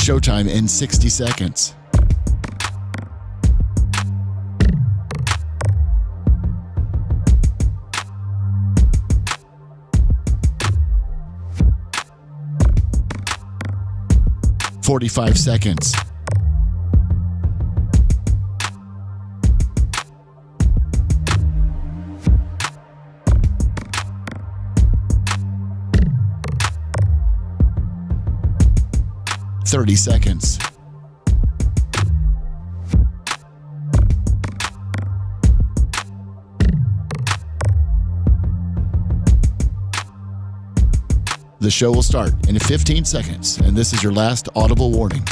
Showtime in 60 seconds. "45 seconds. "30 seconds. The show will start in 15 seconds, and this is your last audible warning.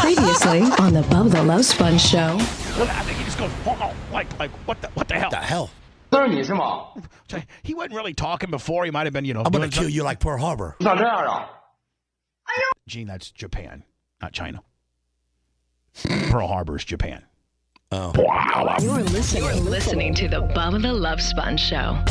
Previously on the Bubba the Love Sponge Show. I think he just goes, like what the hell? The hell? He wasn't really talking before. He might have been, I'm going to kill you like Pearl Harbor. Gene, that's Japan, not China. Pearl Harbor is Japan. Oh. You're listening to the Bubba the Love Sponge Show.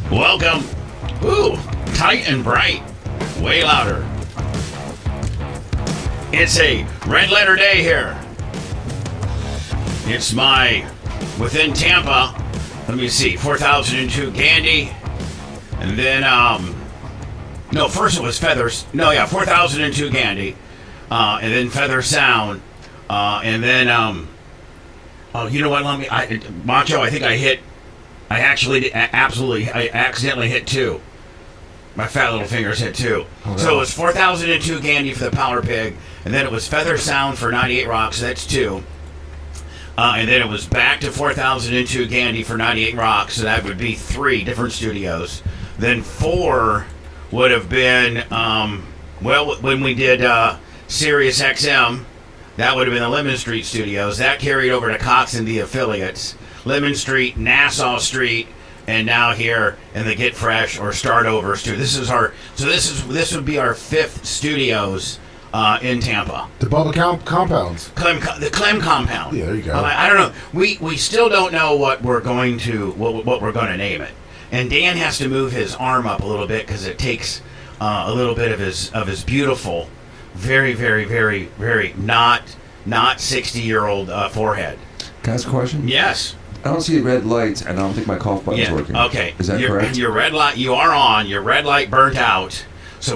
Welcome. Ooh, tight and bright. Way louder. It's a red letter day here. It's within Tampa, let me see, 4002 Gandy. And then, no, first it was Feathers. No, yeah, 4002 Gandy. And then Feather Sound. And then, oh, you know what, Macho, I think I accidentally hit 2. My fat little fingers hit 2. Oh, so it was 4002 Gandy for the Power Pig, and then it was Feather Sound for 98 Rocks, so that's 2. And then it was back to 4002 Gandy for 98 Rocks, so that would be 3 different studios. Then 4 would have been, when we did Sirius XM, that would have been the Lemon Street Studios. That carried over to Cox and the affiliates. Lemon Street, Nassau Street, and now here in the Get Fresh or Start Over studio. This would be our 5th studios in Tampa. The Bubba compounds. The Clem compound. Yeah, there you go. I don't know. We still don't know what we're going to name it. And Dan has to move his arm up a little bit because it takes a little bit of his beautiful, very, very, very, very not 60-year-old forehead. Can I ask a question? Yes. I don't see red lights, and I don't think my cough button's working. Okay. Is that correct? Your red light, you are on. Your red light burnt out. So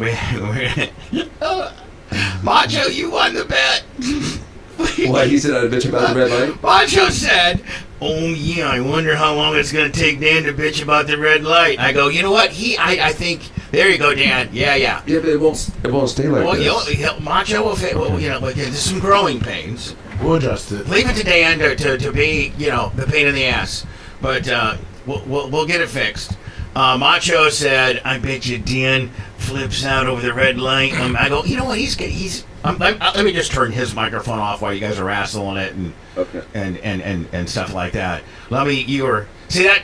Macho, you won the bet. What? He said I'd bitch about the red light? Macho said, "Oh yeah, I wonder how long it's going to take Dan to bitch about the red light." I go, you know what? I think. There you go, Dan. Yeah. Yeah, but it won't stay like this. Macho will fit. Well, there's some growing pains. We'll adjust it. Leave it to Dan to be, the pain in the ass. But we'll get it fixed. Macho said, "I bet you Dan flips out over the red light." I go, you know what? Let me just turn his microphone off while you guys are wrestling it and stuff like that.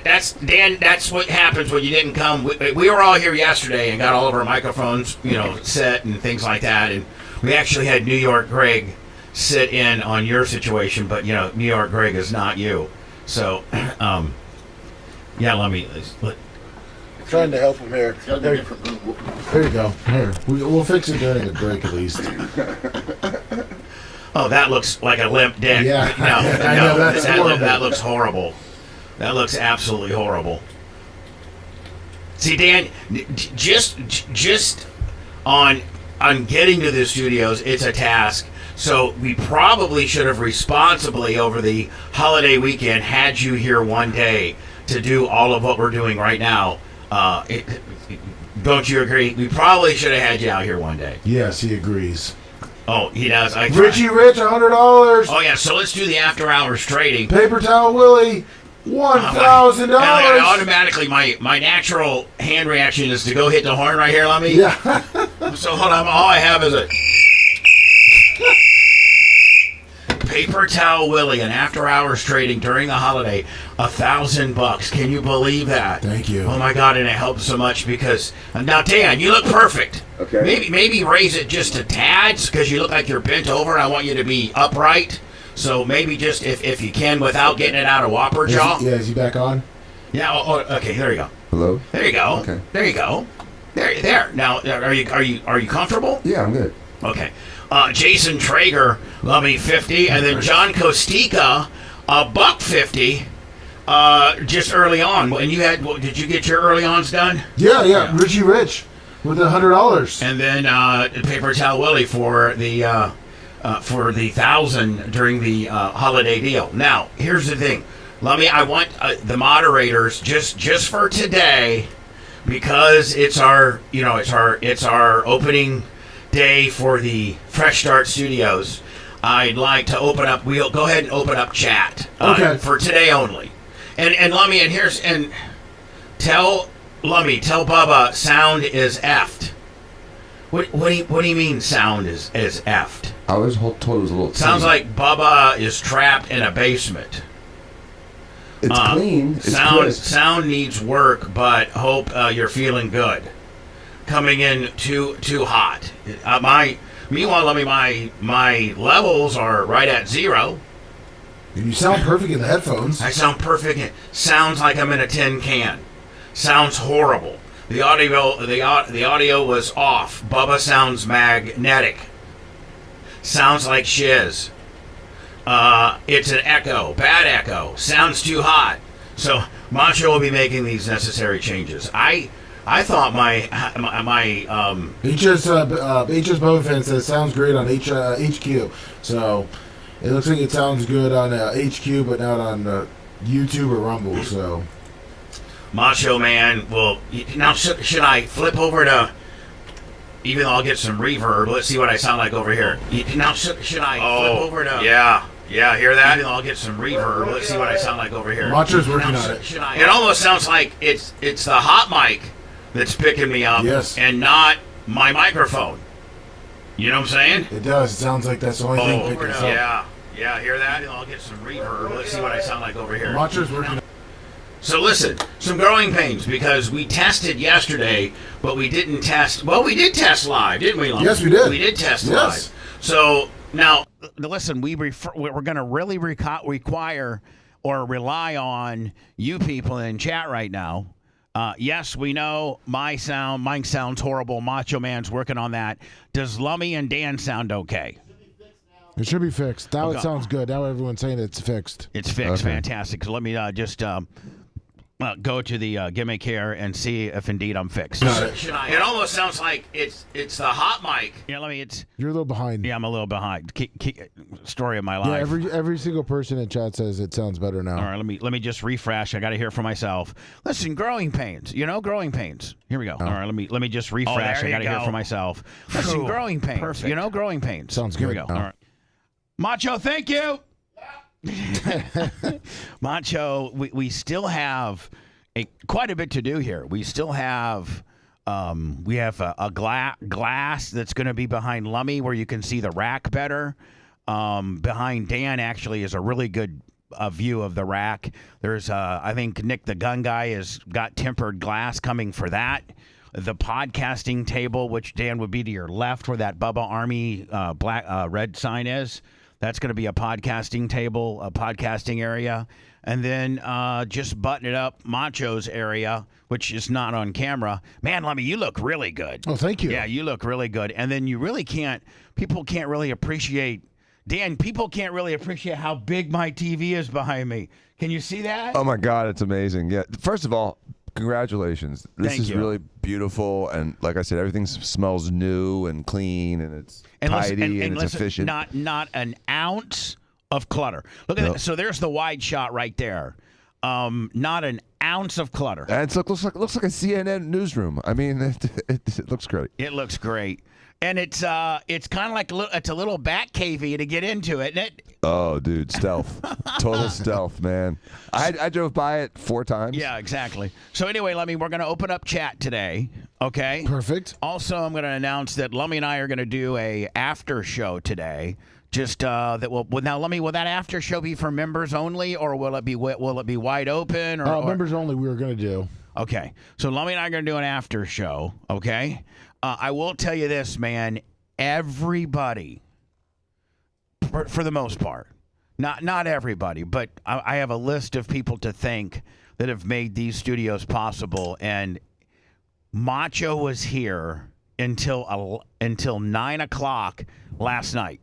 That's Dan. That's what happens when you didn't come. We were all here yesterday and got all of our microphones, set and things like that. And we actually had New York Greg sit in on your situation, but New York Greg is not you. So, Trying to help him here. There you go. Here, we'll fix it during the break at least. Oh, that looks like a limp dick. Yeah, no, that's horrible. That looks horrible. That looks absolutely horrible. See, Dan, just on on getting to the studios, it's a task. So we probably should have responsibly over the holiday weekend had you here one day to do all of what we're doing right now. Don't you agree? We probably should have had you out here one day. Yes, he agrees. Oh, he does. Richie Rich, $100. Oh yeah, so let's do the after hours trading. Paper Towel Willie, $1,000. And automatically, my natural hand reaction is to go hit the horn right here. Let me. Yeah. So hold on. All I have is a Paper Towel Willie, and after hours trading during the holiday, $1,000. Can you believe that? Thank you. Oh my God, and it helps so much because now Dan, you look perfect. Okay. Maybe raise it just a tad because you look like you're bent over. I want you to be upright. So maybe just if you can without getting it out of whopper jaw. Is he back on? Yeah. Okay. There you go. Hello. There you go. Okay. There you go. There. Now, are you comfortable? Yeah, I'm good. Okay. Jason Traeger, love me 50, and then John Kostika, $150. Just early on, and you had. Did you get your early ons done? Yeah. Richie Rich with $100. And then Paper Towel Willie for the 1,000 during the holiday deal. Now, here's the thing. I want the moderators just for today, because it's our opening day for the Fresh Start Studios. I'd like to open up. We'll go ahead and open up chat for today only. And Lummy, tell Bubba sound is effed. What do you mean sound is effed? I was told it was a little. Sounds like Bubba is trapped in a basement. It's clean. It's sound needs work, but hope you're feeling good. Coming in too hot. Meanwhile, my levels are right at 0. And you sound perfect in the headphones. I sound perfect. It sounds like I'm in a tin can. Sounds horrible. The audio was off. Bubba sounds magnetic. Sounds like shiz. It's an echo. Bad echo. Sounds too hot. So Macho will be making these necessary changes. I thought my HS Bubba fan says sounds great on HQ. So it looks like it sounds good on HQ, but not on YouTube or Rumble. So Macho Man will now. Should I flip over to? Even though I'll get some reverb. Let's see what I sound like over here. Now should I flip over to? Yeah. Hear that? Even though I'll get some reverb. Let's see what I sound like over here. Macho's working on it. It almost sounds like it's the hot mic that's picking me up, and not my microphone. You know what I'm saying? It does. It sounds like that's the only thing picking us up. Yeah, hear that? I'll get some reverb. Let's see what I sound like over here. Macho's working. So listen, some growing pains because we tested yesterday, but we didn't test. Well, we did test live, didn't we, Lump? Yes, we did. We did test live. So now, listen, we're going to really require or rely on you people in chat right now. Yes, we know mine sounds horrible. Macho Man's working on that. Does Lummy and Dan sound okay? It should be fixed. Now it sounds good. Now everyone's saying it's fixed. It's fixed. Okay. Fantastic. So let me just go to the gimmick here and see if indeed I'm fixed. It almost sounds like it's the hot mic. Yeah, You're a little behind. Yeah, I'm a little behind. Story of my life. Yeah, every single person in chat says it sounds better now. All right, let me just refresh. I got to hear for myself. Listen, growing pains. Growing pains. Here we go. All right, let me just refresh. I got to hear for myself. Listen, growing pains. Perfect. Growing pains. Sounds good. Here we go. All right. Macho, thank you. Macho, we still have quite a bit to do here. We still have a glass that's going to be behind Lummy where you can see the rack better. Behind Dan actually is a really good view of the rack. There's I think Nick the Gun Guy has got tempered glass coming for that. The podcasting table, which Dan would be to your left where that Bubba Army red sign is. That's going to be a podcasting table, a podcasting area. And then just button it up, Macho's area, which is not on camera. Man, Lummy, you look really good. Oh, thank you. Yeah, you look really good. And then you really people can't really appreciate, Dan, people can't really appreciate how big my TV is behind me. Can you see that? Oh, my God, it's amazing. Yeah. First of all, congratulations. This Thank is you. really beautiful, and like I said, everything smells new and clean, and it's listen- tidy and it's listen, efficient. Not an ounce of clutter. Look at Nope. that. So there's the wide shot right there. Not an ounce of clutter. And looks like a CNN newsroom. I mean, it looks great. It looks great, and it's kind of like it's a little bat cavey to get into it, isn't it? Oh, dude, stealth, total stealth, man. I drove by it 4 times. Yeah, exactly. So anyway, Lummy, we're going to open up chat today. Okay. Perfect. Also, I'm going to announce that Lummy and I are going to do a after show today. Just that will now, Lummy, will that after show be for members only, or will it be wide open? Or Members only. We were going to do. Okay, so Lummy and I are going to do an after show. Okay, I will tell you this, man. Everybody, for the most part, not everybody, but I have a list of people to thank that have made these studios possible. And Macho was here until 9 o'clock last night.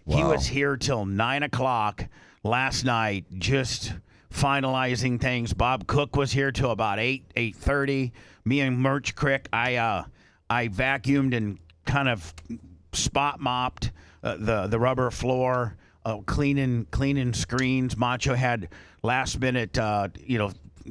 He Wow. was here till 9 o'clock last night, just finalizing things. Bob Cook was here till about 8:30. Me and Merch Crick, I vacuumed and kind of spot mopped the rubber floor, cleaning screens. Macho had last minute,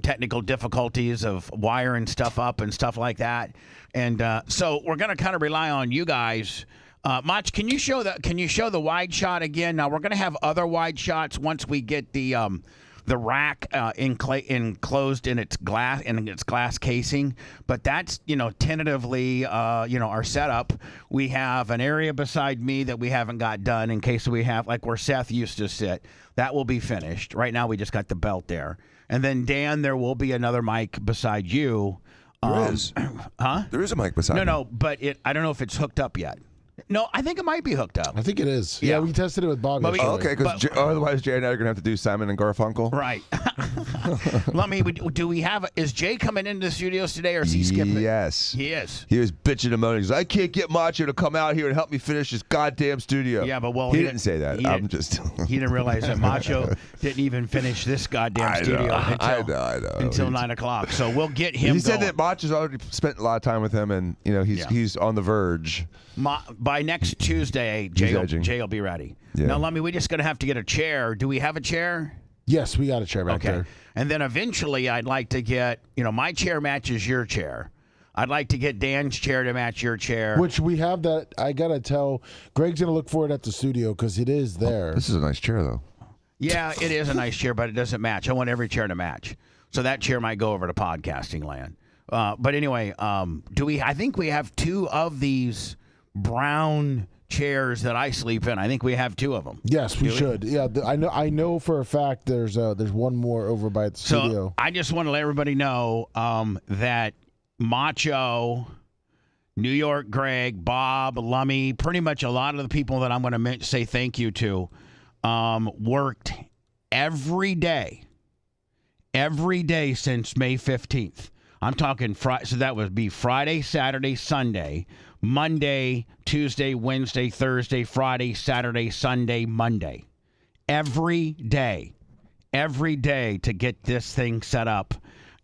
technical difficulties of wiring stuff up and stuff like that. And so we're going to kind of rely on you guys. Mach, can you show the wide shot again? Now we're going to have other wide shots once we get the rack enclosed in its glass casing. But that's tentatively our setup. We have an area beside me that we haven't got done in case we have like where Seth used to sit. That will be finished. Right now we just got the belt there, and then Dan, there will be another mic beside you. There is. Huh? There is a mic beside me. No, but I don't know if it's hooked up yet. No, I think it might be hooked up. I think it is. Yeah. Yeah, we tested it with Bob. But we- yesterday. Okay, because otherwise Jay and I are gonna have to do Simon and Garfunkel. Right. Let me. Do we have? Is Jay coming into the studios today, or is he skipping? Yes. He is. He was bitching and moaning. He goes, I can't get Macho to come out here and help me finish this goddamn studio. Yeah, but he didn't say that. I'm just. He didn't realize that Macho didn't even finish this goddamn studio I know. until 9 o'clock. So we'll get him. He said going. that Macho's already spent a lot of time with him, and he's on the verge. By next Tuesday, Jay will be ready. Yeah. Now, Lummy, we're just going to have to get a chair. Do we have a chair? Yes, we got a chair back there. And then eventually I'd like to get, my chair matches your chair. I'd like to get Dan's chair to match your chair. Which we have that. I got to tell, Greg's going to look for it at the studio because it is there. This is a nice chair, though. Yeah, it is a nice chair, but it doesn't match. I want every chair to match. So that chair might go over to podcasting land. But anyway, I think we have 2 of these brown chairs that I sleep in. I think we have 2 of them. Yes, we should. Yeah, I know for a fact there's one more over by the studio. So I just want to let everybody know that Macho, New York Greg, Bob, Lummy, pretty much a lot of the people that I'm going to say thank you to worked every day since May 15th. I'm talking Friday, so that would be Friday, Saturday, Sunday, Monday, Tuesday, Wednesday, Thursday, Friday, Saturday, Sunday, Monday. Every day to get this thing set up.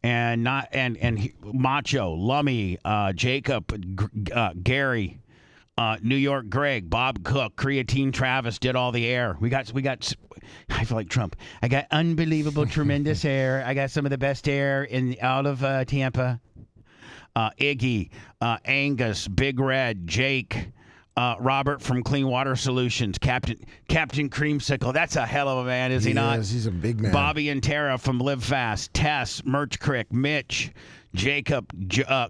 And Macho, Lummy, Jacob, Gary, New York Greg, Bob Cook, Creatine Travis did all the air. We got I feel like Trump. I got unbelievable, tremendous air. I got some of the best air out of Tampa. Iggy, Angus, Big Red, Jake, Robert from Clean Water Solutions, Captain Creamsicle. That's a hell of a man, is he not? Yes, he's a big man. Bobby and Tara from Live Fast, Tess, Merch Crick, Mitch, Jacob,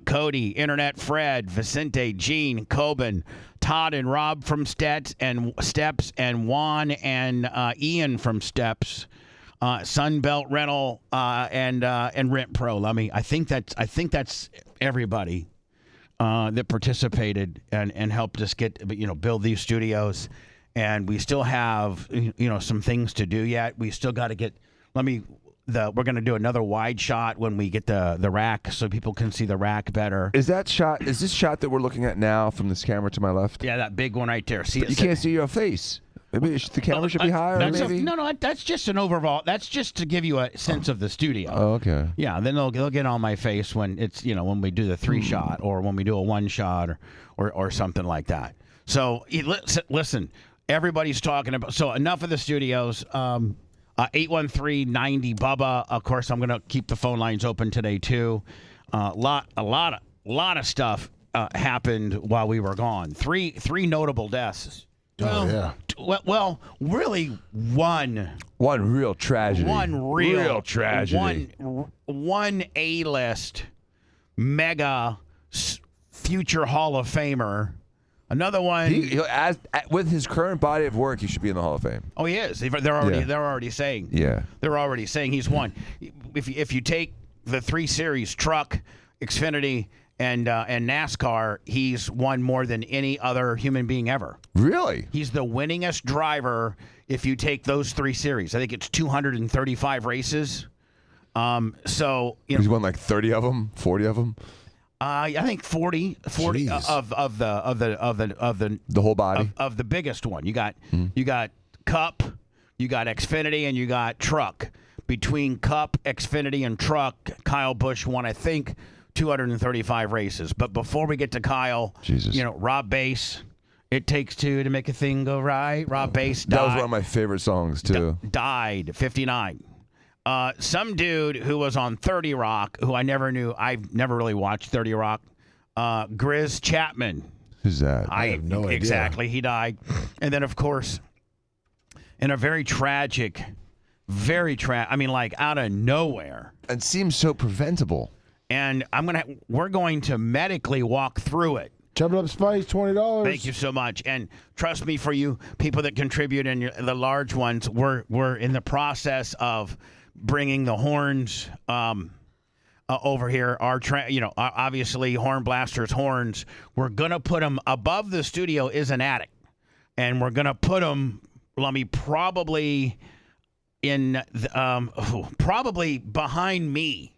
Cody, Internet Fred, Vicente, Gene, Coben, Todd and Rob from Steps, and Juan and Ian from Steps, Sunbelt Rental, and Rent Pro. Lummy, I think that's everybody that participated and helped us build these studios. And we still have some things to do yet. We still got to get. We're going to do another wide shot when we get the rack so people can see the rack better. Is this shot that we're looking at now from this camera to my left? Yeah, that big one right there. See, But you can't see your face. Maybe the camera should be higher. Maybe. No. That's just an overall. That's just to give you a sense of the studio. Oh, okay. Yeah. Then they'll get on my face when it's when we do the 3-shot or when we do a 1-shot or something like that. So listen, everybody's talking about. So enough of the studios. 813-90 Bubba. Of course, I'm going to keep the phone lines open today too. A lot of stuff happened while we were gone. Three notable deaths. Well, really one real tragedy. One real tragedy. One A-list mega future Hall of Famer. Another one. With his current body of work, he should be in the Hall of Fame. Oh, he is. They're already saying. Yeah. They're already saying he's one. If you take the 3 series, truck, Xfinity, and NASCAR, he's won more than any other human being ever. Really? He's the winningest driver if you take those 3 series. I think it's 235 races. So he's won like 30 of them, 40 of them. I think 40 of the whole body of the biggest one. You got Cup, you got Xfinity, and you got Truck. Between Cup, Xfinity, and Truck, Kyle Busch won, I think, 235 races. But before we get to Kyle, Rob Bass, It Takes Two to Make a Thing Go Right. Rob Bass died. That was one of my favorite songs, too. Died, 59. Some dude who was on 30 Rock, who I never knew. I've never really watched 30 Rock. Grizz Chapman. Who's that? I have no idea. Exactly. He died. And then, of course, in a very tragic, like out of nowhere. It seems so preventable. And we're going to medically walk through it. Chub It Up Spice, $20. Thank you so much. And trust me, for you people that contribute and the large ones, we're in the process of bringing the horns over here. Obviously, Horn Blaster's horns. We're gonna put them above the studio is an attic, and we're gonna put them. Probably in probably behind me.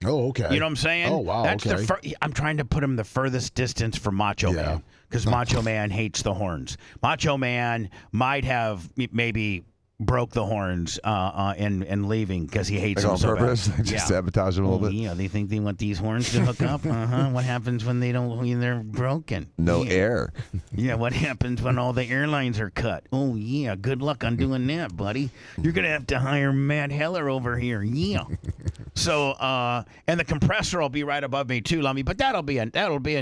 Oh, okay. You know what I'm saying? Oh, wow. That's okay. I'm trying to put him the furthest distance from Macho Man, because Macho Man hates the horns. Macho Man might have maybe broke the horns and leaving because he hates them on so purpose. bad. Just sabotage them a little bit. Yeah, they think they want these horns to hook up. What happens when they're broken? No air. Yeah, what happens when all the airlines are cut? Oh yeah, good luck on doing that, buddy. You're gonna have to hire Matt Heller over here. Yeah. So and the compressor will be right above me too, Lummy. But that'll be a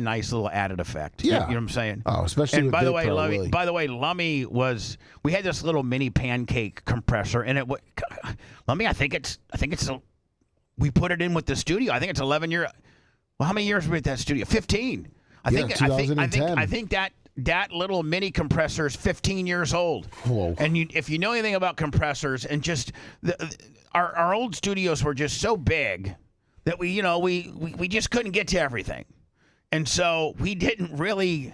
nice little added effect. Yeah. You know what I'm saying? Oh, especially. And with by the way, Lummy, we had this little mini pancake compressor, and Lummy, I think it's we put it in with the studio. I think it's 11 years. Well, how many years were we at that studio? 15. I think 2010. I think that little mini compressor is 15 years old. Whoa. And if you know anything about compressors, and just our old studios were just so big that we just couldn't get to everything, and so we didn't really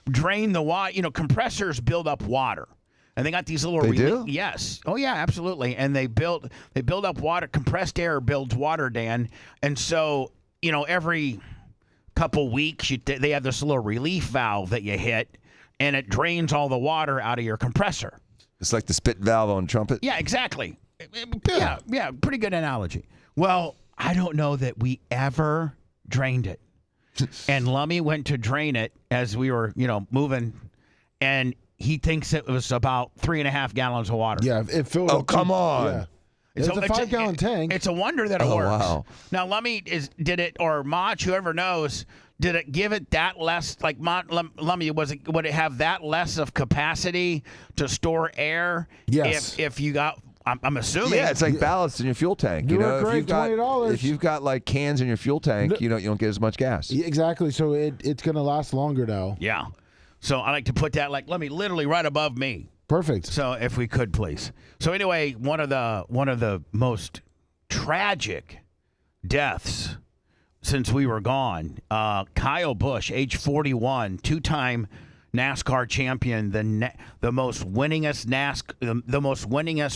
drain the water. Compressors build up water. And they got these little. They do? Yes. Oh yeah, absolutely. And they build up water. Compressed air builds water, Dan. And so every couple weeks they have this little relief valve that you hit, and it drains all the water out of your compressor. It's like the spit valve on trumpet. Yeah, exactly. Yeah. Pretty good analogy. Well, I don't know that we ever drained it. And Lummy went to drain it as we were, moving, and he thinks it was about 3.5 gallons of water. Yeah, it filled. Oh, come on. Yeah. It's a 5-gallon tank. It's a wonder that it works. Wow. Now, Lummy did it, or Mach, whoever knows, did it give it that less? Like Lummy, would it have that less of capacity to store air? Yes. If you got, I'm assuming. Yeah, it's like ballast in your fuel tank. $20. If you've got like cans in your fuel tank, you don't get as much gas. Exactly. So it's going to last longer now. Yeah. So I like to put that Lummy literally right above me. Perfect. So if we could, please. So anyway, one of the most tragic deaths since we were gone, Kyle Busch, age 41, 2-time NASCAR champion, the most winningest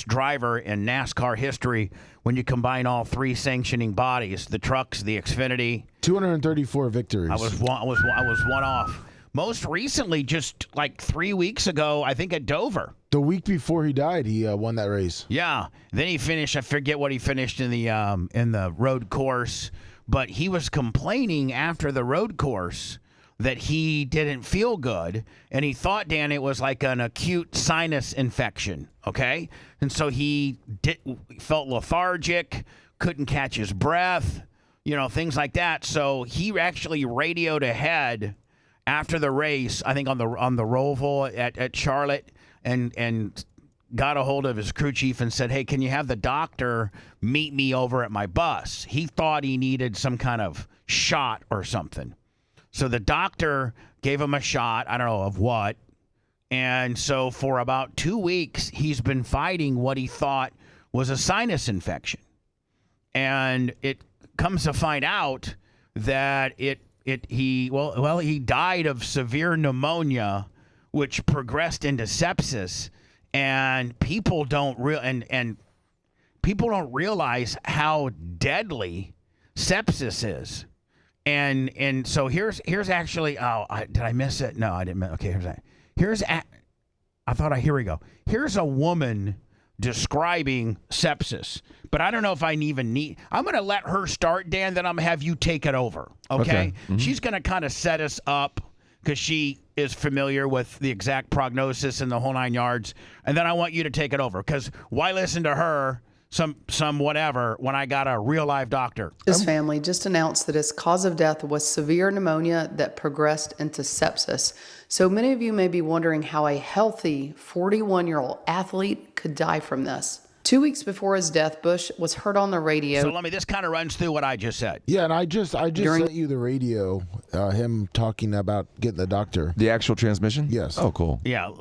driver in NASCAR history when you combine all 3 sanctioning bodies, the trucks, the Xfinity. 234 victories. I was one off. most recently, just like 3 weeks ago, I think at Dover. The week before he died, he won that race. Yeah. Then he finished. I forget what he finished in the road course, but he was complaining after the road course that he didn't feel good, and he thought, Dan, it was like an acute sinus infection. Okay, and so he felt lethargic, couldn't catch his breath, things like that. So he actually radioed ahead after the race, I think on the Roval at Charlotte, and got a hold of his crew chief and said, hey, can you have the doctor meet me over at my bus? He thought he needed some kind of shot or something. So the doctor gave him a shot, I don't know of what. And so for about 2 weeks, he's been fighting what he thought was a sinus infection. And it comes to find out that he died of severe pneumonia, which progressed into sepsis. And people don't realize how deadly sepsis is. And so here's actually, did I miss it? No, I didn't miss. Okay, here we go. Here's a woman describing sepsis, but I don't know if I even need. I'm going to let her start, Dan. Then I'm going to have you take it over. Okay. Mm-hmm. She's going to kind of set us up because she is familiar with the exact prognosis and the whole 9 yards. And then I want you to take it over because why listen to her? Some whatever when I got a real live doctor. His family just announced that his cause of death was severe pneumonia that progressed into sepsis. So many of you may be wondering how a healthy 41-year-old athlete could die from this. 2 weeks before his death, Bush was heard on the radio. So this kind of runs through what I just said. Yeah, and I just sent you the radio, him talking about getting the doctor. The actual transmission? Yes. Oh, cool. Yeah.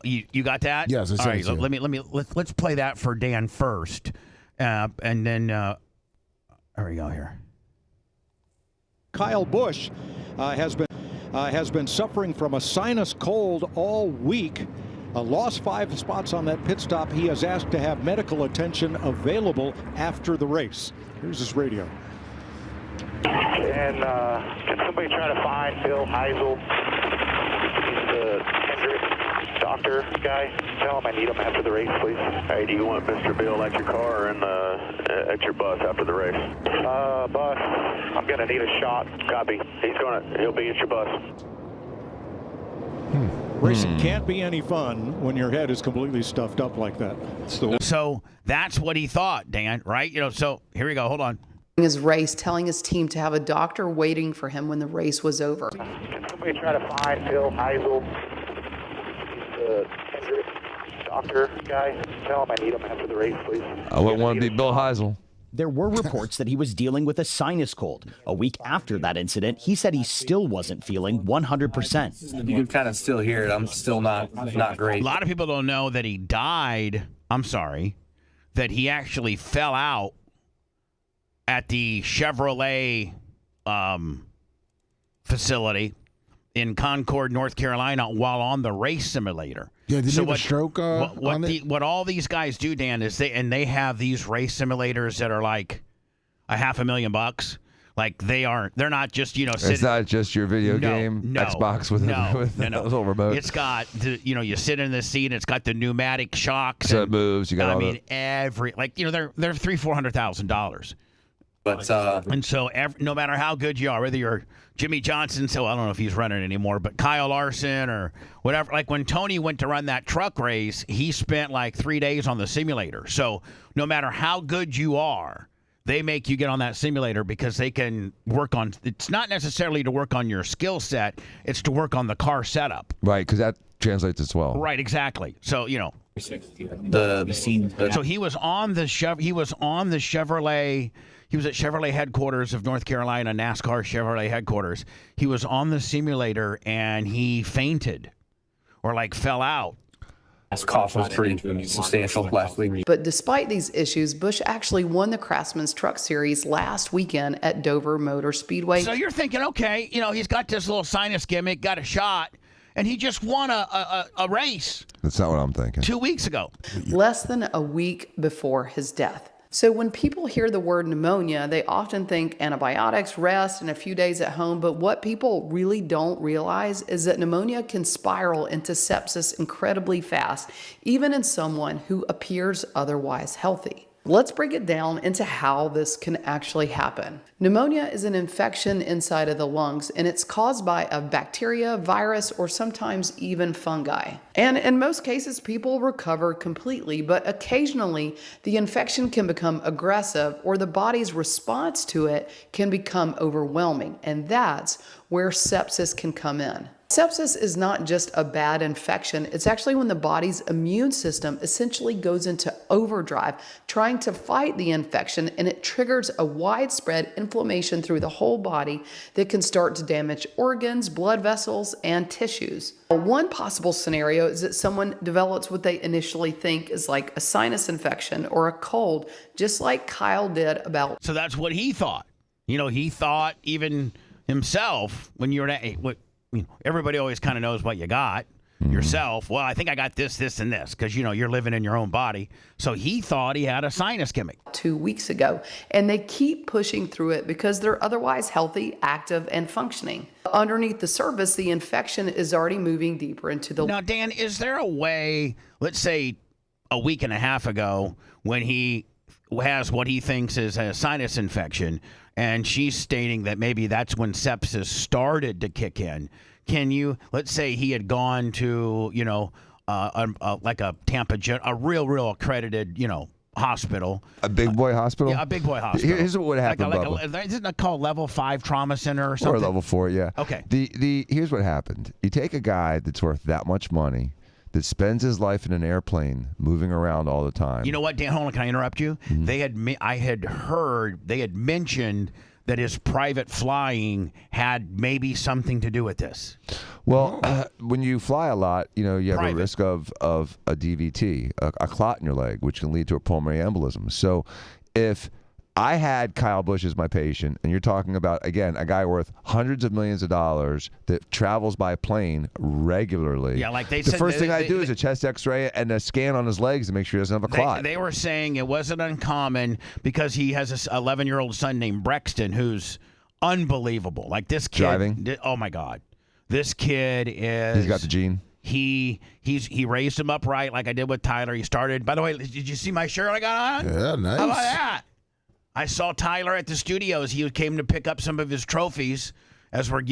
You got that? Yes. All right. Let's play that for Dan first, and then there we go here. Kyle Busch has been suffering from a sinus cold all week. Lost 5 spots on that pit stop. He has asked to have medical attention available after the race. Here's his radio. And can somebody try to find Bill Heisel? He's the Hendrick doctor guy. Tell him I need him after the race, please. Hey, do you want Mr. Bill at your car and at your bus after the race? Bus. I'm gonna need a shot. Copy. He'll be at your bus. Racing can't be any fun when your head is completely stuffed up like that. So that's what he thought, Dan, right? So here we go. Hold on. His race, telling his team to have a doctor waiting for him when the race was over. Can somebody try to find Bill Heisel? He's the Hendrick doctor guy. Tell him I need him after the race, please. I wouldn't want to be Bill Heisel. There were reports that he was dealing with a sinus cold. A week after that incident, he said he still wasn't feeling 100%. You can kind of still hear it. I'm still not great. A lot of people don't know that he died. That he actually fell out at the Chevrolet facility in Concord, North Carolina, while on the race simulator. Yeah, did he have a stroke on it? What all these guys do, Dan, is they have these race simulators that are like $500,000. Like they're not just sitting. It's not just your video game Xbox with a little remote. It's got you sit in the seat. It's got the pneumatic shocks. So it moves. You got all they're $300,000-$400,000. But and so no matter how good you are, whether you're Jimmy Johnson, so I don't know if he's running anymore, but Kyle Larson or whatever. Like when Tony went to run that truck race, he spent like 3 days on the simulator. So no matter how good you are, they make you get on that simulator because they can work on. It's not necessarily to work on your skill set; it's to work on the car setup. Right, because that translates as well. Right, exactly. So the scene. So he was on the Chevrolet. He was at Chevrolet headquarters of North Carolina, NASCAR Chevrolet headquarters. He was on the simulator and he fainted or fell out. His cough was pretty substantial last week. But despite these issues, Busch actually won the Craftsman's Truck Series last weekend at Dover Motor Speedway. So you're thinking, okay, he's got this little sinus gimmick, got a shot, and he just won a race. That's not what I'm thinking. 2 weeks ago. Less than a week before his death. So when people hear the word pneumonia, they often think antibiotics, rest, and a few days at home. But what people really don't realize is that pneumonia can spiral into sepsis incredibly fast, even in someone who appears otherwise healthy. Let's break it down into how this can actually happen. Pneumonia is an infection inside of the lungs, and it's caused by a bacteria, virus, or sometimes even fungi. And in most cases, people recover completely, but occasionally the infection can become aggressive or the body's response to it can become overwhelming, and that's where sepsis can come in. Sepsis is not just a bad infection, it's actually when the body's immune system essentially goes into overdrive trying to fight the infection, and it triggers a widespread inflammation through the whole body that can start to damage organs, blood vessels, and tissues. One possible scenario is that someone develops what they initially think is like a sinus infection or a cold, just like Kyle did about. So that's what he thought. He thought even himself when you're at everybody always kind of knows what you got yourself. Well, I think I got this, and this, because, you're living in your own body. So he thought he had a sinus gimmick 2 weeks ago, and they keep pushing through it because they're otherwise healthy, active, and functioning. Underneath the surface, the infection is already moving deeper into the... Now, Dan, is there a way, let's say a week and a half ago, when he has what he thinks is a sinus infection, and she's stating that maybe that's when sepsis started to kick in. Can you, let's say he had gone to, like a Tampa, a real accredited, hospital. A big boy hospital? Yeah, a big boy hospital. Here's what would happen, isn't it called level 5 trauma center or something? Or level 4, yeah. Okay. Here's what happened. You take a guy that's worth that much money, that spends his life in an airplane moving around all the time. You know what, Dan? Hold on, can I interrupt you? Mm-hmm. I had heard they had mentioned that his private flying had maybe something to do with this. Well, when you fly a lot, you have Private. a risk of a DVT, a clot in your leg, which can lead to a pulmonary embolism. So if I had Kyle Busch as my patient, and you're talking about, again, a guy worth hundreds of millions of dollars that travels by plane regularly. Yeah, like they the said, first thing I do is a chest x-ray and a scan on his legs to make sure he doesn't have a clot. They were saying it wasn't uncommon because he has an 11-year-old son named Brexton who's unbelievable. Like this kid. Driving? Oh, my God. This kid is... He's got the gene. He raised him upright like I did with Tyler. He started... By the way, did you see my shirt I got on? Yeah, nice. How about that? I saw Tyler at the studios. He came to pick up some of his trophies as we're,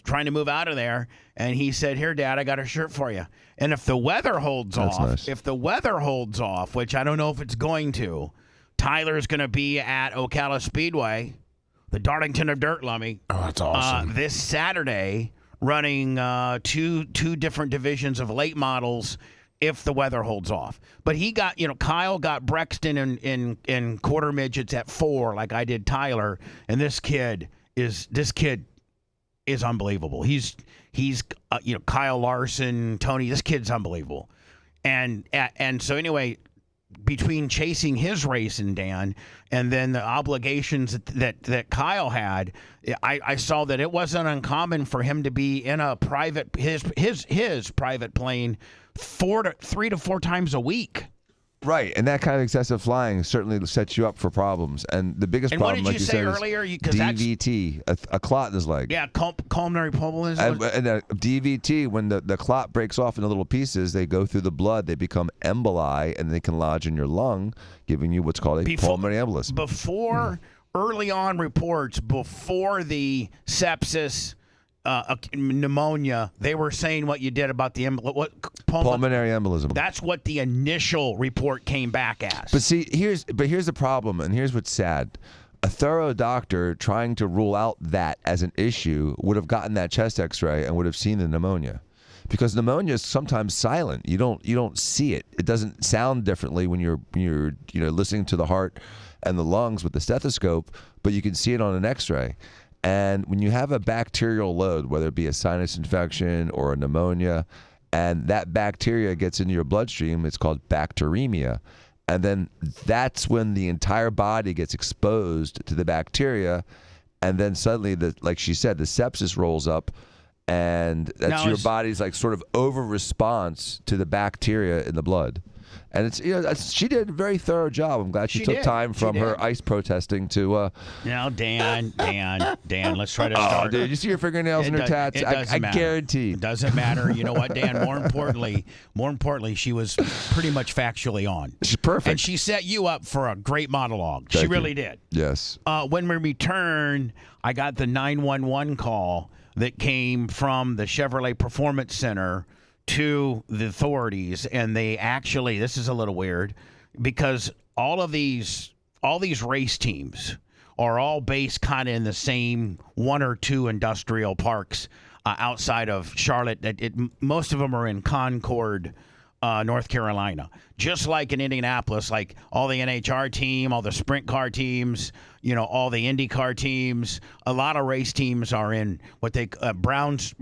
trying to move out of there. And he said, "Here, Dad, I got a shirt for you." And if the weather holds off, which I don't know if it's going to, Tyler's going to be at Ocala Speedway, the Darlington of Dirt, Lummy. Oh, that's awesome. This Saturday, running two different divisions of late models if the weather holds off. But he got, Kyle got Brexton in quarter midgets at 4 like I did Tyler, and this kid is unbelievable. He's Kyle Larson, Tony, this kid's unbelievable. And so anyway, between chasing his racing, Dan, and then the obligations that Kyle had, I saw that it wasn't uncommon for him to be in a private his private plane 3 to 4 times a week. Right, and that kind of excessive flying certainly sets you up for problems. And the biggest problem, like you said, earlier, is DVT, a clot in his leg. Yeah, pulmonary embolism. And DVT, when the clot breaks off into little pieces, they go through the blood, they become emboli, and they can lodge in your lung, giving you what's called a pulmonary embolism. Early on reports, before the sepsis, pneumonia, they were saying what you did about the pulmonary embolism. That's what the initial report came back as. But see, here's the problem, and here's what's sad. A thorough doctor trying to rule out that as an issue would have gotten that chest x-ray and would have seen the pneumonia. Because pneumonia is sometimes silent. You don't see it. It doesn't sound differently when you're listening to the heart and the lungs with the stethoscope, but you can see it on an x-ray. And when you have a bacterial load, whether it be a sinus infection or a pneumonia, and that bacteria gets into your bloodstream, it's called bacteremia. And then that's when the entire body gets exposed to the bacteria. And then suddenly, like she said, the sepsis rolls up. And that's your body's like sort of over response to the bacteria in the blood. And it's she did a very thorough job. I'm glad she took did. time from She her did. ice protesting to. Dan, let's try to Oh, start. dude, you see your fingernails and her tats? It doesn't I matter. guarantee. It doesn't matter. You know what, Dan? More importantly, she was pretty much factually on. She's perfect. And she set you up for a great monologue. She Thank really you. did. Yes. When we returned, I got the 911 call that came from the Chevrolet Performance Center to the authorities, and they actually, this is a little weird, because all these race teams are all based kind of in the same one or two industrial parks outside of Charlotte. Most of them are in Concord, North Carolina. Just like in Indianapolis, like all the NHR team, all the sprint car teams, all the IndyCar teams, a lot of race teams are in what they Brownsburg,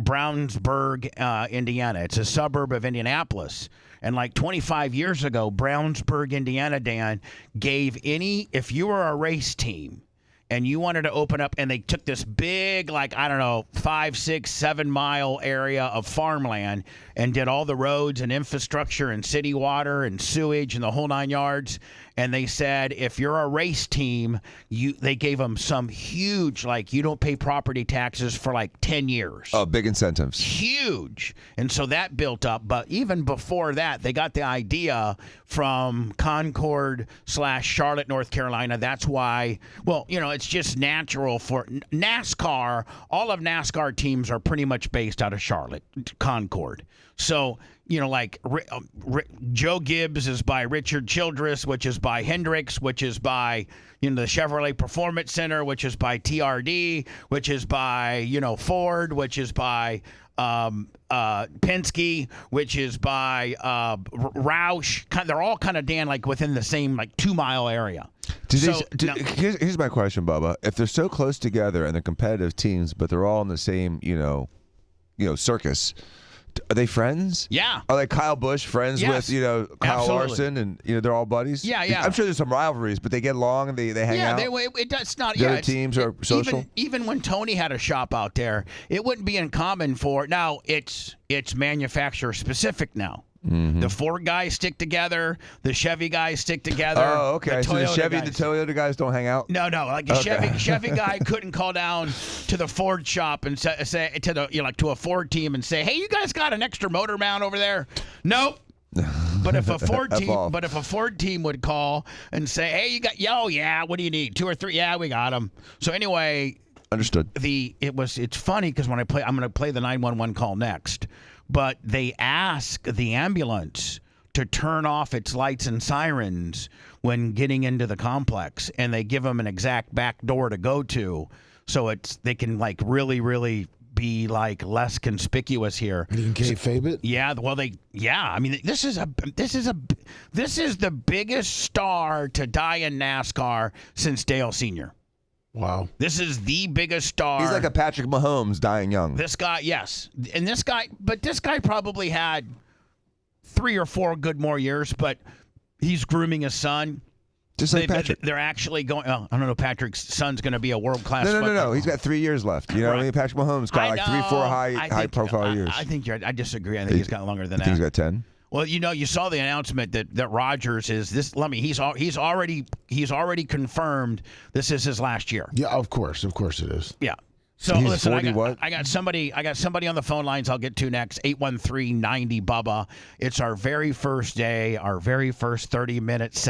Indiana. It's a suburb of Indianapolis. And like 25 years ago, Brownsburg, Indiana, Dan, gave if you were a race team and you wanted to open up, and they took this big, 5, 6, 7 mile area of farmland and did all the roads and infrastructure and city water and sewage and the whole 9 yards. And they said, if you're a race team, they gave them some huge, you don't pay property taxes for 10 years. Oh, big incentives. Huge. And so that built up. But even before that, they got the idea from Concord/Charlotte, North Carolina. That's why, it's just natural for NASCAR. All of NASCAR teams are pretty much based out of Charlotte, Concord. So, Joe Gibbs is by Richard Childress, which is by Hendricks, which is by, the Chevrolet Performance Center, which is by TRD, which is by, Ford, which is by Penske, which is by Roush. They're all kind of, Dan, within the same 2 mile area. Here's my question, Bubba. If they're so close together and they're competitive teams, but they're all in the same, circus, are they friends? Yeah. Are like Kyle Busch friends with, Kyle Absolutely. Larson, and they're all buddies? Yeah, yeah. I'm sure there's some rivalries, but they get along and they hang out. It's not. The other teams are social. Even when Tony had a shop out there, it wouldn't be uncommon for now. It's manufacturer specific now. Mm-hmm. The Ford guys stick together. The Chevy guys stick together. Oh, okay. So the Chevy and the Toyota guys don't hang out? No. Like a Chevy guy couldn't call down to the Ford shop and say to the to a Ford team and say, "Hey, you guys got an extra motor mount over there?" Nope. But if a Ford team would call and say, "Hey, you got what do you need? 2 or 3? Yeah, we got them." So anyway, understood. It's funny because when I'm going to play the 911 call next. But they ask the ambulance to turn off its lights and sirens when getting into the complex, and they give them an exact back door to go to, so they can really, really be less conspicuous here. You can kayfabe it? Yeah. Well, I mean, this is the biggest star to die in NASCAR since Dale Sr. Wow. This is the biggest star. He's like a Patrick Mahomes dying young. This guy, yes. And this guy probably had 3 or 4 good more years, but he's grooming his son. Just like Patrick. They're actually going, I don't know, Patrick's son's going to be a world-class No. He's got 3 years left. You know what I mean? Patrick Mahomes got 3, 4 high-profile years. I think I disagree. I think he's got longer than that. I think he's got 10. Well, you saw the announcement that Rodgers is this. Let me. He's already confirmed this is his last year. Yeah, of course it is. Yeah. So he's listen, 40 I got somebody on the phone lines. I'll get to next. 813-90 Bubba. It's our very first day. Our very first 30-minute.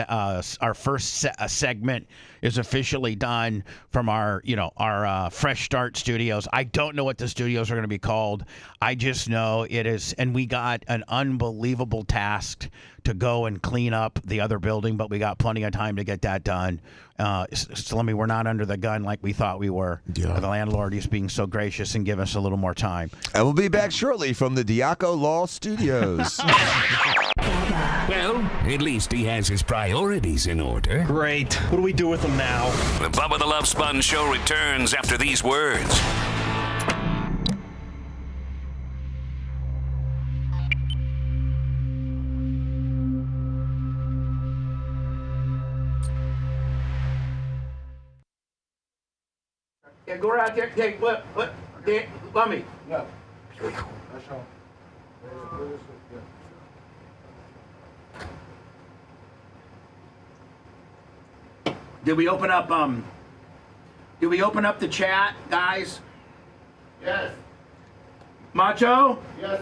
Our first segment is officially done from our Fresh Start Studios. I don't know what the studios are going to be called. I just know it is, and we got an unbelievable task to go and clean up the other building, but we got plenty of time to get that done. We're not under the gun like we thought we were. Yeah. The landlord is being so gracious and give us a little more time. And we'll be back shortly from the Diaco Law Studios. Well, at least he has his priorities in order. Great. What do we do with them now? The Bubba the Love Sponge Show returns after these words. Yeah, go out there. Hey, let me. No. Did we open up the chat, guys? Yes. Macho? Yes.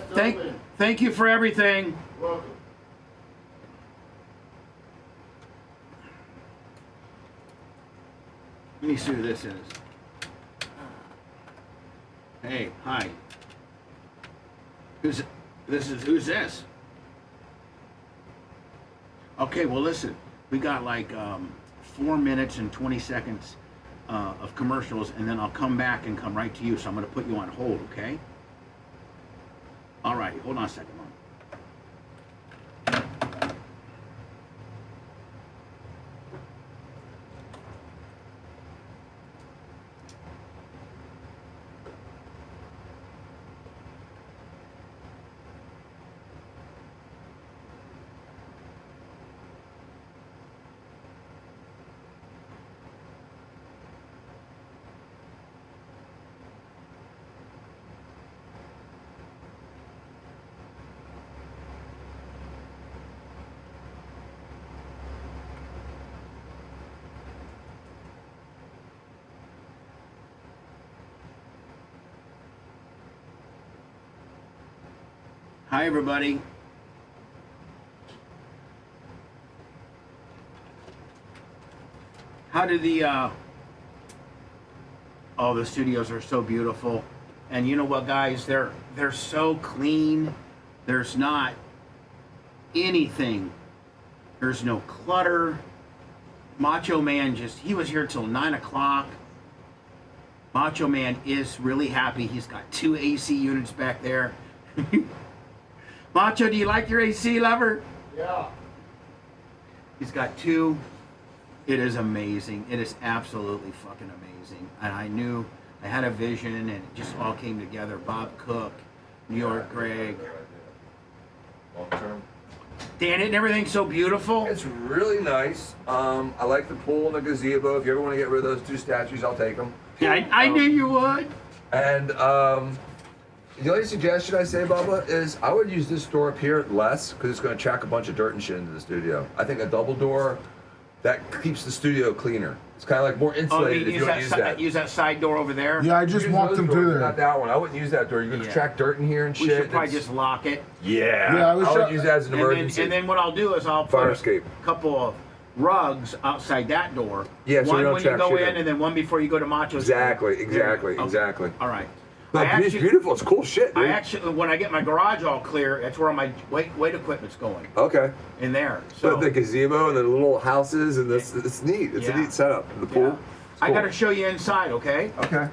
Thank you for everything. Welcome. Let me see who this is. Hey, hi. Who's this? Okay, well listen, we got like 4 minutes and 20 seconds of commercials, and then I'll come back and come right to you. So I'm going to put you on hold, okay? All right, hold on a second, Mom. Hi, everybody. How did the studios are so beautiful. And you know what, guys? They're so clean. There's not anything. There's no clutter. Macho Man he was here till 9 o'clock. Macho Man is really happy. He's got 2 AC units back there. Macho, do you like your AC, lover? Yeah. He's got 2. It is amazing. It is absolutely fucking amazing. And I knew I had a vision, and it just all came together. Bob Cook, New York Greg. Long term. Dan, isn't everything so beautiful? It's really nice. I like the pool and the gazebo. If you ever want to get rid of those 2 statues, I'll take them. Yeah, I knew you would. And the only suggestion I say, Bubba, is I would use this door up here less because it's going to track a bunch of dirt and shit into the studio. I think a double door, that keeps the studio cleaner. It's kind of like more insulated if you don't use that. Use that side door over there? Yeah, I just walked them through there. Not that one. I wouldn't use that door. You're going to track dirt in here and shit. We should probably just lock it. Yeah, I would use that as an emergency. And then what I'll do is I'll fire put escape. A couple of rugs outside that door. Yeah, so one you don't when you track go shit in, and then one before you go to Macho's. Exactly. All right. But it's beautiful. It's cool shit, dude. I actually, when I get my garage all clear, that's where my weight equipment's going. Okay. In there. So the gazebo and the little houses and this, it's neat. It's a neat setup. The pool. Yeah. Cool. I got to show you inside, okay? Okay.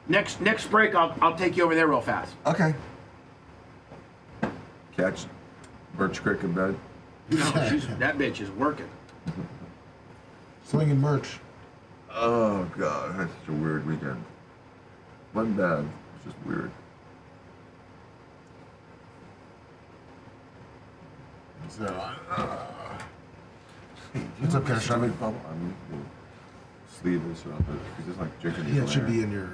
Next break, I'll take you over there real fast. Okay. Catch Birch Creek in bed. No, that bitch is working. Slinging merch. Oh god, that's such a weird weekend. Wasn't bad. It's just weird. So, it's okay, shall we? Sleeve this or because it's like drinking. Yeah, it should be in your.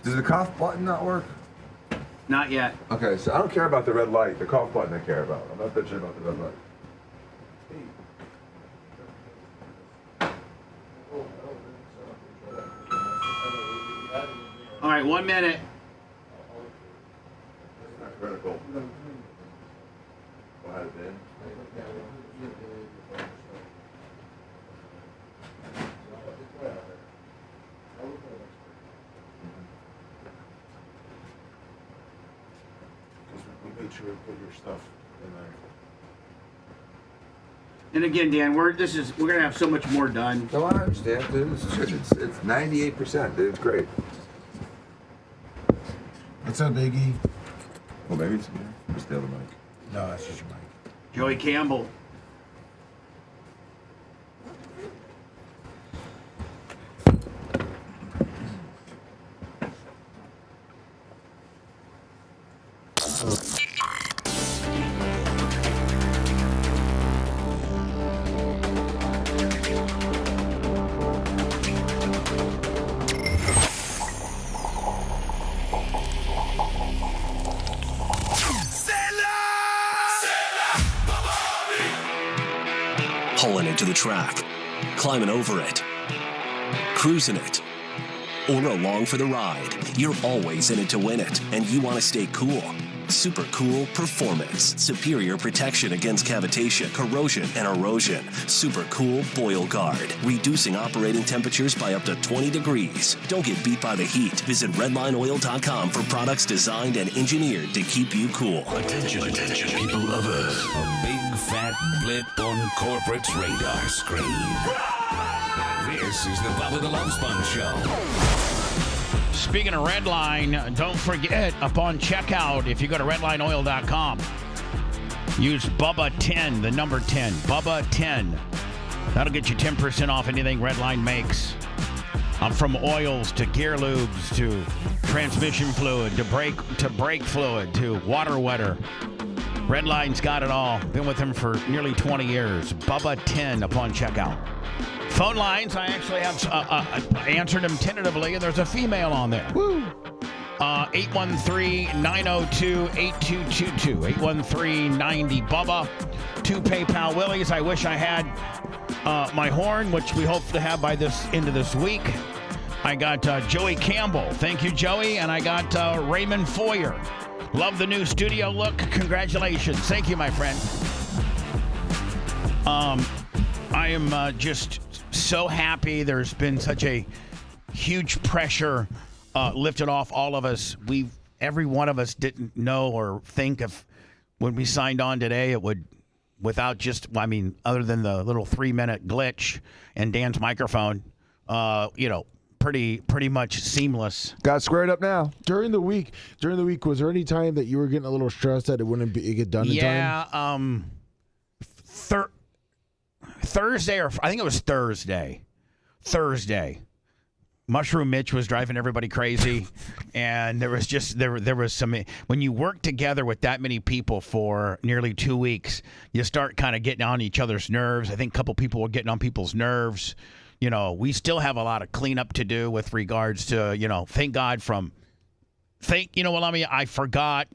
Does the cough button not work? Not yet. Okay, so I don't care about the red light. The cough button I care about. I'm not bitching about the red light. All right, 1 minute. It's not critical. Go ahead, Ben. Make sure we put your stuff in there. And again, Dan, we're gonna have so much more done. No, I understand, dude. It's 98%, dude. It's great. What's up, Biggie? Well, maybe it's here. Just the other mic. No, that's just your mic. Joey Campbell. run into the track, climbing over it, cruising it, or along for the ride. You're always in it to win it, and you want to stay cool. Super Cool Performance. Superior protection against cavitation, corrosion, and erosion. Super Cool Boil Guard. Reducing operating temperatures by up to 20 degrees. Don't get beat by the heat. Visit redlineoil.com for products designed and engineered to keep you cool. Attention, people of Earth. A big fat blip on corporate's radar screen. This is the Bubba the Love Sponge Show. Speaking of Redline, don't forget, upon checkout, if you go to redlineoil.com, use Bubba10, the number 10, Bubba10. That'll get you 10% off anything Redline makes. From oils to gear lubes to transmission fluid to brake fluid to water wetter. Redline's got it all. Been with them for nearly 20 years. Bubba10 upon checkout. Phone lines, I actually have answered them tentatively, and there's a female on there. Woo! 813-902-8222. 813-90-BUBBA. 2 PayPal Willies. I wish I had my horn, which we hope to have by this end of this week. I got Joey Campbell. Thank you, Joey. And I got Raymond Foyer. Love the new studio look. Congratulations. Thank you, my friend. I am just so happy. There's been such a huge pressure lifted off all of us. Every one of us didn't know or think of when we signed on today, it would, without just, other than the little 3-minute glitch and Dan's microphone, pretty much seamless. Got squared up now. During the week, was there any time that you were getting a little stressed that it wouldn't get done in time? Yeah, Thursday, or I think it was Thursday. Mushroom Mitch was driving everybody crazy, and there was some. When you work together with that many people for nearly 2 weeks, you start kind of getting on each other's nerves. I think a couple people were getting on people's nerves. We still have a lot of cleanup to do with regards to, thank God I forgot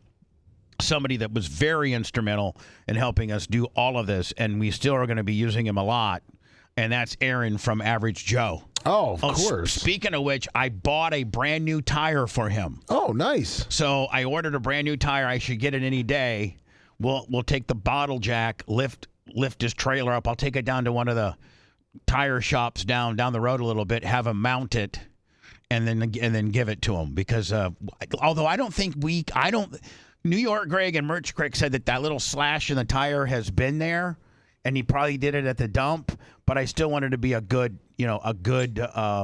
somebody that was very instrumental in helping us do all of this, and we still are going to be using him a lot, and that's Aaron from Average Joe. Oh, of course. Speaking of which, I bought a brand new tire for him. Oh, nice. So I ordered a brand new tire. I should get it any day. We'll take the bottle jack, lift his trailer up. I'll take it down to one of the tire shops down the road a little bit, have him mount it, and then give it to him. Because although I don't think New York Greg and Merch Crick said that little slash in the tire has been there, and he probably did it at the dump. But I still wanted to be a good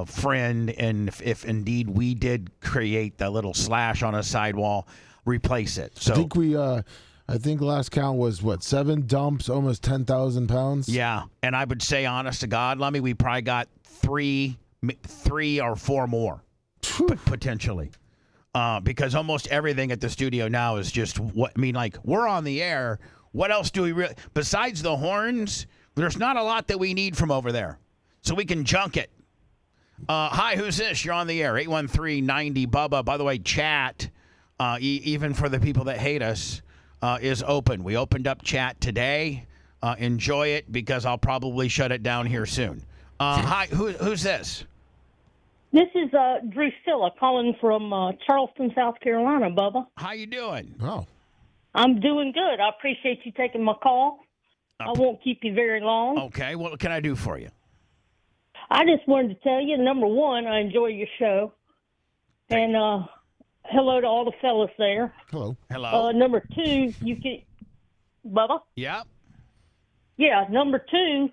friend, and if indeed we did create that little slash on a sidewall, replace it. So I think last count was 7 dumps, almost 10,000 pounds. Yeah, and I would say, honest to God, Lummy, we probably got three or 4 more potentially. Because almost everything at the studio now is just we're on the air. What else do we really, besides the horns, there's not a lot that we need from over there. So we can junk it. Hi, who's this? You're on the air. 813-90-BUBBA. By the way, chat, even for the people that hate us, is open. We opened up chat today. Enjoy it, because I'll probably shut it down here soon. Hi, who's this? This is Drusilla calling from Charleston, South Carolina, Bubba. How you doing? Oh. I'm doing good. I appreciate you taking my call. I won't keep you very long. Okay, what can I do for you? I just wanted to tell you, number one, I enjoy your show. And hello to all the fellas there. Hello. Number two, you can... Bubba? Yeah. Yeah, number two...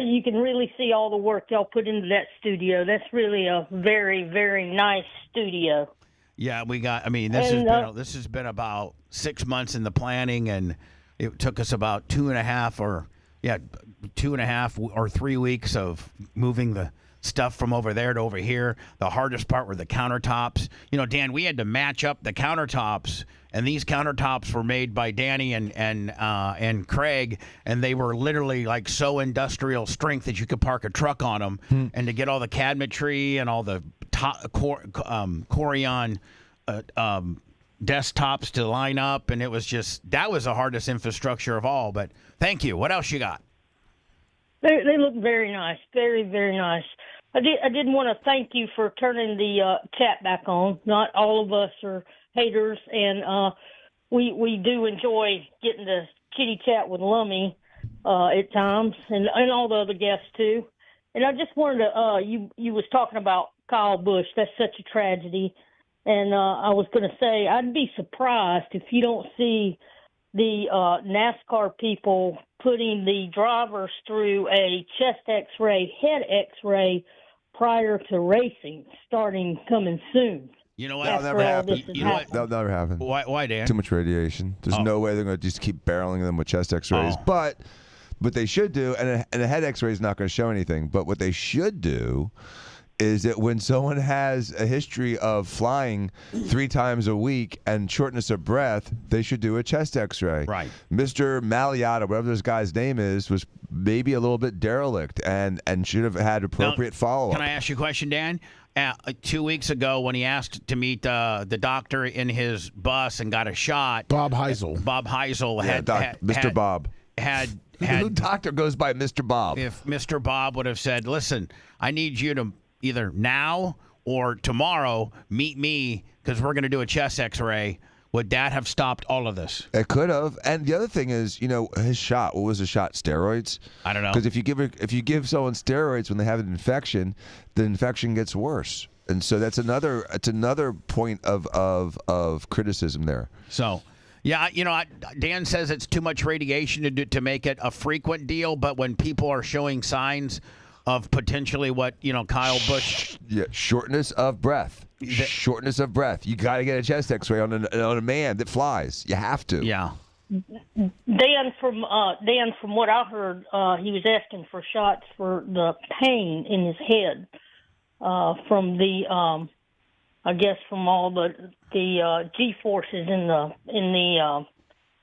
you can really see all the work y'all put into that studio. That's really a very, very nice studio. Yeah, this has been about 6 months in the planning, and it took us about 2.5 or 3 weeks of moving the stuff from over there to over here. The hardest part were the countertops. Dan, we had to match up the countertops, and these countertops were made by Danny and Craig, and they were literally like so industrial strength that you could park a truck on them. And to get all the cabinetry and all the Corian desktops to line up, and that was the hardest infrastructure of all. But thank you. What else you got? They look very nice, very, very nice. I did want to thank you for turning the chat back on. Not all of us are haters, and we do enjoy getting to kitty chat with Lummy at times, and all the other guests too. And I just wanted to you was talking about Kyle Busch. That's such a tragedy, and I was going to say I'd be surprised if you don't see the NASCAR people putting the drivers through a chest X-ray, head X-ray prior to racing, coming soon. You know what? That'll never happen. You know what? That'll never happen. Why, Dan? Too much radiation. There's no way they're going to just keep barreling them with chest X-rays. But what they should do, and a head X-ray is not going to show anything, but what they should do is that when someone has a history of flying 3 times a week and shortness of breath, they should do a chest X-ray. Right. Mr. Maliata, whatever this guy's name is, was maybe a little bit derelict and should have had appropriate follow-up. Can I ask you a question, Dan? 2 weeks ago, when he asked to meet the doctor in his bus and got a shot, Bob Heisel. Mr. Bob. Had doctor goes by Mr. Bob. If Mr. Bob would have said, "Listen, I need you to either now or tomorrow meet me because we're going to do a chest X-ray," would that have stopped all of this? It could have. And the other thing is, his shot. What was the shot? Steroids? I don't know. Because if you give someone steroids when they have an infection, the infection gets worse. And so that's another point of criticism there. So, yeah, Dan says it's too much radiation to make it a frequent deal, but when people are showing signs of potentially what, Kyle Busch. Yeah, shortness of breath. Shortness of breath. You got to get a chest X-ray on a man that flies. You have to. Yeah. Dan, from what I heard, he was asking for shots for the pain in his head from the, I guess, from all the G forces in the.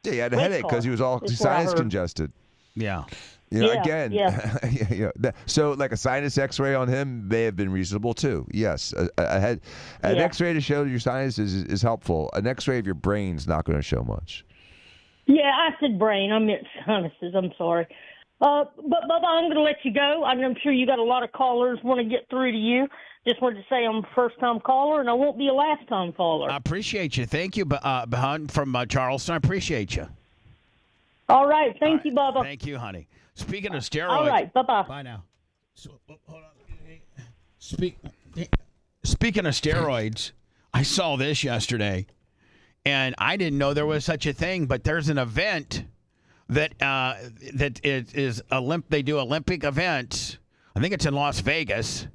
Yeah, he had a headache because he was all sinus congested. Yeah. Again, yeah. So like a sinus X-ray on him may have been reasonable too. Yes, an X-ray to show your sinuses is helpful. An X-ray of your brain's not going to show much. Yeah, I said brain. I meant sinuses. I'm sorry. But Bubba, I'm going to let you go. I'm sure you got a lot of callers want to get through to you. Just wanted to say I'm a first-time caller, and I won't be a last-time caller. I appreciate you. Thank you, Bahan from Charleston. I appreciate you. All right. Thank you, Bubba. Thank you, honey. Speaking of steroids. All right. Bye-bye. Bye now. Hold on. Speaking of steroids, I saw this yesterday, and I didn't know there was such a thing, but there's an event that it is they do Olympic events. I think it's in Las Vegas.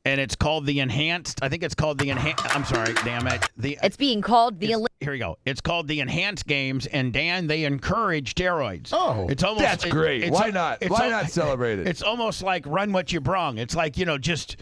And it's called the Enhanced. I think it's called the Enhanced. I'm sorry, damn it. It's being called the. Here we go. It's called the Enhanced Games, and Dan, they encourage steroids. Oh, it's almost that's great. Why not? Why not celebrate it? It's almost like run what you brung. It's like just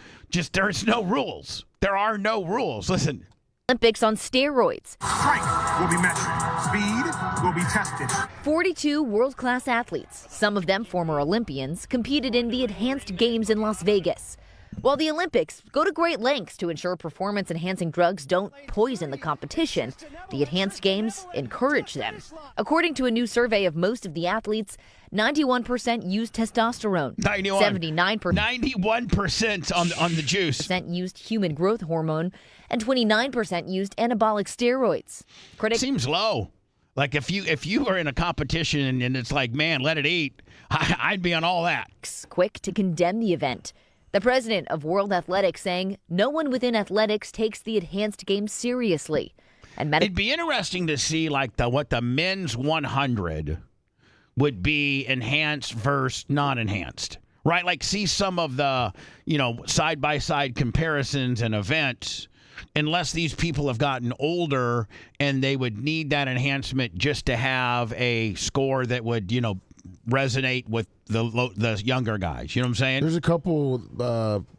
there's no rules. There are no rules. Listen. Olympics on steroids. Strength will be measured. Speed will be tested. 42 world-class athletes, some of them former Olympians, competed in the Enhanced Games in Las Vegas. While the Olympics go to great lengths to ensure performance-enhancing drugs don't poison the competition, the Enhanced Games encourage them. According to a new survey of most of the athletes, 91% used testosterone. 91% on the juice. Percent used human growth hormone, and 29% used anabolic steroids. Seems low. Like if you are in a competition and it's like, man, let it eat, I'd be on all that. Quick to condemn the event. The president of World Athletics saying no one within athletics takes the Enhanced Games seriously. And it'd be interesting to see like what the men's 100 would be enhanced versus non-enhanced, right? Like see some of the side-by-side comparisons and events. Unless these people have gotten older and they would need that enhancement just to have a score that would resonate with the younger guys. You know what I'm saying? There's a couple,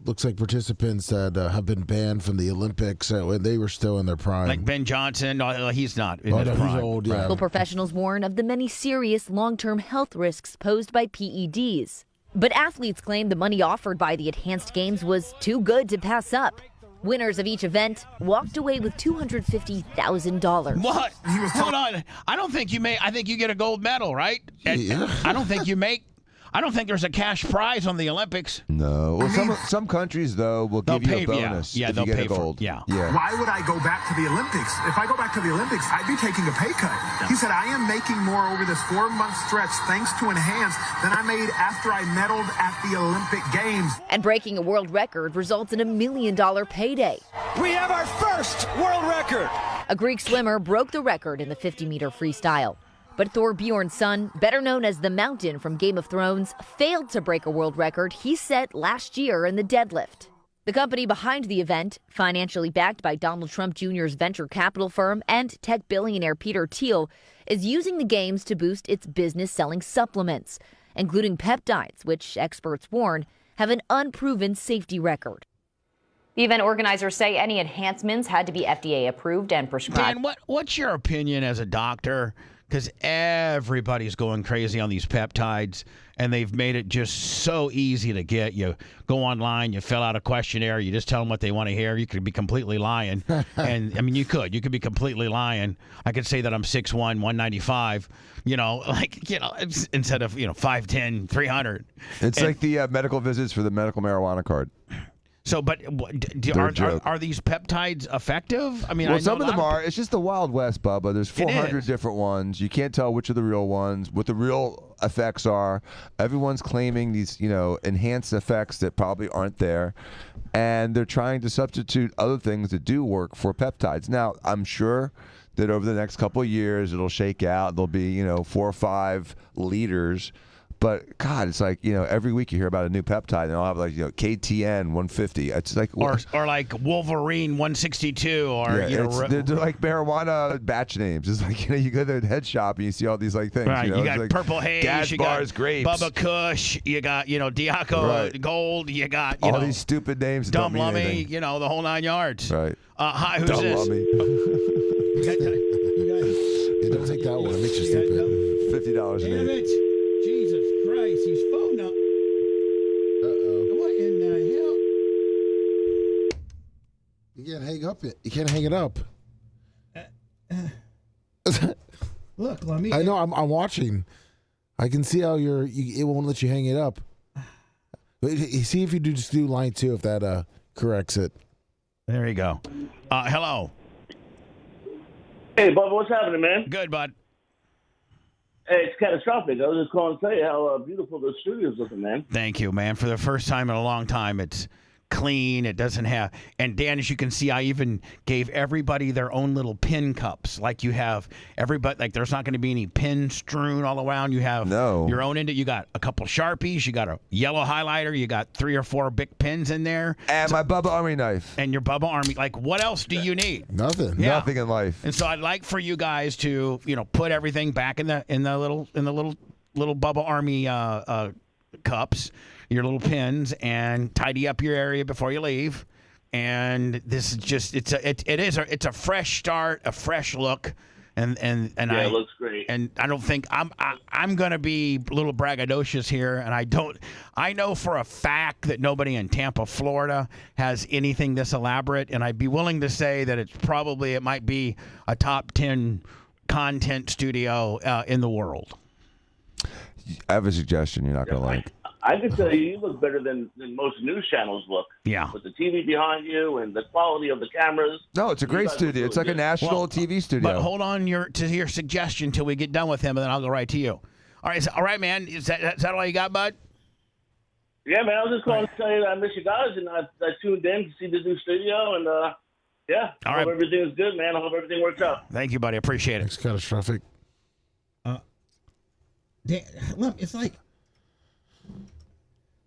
looks like participants that have been banned from the Olympics when they were still in their prime. Like Ben Johnson. No, he's not in his prime. He's old, yeah. Medical professionals warn of the many serious long-term health risks posed by PEDs. But athletes claim the money offered by the Enhanced Games was too good to pass up. Winners of each event walked away with $250,000. What? Hold on. I don't think you may. I think you get a gold medal, right? Yeah. I don't think you make. I don't think there's a cash prize on the Olympics. No. Well, some countries though will give you a bonus. Yeah, if they'll you get pay a gold. for. Yeah. Why would I go back to the Olympics? If I go back to the Olympics, I'd be taking a pay cut. He said, I am making more over this 4-month stretch thanks to Enhance than I made after I medaled at the Olympic Games. And breaking a world record results in $1 million payday. We have our first world record. A Greek swimmer broke the record in the 50-meter freestyle. But Thor Bjorn's son, better known as the Mountain from Game of Thrones, failed to break a world record he set last year in the deadlift. The company behind the event, financially backed by Donald Trump Jr.'s venture capital firm and tech billionaire Peter Thiel, is using the games to boost its business selling supplements, including peptides, which experts warn have an unproven safety record. The event organizers say any enhancements had to be FDA approved and prescribed. Dan, what's your opinion as a doctor? Because everybody's going crazy on these peptides, and they've made it just so easy to get. You go online, you fill out a questionnaire, you just tell them what they want to hear. You could be completely lying. And, I mean, you could be completely lying. I could say that I'm 6'1", 195, instead of, 5'10", 300. It's like the medical visits for the medical marijuana card. So, but are these peptides effective? I mean, well, some of them are. It's just the Wild West, Bubba. There's 400 different ones. You can't tell which are the real ones, what the real effects are. Everyone's claiming these, enhanced effects that probably aren't there. And they're trying to substitute other things that do work for peptides. Now, I'm sure that over the next couple of years, it'll shake out. There'll be, 4 or 5 liters. But God, it's like every week you hear about a new peptide, and I'll have KTN 150. It's like or like Wolverine 162, or they're like marijuana batch names. It's like you go to the head shop and you see all these things. Right, you got like Purple Haze, Gas you bars, got grapes, Bubba Kush, you got Diaco Gold, you got all these stupid names. Dumb don't mean Lummy, anything. the whole 9 yards. Right. Hi, who's Dumb this? Lummy. Don't take that one. It makes you stupid. $50 an Damn it. Jesus Christ, he's phone up. What in the hell? You can't hang up it. You can't hang it up. Look, let me. I know. I'm watching. I can see how it won't let you hang it up. But see if you just do line 2 if that corrects it. There you go. Hello. Hey, Bubba, what's happening, man? Good, bud. Hey, it's catastrophic. I was just calling to say how beautiful the studio's looking, man. Thank you, man. For the first time in a long time, it's clean. It doesn't have. And Dan, as you can see, I even gave everybody their own little pin cups. Like you have everybody. Like there's not going to be any pin strewn all around. You have your own You got a couple Sharpies. You got a yellow highlighter. You got 3 or 4 big pins in there. And my Bubba Army knife. And your Bubba Army. Like what else do you need? Nothing. Yeah. Nothing in life. And so I'd like for you guys to put everything back in the little Bubba Army cups, your little pins, and tidy up your area before you leave. And this is just it's a fresh start, a fresh look, and it looks great. And I don't think I'm gonna be a little braggadocious here, and I know for a fact that nobody in Tampa, Florida has anything this elaborate, and I'd be willing to say that it might be a top 10 content studio in the world. I have a suggestion you're not going to like. I can tell you look better than most news channels look. Yeah. With the TV behind you and the quality of the cameras. No, it's a great studio. It's like a national TV studio. But hold on to your suggestion until we get done with him, and then I'll go right to you. All right, man. Is that all you got, bud? Yeah, man. I was just calling to tell you that I miss you guys, and I tuned in to see the new studio, and I hope everything's good, man. I hope everything works out. Thank you, buddy. Appreciate it. It's catastrophic. It's like.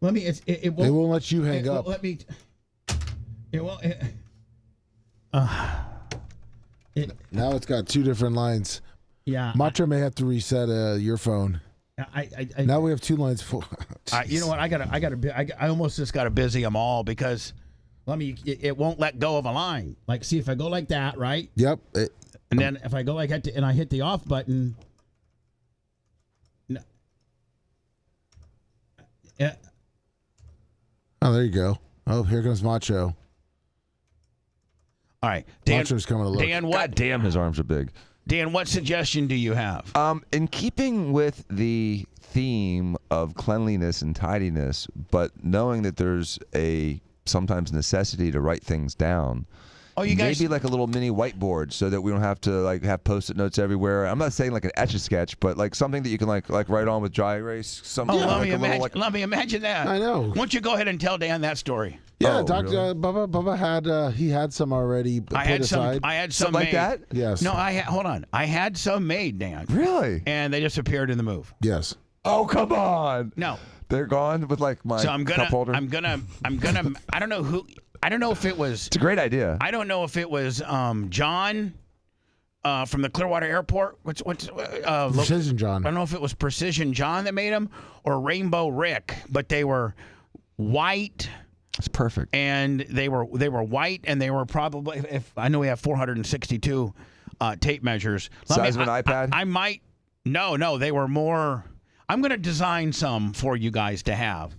Let me. It won't. They won't let you hang up. Let me. It won't. Now it's got 2 different lines. Yeah. Matra may have to reset your phone. Now we have 2 lines full. You know what? I almost just got to busy them all because it won't let go of a line. Like, see if I go like that, right? Yep. And then if I go like that and I hit the off button. Yeah. Oh, there you go. Oh, here comes Macho. All right, Dan, Macho's coming to look. Dan, what? God damn, his arms are big. Dan, what suggestion do you have? In keeping with the theme of cleanliness and tidiness, but knowing that there's a sometimes necessity to write things down. Oh, you guys maybe like a little mini whiteboard so that we don't have to like have post-it notes everywhere. I'm not saying like an etch-a-sketch, but like something that you can like write on with dry erase. Something let me like imagine that. I know. Why don't you go ahead and tell Dan that story? Yeah, Oh, Dr. really? Bubba had he had some already put I had aside. some like made. that? Yes. No, hold on. I had some made, Dan. Really? And they disappeared in the move. Yes. Oh, come on. No. They're gone with like my So I'm cup holder. I'm gonna I don't know who. I don't know if it was. It's a great idea. I don't know if it was John from the Clearwater Airport. What's Precision John. I don't know if it was Precision John that made them or Rainbow Rick, but they were white. It's perfect. And they were white, and they were probably. If I know we have 462 tape measures. Size of an iPad. I might. No, they were more. I'm going to design some for you guys to have.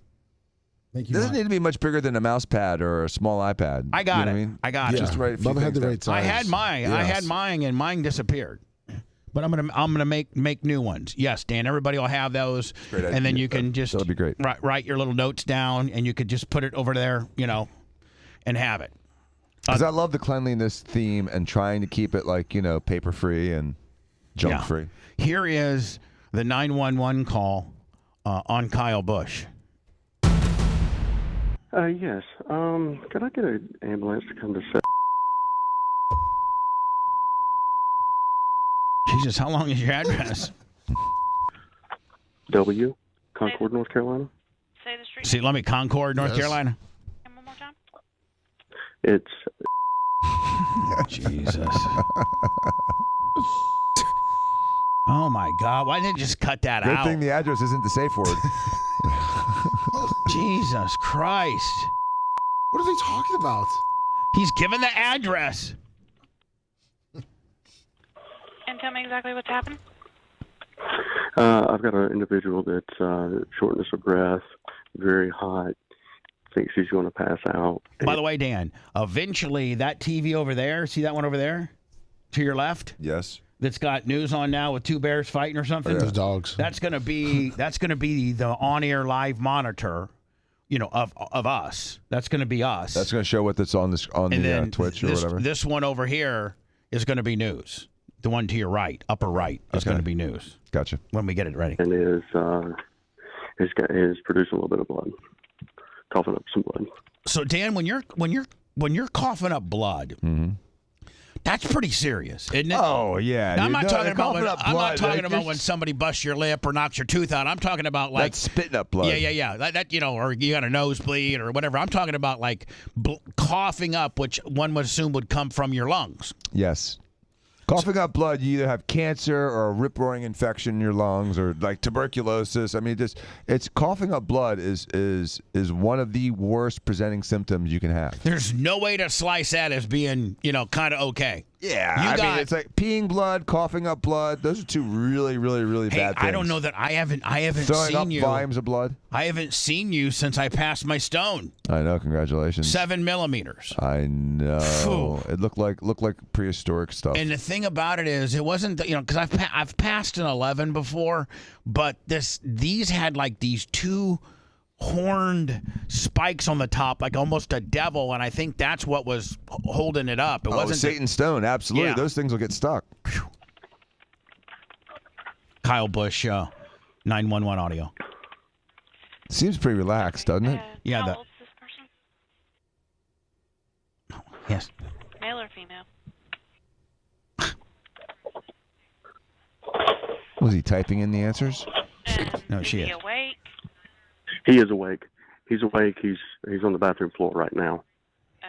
It doesn't need to be much bigger than a mouse pad or a small iPad. I got You know it. what I mean? I got it. Just right. Bubba had the right size. I had mine. Yes. I had mine, and mine disappeared. But I'm gonna make new ones. Yes, Dan. Everybody will have those, Great and then idea. you can just That'll be great. write your little notes down, and you could just put it over there, and have it. Because I love the cleanliness theme and trying to keep it like paper free and junk free. Here is the 911 call on Kyle Busch. Yes. Could I get an ambulance to come to set? Jesus, how long is your address? W, Concord, North Carolina. Say the street. See, let me Concord, North Carolina. And one more time. It's Jesus. Oh my God! Why didn't they just cut that Good out? thing the address isn't the safe word. Jesus Christ! What are they talking about? He's given the address. And tell me exactly what's happened. I've got an individual that's shortness of breath, very hot, thinks he's going to pass out. By the way, Dan, eventually that TV over there, see that one over there? To your left? Yes. That's got news on now with two bears fighting or something? Those dogs. That's gonna be the on-air live monitor, of us. That's gonna be us. That's going to show what that's on the Twitch or whatever. This one over here is gonna be news. The one to your right, upper right, is gonna be news. Gotcha. When we get it ready. And is producing a little bit of blood, coughing up some blood. So Dan, when you're coughing up blood, that's pretty serious, isn't it? Oh yeah. Now, I'm not dude. talking about when, Coughing up I'm blood, not talking like, about you're when somebody busts your lip or knocks your tooth out. I'm talking about like that's spitting up blood. Yeah. That or you got a nosebleed or whatever. I'm talking about like coughing up, which one would assume would come from your lungs. Yes. Coughing up blood, you either have cancer or a rip-roaring infection in your lungs or like tuberculosis. I mean, it's coughing up blood is one of the worst presenting symptoms you can have. There's no way to slice that as being, kind of okay. Yeah, I mean, it's like peeing blood, coughing up blood. Those are two really, really, really bad things. I don't know that I haven't Throwing seen up you. volumes of blood. I haven't seen you since I passed my stone. I know. Congratulations. 7 millimeters. I know. Phew. It looked like prehistoric stuff. And the thing about it is, it wasn't because I've passed an 11 before, but these had like these two horned spikes on the top, like almost a devil, and I think that's what was holding it up. It wasn't Satan's stone. Absolutely, Yeah. those things will get stuck. Kyle Busch, 911 audio. Seems pretty relaxed, doesn't it? Yeah. How old's this person? Yes. Male or female? Was he typing in the answers? No, Is she he is. awake? He is awake. He's awake. He's on the bathroom floor right now.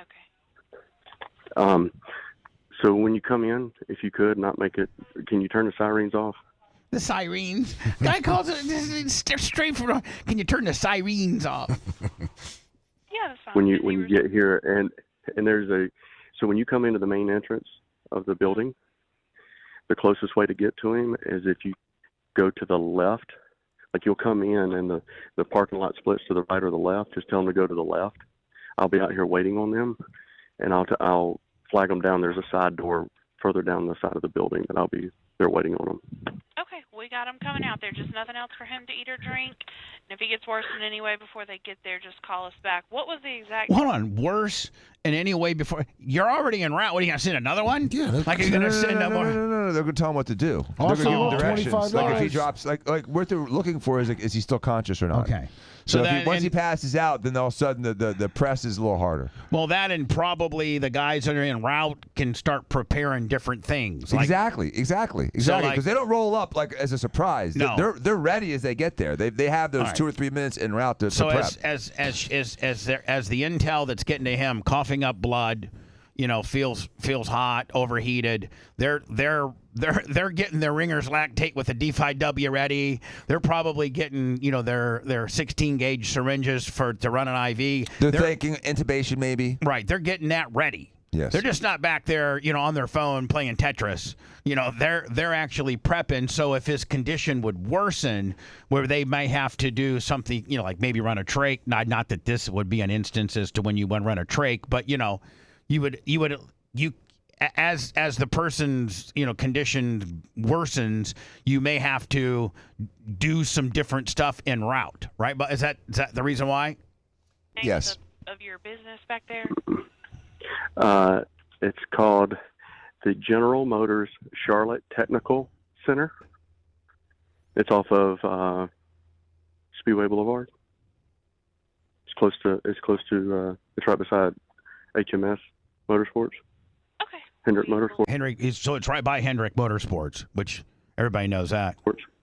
Okay. So when you come in, if you could not make it, can you turn the sirens off? The sirens. Guy calls it straight from. Can you turn the sirens off? Yeah, that's fine. When you get here, and there's so when you come into the main entrance of the building, the closest way to get to him is if you go to the left. Like you'll come in and the parking lot splits to the right or the left. Just tell them to go to the left. I'll be out here waiting on them, and I'll flag them down. There's a side door further down the side of the building that I'll be there waiting on them. Okay, we got him coming out there. Just nothing else for him to eat or drink. And if he gets worse in any way before they get there, just call us back. What was the exact... Hold on. Worse in any way before... You're already en route. What, are you going to send another one? Yeah. Like, you're going to send no, more... no. They're going to tell him what to do. Also, they're going to give him directions. $25. Like, if he drops... Like what they're looking for is, like, is he still conscious or not? Okay. So that, if once he passes out, then all of a sudden the press is a little harder. Well, that and probably the guys that are en route can start preparing different things. Like, Exactly. Because they don't roll up like as a surprise. No. They're ready as they get there. They have those 2 or 3 minutes en route to so prep. as the intel that's getting to him, coughing up blood, feels hot, overheated. They're getting their ringers lactate with the D5W ready. They're probably getting their 16 gauge syringes to run an IV. They're thinking intubation maybe. Right. They're getting that ready. Yes. They're just not back there, on their phone playing Tetris. They're actually prepping. So if his condition would worsen, where they may have to do something, like maybe run a trach. Not that this would be an instance as to when you want to run a trach, but as the person's condition worsens, you may have to do some different stuff en route, right? But is that the reason why? Yes. Of your business back there? It's called the General Motors Charlotte Technical Center. It's off of Speedway Boulevard. It's right beside HMS Motorsports. Okay. Hendrick Motorsports. So it's right by Hendrick Motorsports, which everybody knows that.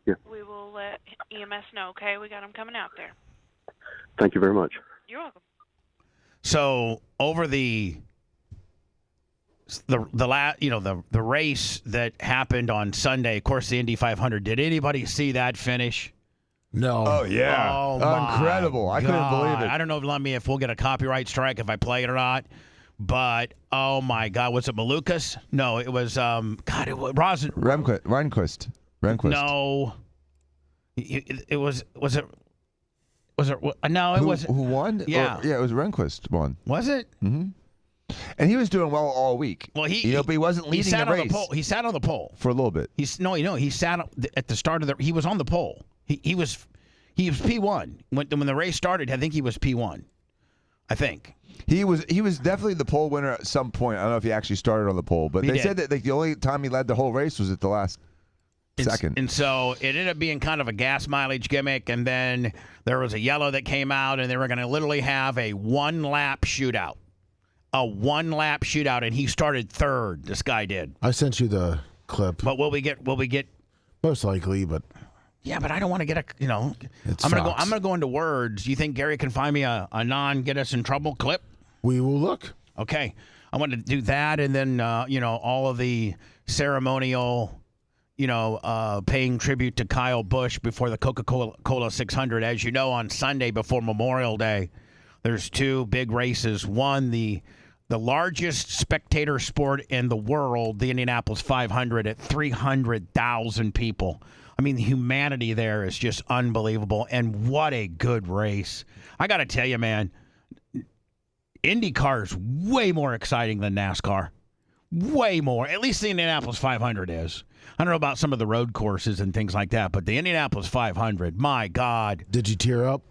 Yeah. We will let EMS know, okay? We got them coming out there. Thank you very much. You're welcome. So over the race that happened on Sunday, of course, the Indy 500. Did anybody see that finish? No. Oh yeah. Oh, my incredible! I couldn't believe it. I don't know if we'll get a copyright strike if I play it or not. But oh my God, was it Malukas? No, it was it was Rehnquist. No, it was it? No, it wasn't. Who won? Yeah, it was Rehnquist won. Was it? Mm-hmm. And he was doing well all week. Well, but he wasn't leading the race. He sat on the pole for a little bit. He sat at the start of he was on the pole. He was P1 when the race started. I think he was P1. I think he was definitely the pole winner at some point. I don't know if he actually started on the pole, but they said that the only time he led the whole race was at the last second. And so it ended up being kind of a gas mileage gimmick. And then there was a yellow that came out, and they were going to literally have a one-lap shootout. A one-lap shootout, and he started third. This guy did. I sent you the clip. But will we get? Most likely, but yeah, but I don't want to get I'm gonna go into words. You think Gary can find me a non-get us in trouble clip? We will look. Okay, I want to do that, and then all of the ceremonial, paying tribute to Kyle Busch before the Coca-Cola 600. As you know, on Sunday before Memorial Day, there's two big races. One, the largest spectator sport in the world, the Indianapolis 500 at 300,000 people. I mean, the humanity there is just unbelievable, and what a good race. I got to tell you, man, IndyCar is way more exciting than NASCAR. Way more. At least the Indianapolis 500 is. I don't know about some of the road courses and things like that, but the Indianapolis 500, my God. Did you tear up?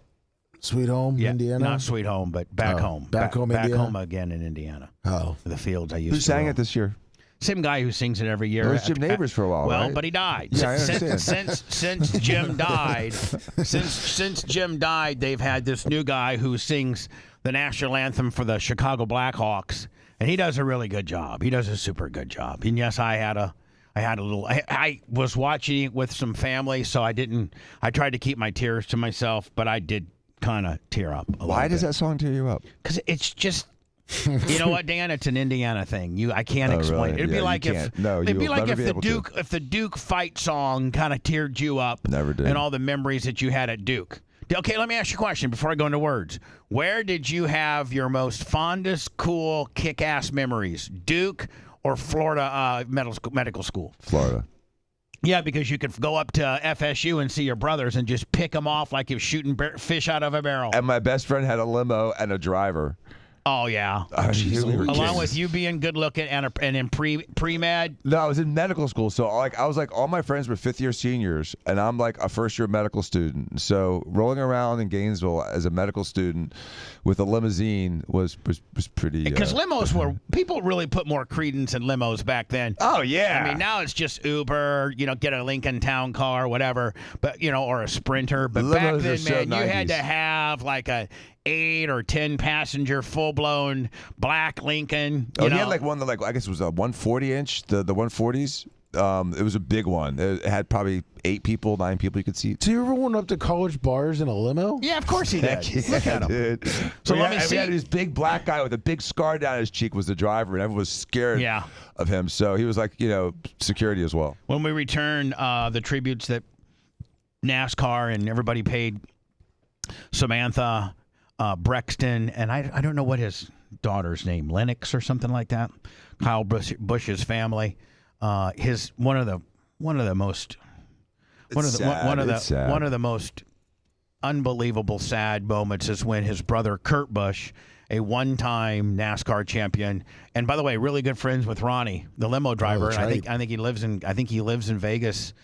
Sweet Home, Indiana? Not Sweet Home, but back home. Back home, Indiana? Back home again in Indiana. Oh. The fields I used to Who sang roam. it this year? Same guy who sings it every year. It was Jim Nabors for a while, Well, right? but he died. Yeah, I understand. Since Jim died, since Jim died, they've had this new guy who sings the national anthem for the Chicago Blackhawks, and he does a really good job. He does a super good job. And yes, I was watching it with some family, so I tried to keep my tears to myself, but I did kind of tear up a Why little does bit. that song tear you up? Because it's just, you know what, Dan? It's an Indiana thing. I can't Oh, explain. really? It'd be Yeah, like you if can't. No, it'd you be will like never if be able to. the Duke fight song kind of teared you up. Never did. And all the memories that you had at Duke. Okay, let me ask you a question before I go into words. Where did you have your most fondest, cool, kick-ass memories? Duke or Florida medical school? Florida. Yeah, because you could go up to FSU and see your brothers and just pick them off like you're shooting fish out of a barrel. And my best friend had a limo and a driver. Oh yeah. Along with you being good looking and in pre-med. No, I was in medical school, so I was all my friends were 5th-year seniors, and I'm like a first-year medical student. So rolling around in Gainesville as a medical student with a limousine was pretty. Because limos were people really put more credence in limos back then. Oh yeah. I mean now it's just Uber, get a Lincoln Town Car, whatever, but or a Sprinter. But back then, man, you had to have like a 8 or 10 passenger full-blown black Lincoln. He had like one that I guess it was a 140-inch, the 140s. It was a big one. It had probably 8 people, 9 people you could see. So you ever went up to college bars in a limo? Yeah, of course he did. Look at him. Dude. So we let me had, see. We had this big black guy with a big scar down his cheek was the driver, and everyone was scared of him. So he was like, security as well. When we returned the tributes that NASCAR and everybody paid Samantha Brexton, and I don't know what his daughter's name, Lennox or something like that. Kyle Busch's family. One of the most unbelievable sad moments is when his brother Kurt Busch, a one-time NASCAR champion, and by the way, really good friends with Ronnie, the limo driver. That's right. I think he lives in Vegas.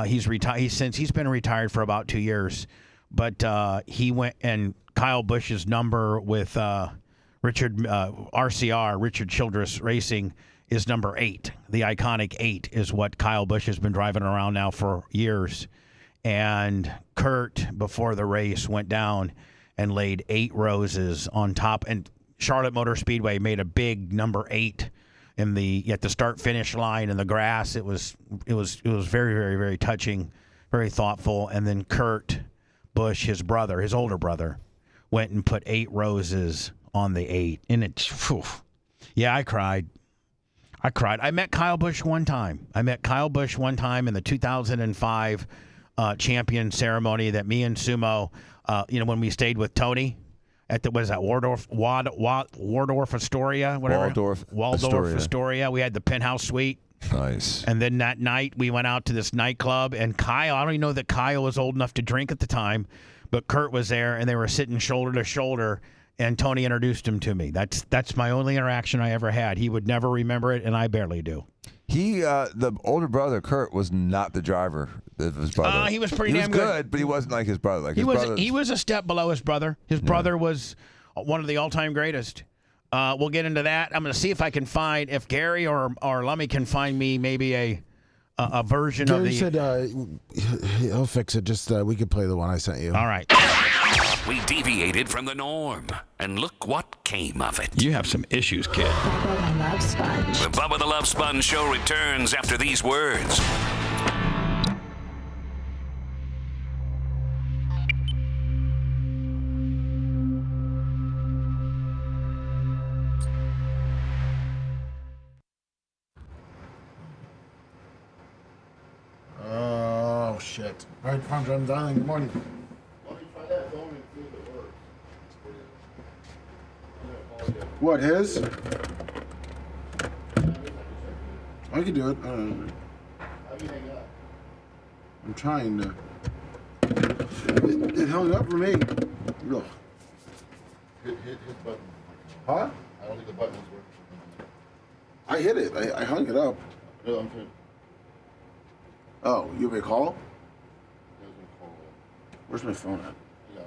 He's retired. He's been retired for about 2 years, but he went and Kyle Busch's number with Richard Childress Racing is number 8. The iconic 8 is what Kyle Busch has been driving around now for years. And Kurt, before the race, went down and laid 8 roses on top. And Charlotte Motor Speedway made a big number 8 at the start finish line in the grass. It was very, very, very touching, very thoughtful. And then Kurt Busch, his older brother, went and put 8 roses on the 8. And I cried. I met Kyle Busch one time. in the 2005 champion ceremony that me and Sumo, when we stayed with Tony at Waldorf Astoria, whatever. Waldorf Astoria. We had the penthouse suite. Nice. And then that night we went out to this nightclub, and Kyle, I don't even know that Kyle was old enough to drink at the time, but Kurt was there, and they were sitting shoulder to shoulder. And Tony introduced him to me. That's my only interaction I ever had. He would never remember it, and I barely do. The older brother, Kurt, was not the driver of his brother. He was pretty damn good, but he wasn't like his brother. He was a step below his brother. His brother was one of the all-time greatest. We'll get into that. I'm going to see if I can find, if Gary or Lummy can find me maybe a version of the... Gary said he'll fix it. Just we could play the one I sent you. All right. We deviated from the norm, and look what came of it. You have some issues, kid. Bubba the Love Sponge. The Bubba the Love Sponge show returns after these words. Oh shit! All right, Farm Driving Dialing. Good morning. What, his? I can do it. I'm trying to. It hung up for me. Ugh. Hit button. Huh? I don't think the button was working. I hit it. I hung it up. No, I'm trying. Oh, you want me to call? It was a call. Where's my phone at? I got it.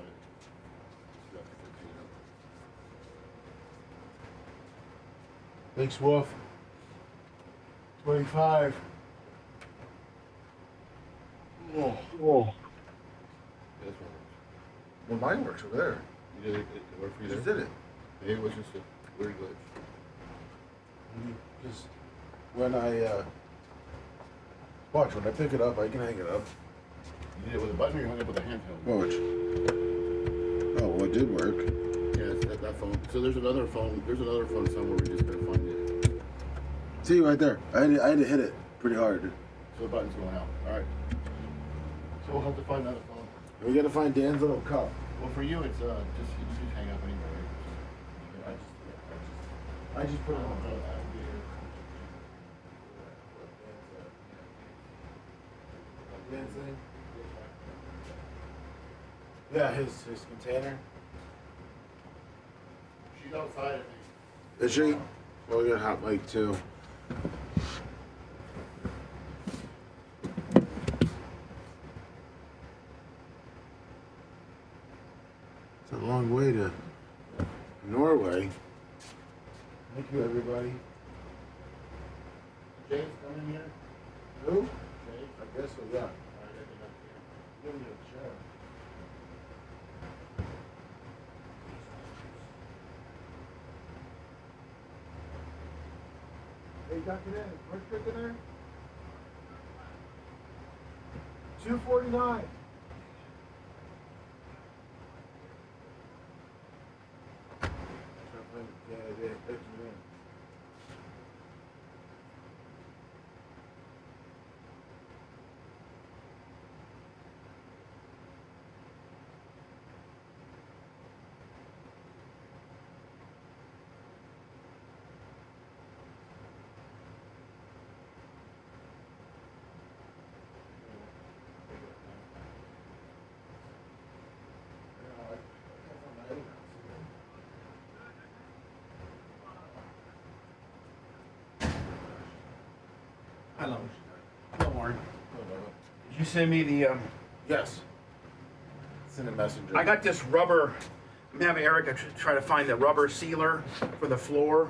Thanks, Wolf. 25. Whoa. Yeah, that's what Well, mine works over there. You did it. It worked for you Just there? did it. Maybe it was just a weird glitch. Because when I watch, when I pick it up, I can hang it up. You did it with a button or you hung it with a handheld? Watch. Oh, well, it did work. Yeah, it's that phone. So there's another phone. There's another phone somewhere. We just gotta find it. See, right there. I had to hit it pretty hard. So the button's going out. All right. So we'll have to find another phone. We got to find Dan's little cup. Well, for you, it's just you just hang up anyway. I just put it on. Dan's thing. Yeah, his container. She's outside. Is she? Oh, we got a hot mic too. It's a long way to Norway. Thank you, everybody. James coming here? Who? James? I guess so, yeah. Give me a chair. Hey, Dr. Dan, where's chicken there? 249. Yeah, yeah, it's me. Hello. Hello, Warren. Did you send me the? Yes. It's in a messenger. I got this rubber. I'm having Erica try to find the rubber sealer for the floor.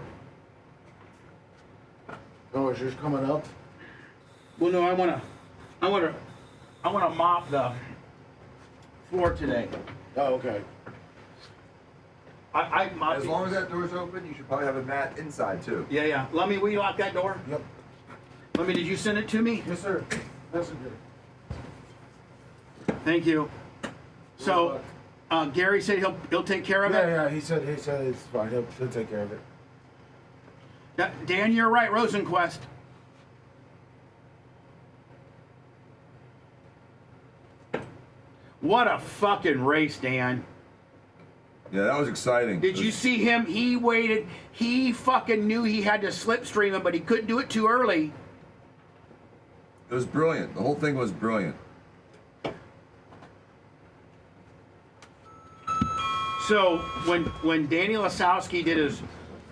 Oh, is yours coming up? Well, no, I wanna mop the floor today. Oh, okay. I mop. As long as that door's open, you should probably have a mat inside too. Yeah, yeah. Lummy, will you lock that door? Yep. Lummy, did you send it to me? Yes, sir. Messenger. Thank you. So, Gary said he'll take care of it. Yeah, he said it's fine. He'll take care of it. Yeah, Dan, you're right, Rosenquist. What a fucking race, Dan. Yeah, that was exciting. Did you see him? He waited. He fucking knew he had to slipstream him, but he couldn't do it too early. It was brilliant. The whole thing was brilliant. So when Danny Lasowski did his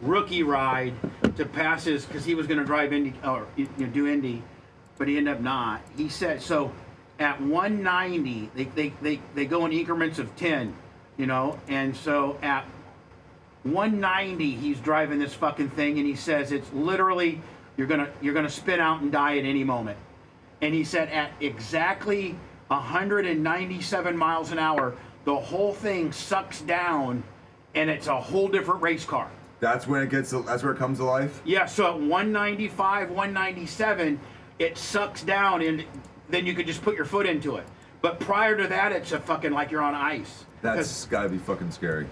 rookie ride to pass his, because he was going to drive Indy or do Indy, but he ended up not. He said so. At 190, they go in increments of 10, and so at 190 he's driving this fucking thing, and he says it's literally you're gonna spin out and die at any moment. And he said at exactly 197 miles an hour, the whole thing sucks down, and it's a whole different race car. That's when that's where it comes to life? Yeah, so at 195, 197, it sucks down, and then you could just put your foot into it. But prior to that, it's a fucking like you're on ice. That's gotta be fucking scary.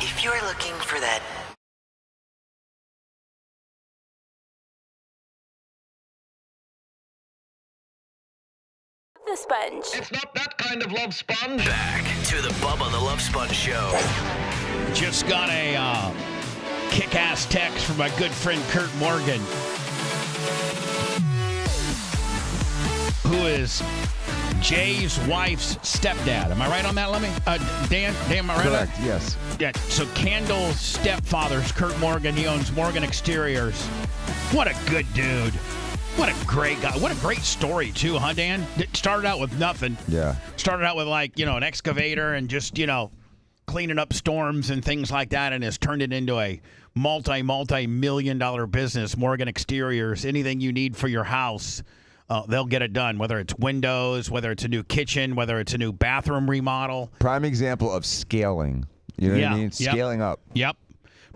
If you're looking for that the sponge. It's not that kind of love sponge. Back to the Bubba the Love Sponge Show. Just got a kick-ass text from my good friend Kurt Morgan, who is Jay's wife's stepdad. Am I right on that, Lemmy? Dan, am I right? Correct, yes. Yeah, so Kendall's stepfather's Kurt Morgan. He owns Morgan Exteriors. What a good dude. What a great guy. What a great story, too, huh, Dan? It started out with nothing. Yeah. Started out with, an excavator and just, cleaning up storms and things like that, and has turned it into a multi-million-dollar business. Morgan Exteriors, anything you need for your house, they'll get it done, whether it's windows, whether it's a new kitchen, whether it's a new bathroom remodel. Prime example of scaling. You know what I mean? Scaling up. Yep.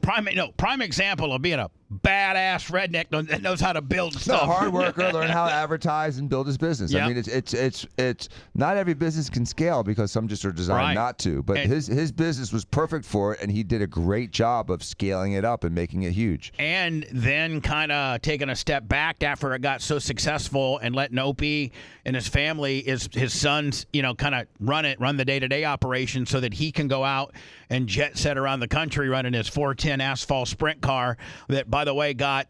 Prime example of being a badass redneck that knows how to build No, stuff. hard worker, learn how to advertise and build his business. Yep. I mean, it's not every business can scale because some just are designed not to. But his business was perfect for it, and he did a great job of scaling it up and making it huge. And then kind of taking a step back after it got so successful and letting Opie and his family, his sons, kind of run the day-to-day operation so that he can go out and jet set around the country running his 410 asphalt sprint car that, by the way, got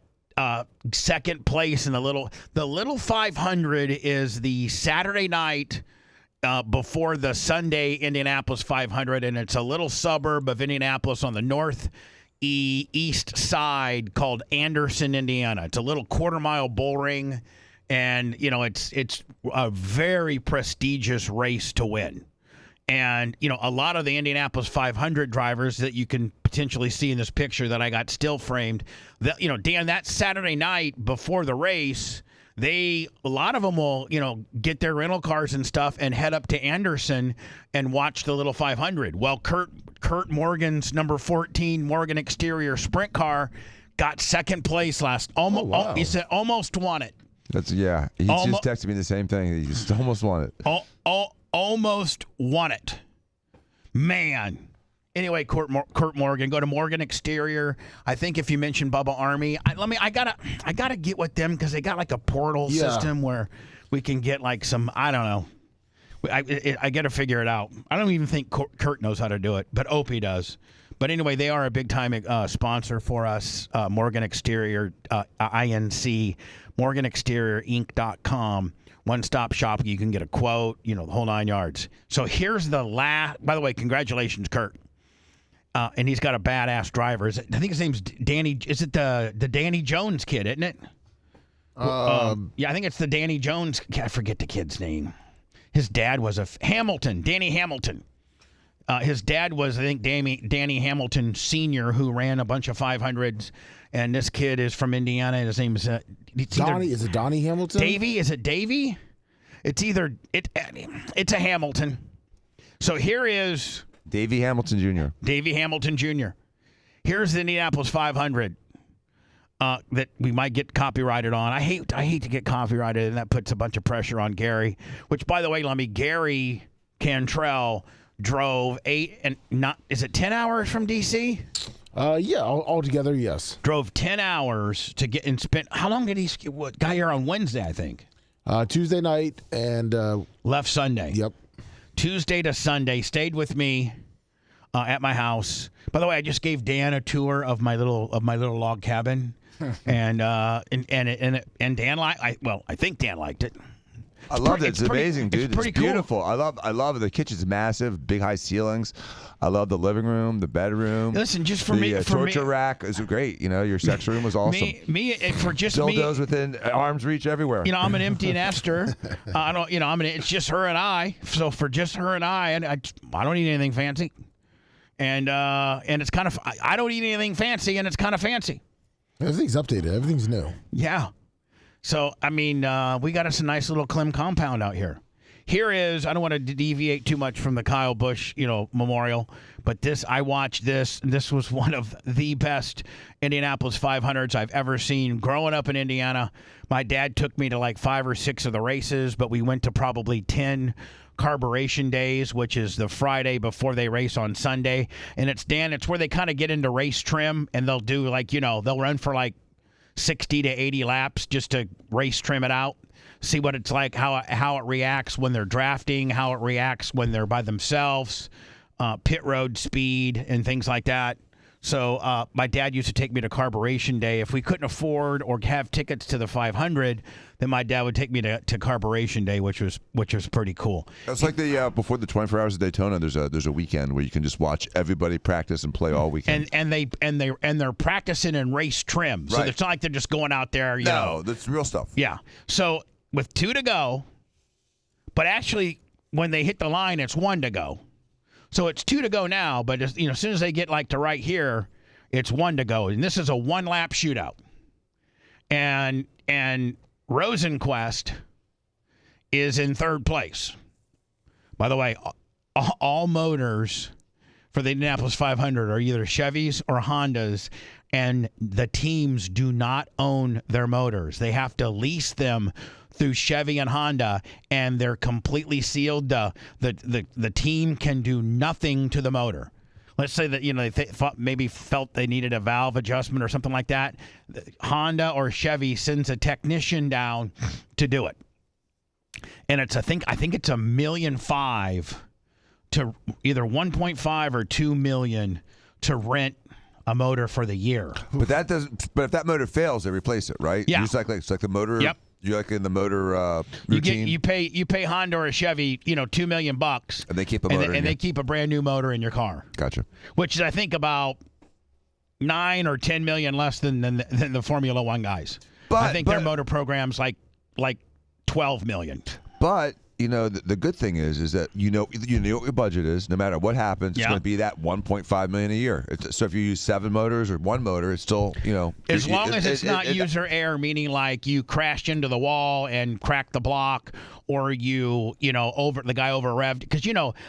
second place in the little 500 is the Saturday night before the Sunday Indianapolis 500, and it's a little suburb of Indianapolis on the northeast side called Anderson, Indiana. It's a little quarter-mile bull ring, and it's a very prestigious race to win. And, a lot of the Indianapolis 500 drivers that you can potentially see in this picture that I got still framed, Dan, that Saturday night before the race, a lot of them will, get their rental cars and stuff and head up to Anderson and watch the little 500. Well, Kurt Morgan's number 14 Morgan Exterior sprint car got second place last. He said almost won it. He just texted me the same thing. He just almost won it. Almost won it, man. Anyway, Kurt Morgan, go to Morgan Exterior. I think if you mention Bubba Army, I gotta get with them because they got like a portal system where we can get like some, I don't know. I got to figure it out. I don't even think Kurt knows how to do it, but Opie does. But anyway, they are a big time sponsor for us. Morgan Exterior, INC, MorganExteriorInc.com. One-stop shop. You can get a quote, the whole 9 yards. So here's the last. By the way, congratulations, Kurt. And he's got a badass driver. I think his name's Danny. Is it the Danny Jones kid, isn't it? I think it's the Danny Jones. I forget the kid's name. His dad was Danny Hamilton. His dad was, I think, Danny Hamilton Sr., who ran a bunch of 500s. And this kid is from Indiana. His name is Donnie. Is it Donnie Hamilton? Davey? Is it Davey? It's it's a Hamilton. So here is Davey Hamilton Jr. Davey Hamilton Jr. Here's the Indianapolis 500 that we might get copyrighted on. I hate to get copyrighted, and that puts a bunch of pressure on Gary. Which, by the way, Gary Cantrell drove 10 hours from DC? Altogether, yes. Drove 10 hours to get and spent. How long did he got here on Wednesday, I think? Tuesday night and left Sunday. Yep. Tuesday to Sunday, stayed with me at my house. By the way, I just gave Dan a tour of my little log cabin, and Dan I think Dan liked it. I love it. It's amazing, dude. It's beautiful. Cool. I love it. The kitchen's massive, big high ceilings. I love the living room, the bedroom. Listen, just for the torture rack is great. Your sex room was awesome. Dildos within arm's reach everywhere. I'm an empty nester. It's just her and I. So for just her and I don't need anything fancy. And it's kind of, I don't eat anything fancy, and it's kind of fancy. Everything's updated. Everything's new. Yeah. So, we got us a nice little Clem compound out here. Here is, I don't want to deviate too much from the Kyle Busch, memorial, but I watched this, and this was one of the best Indianapolis 500s I've ever seen. Growing up in Indiana, my dad took me to like 5 or 6 of the races, but we went to probably 10 carburation days, which is the Friday before they race on Sunday. And it's where they kind of get into race trim, and they'll do they'll run for like 60 to 80 laps just to race trim it out, see what it's like, how it reacts when they're drafting, how it reacts when they're by themselves, pit road speed and things like that. So my dad used to take me to Carburation Day. If we couldn't afford or have tickets to the 500, then my dad would take me to Carburation Day, which was pretty cool. It's like the before the 24 Hours of Daytona. There's a weekend where you can just watch everybody practice and play all weekend. And they're practicing in race trim, so it's not like they're just going out there. No, that's real stuff. Yeah. So with 2 to go, but actually when they hit the line, it's 1 to go. So it's 2 to go now, but as soon as they get like to right here, it's 1 to go, and this is a 1-lap shootout. And Rosenquist is in 3rd place. By the way, all motors for the Indianapolis 500 are either Chevys or Hondas, and the teams do not own their motors. They have to lease them through Chevy and Honda, and they're completely sealed. The team can do nothing to the motor. Let's say that they maybe felt they needed a valve adjustment or something like that. Honda or Chevy sends a technician down to do it, and I think it's $1.5 million to either 1.5 or 2 million to rent a motor for the year. But that doesn't. But if that motor fails, they replace it, right? Yeah. It's like the motor. Yep. You're like in the motor routine. You pay Honda or Chevy, $2 million, and they keep a motor, and they keep a brand new motor in your car. Gotcha. Which is, I think, about $9 or $10 million less than the Formula One guys. I think their motor program's like $12 million. But the good thing is that you know what your budget is. No matter what happens, it's going to be that $1.5 million a year. So if you use 7 motors or 1 motor, it's still as long as it's not user error, meaning like you crashed into the wall and cracked the block, or the guy over revved, because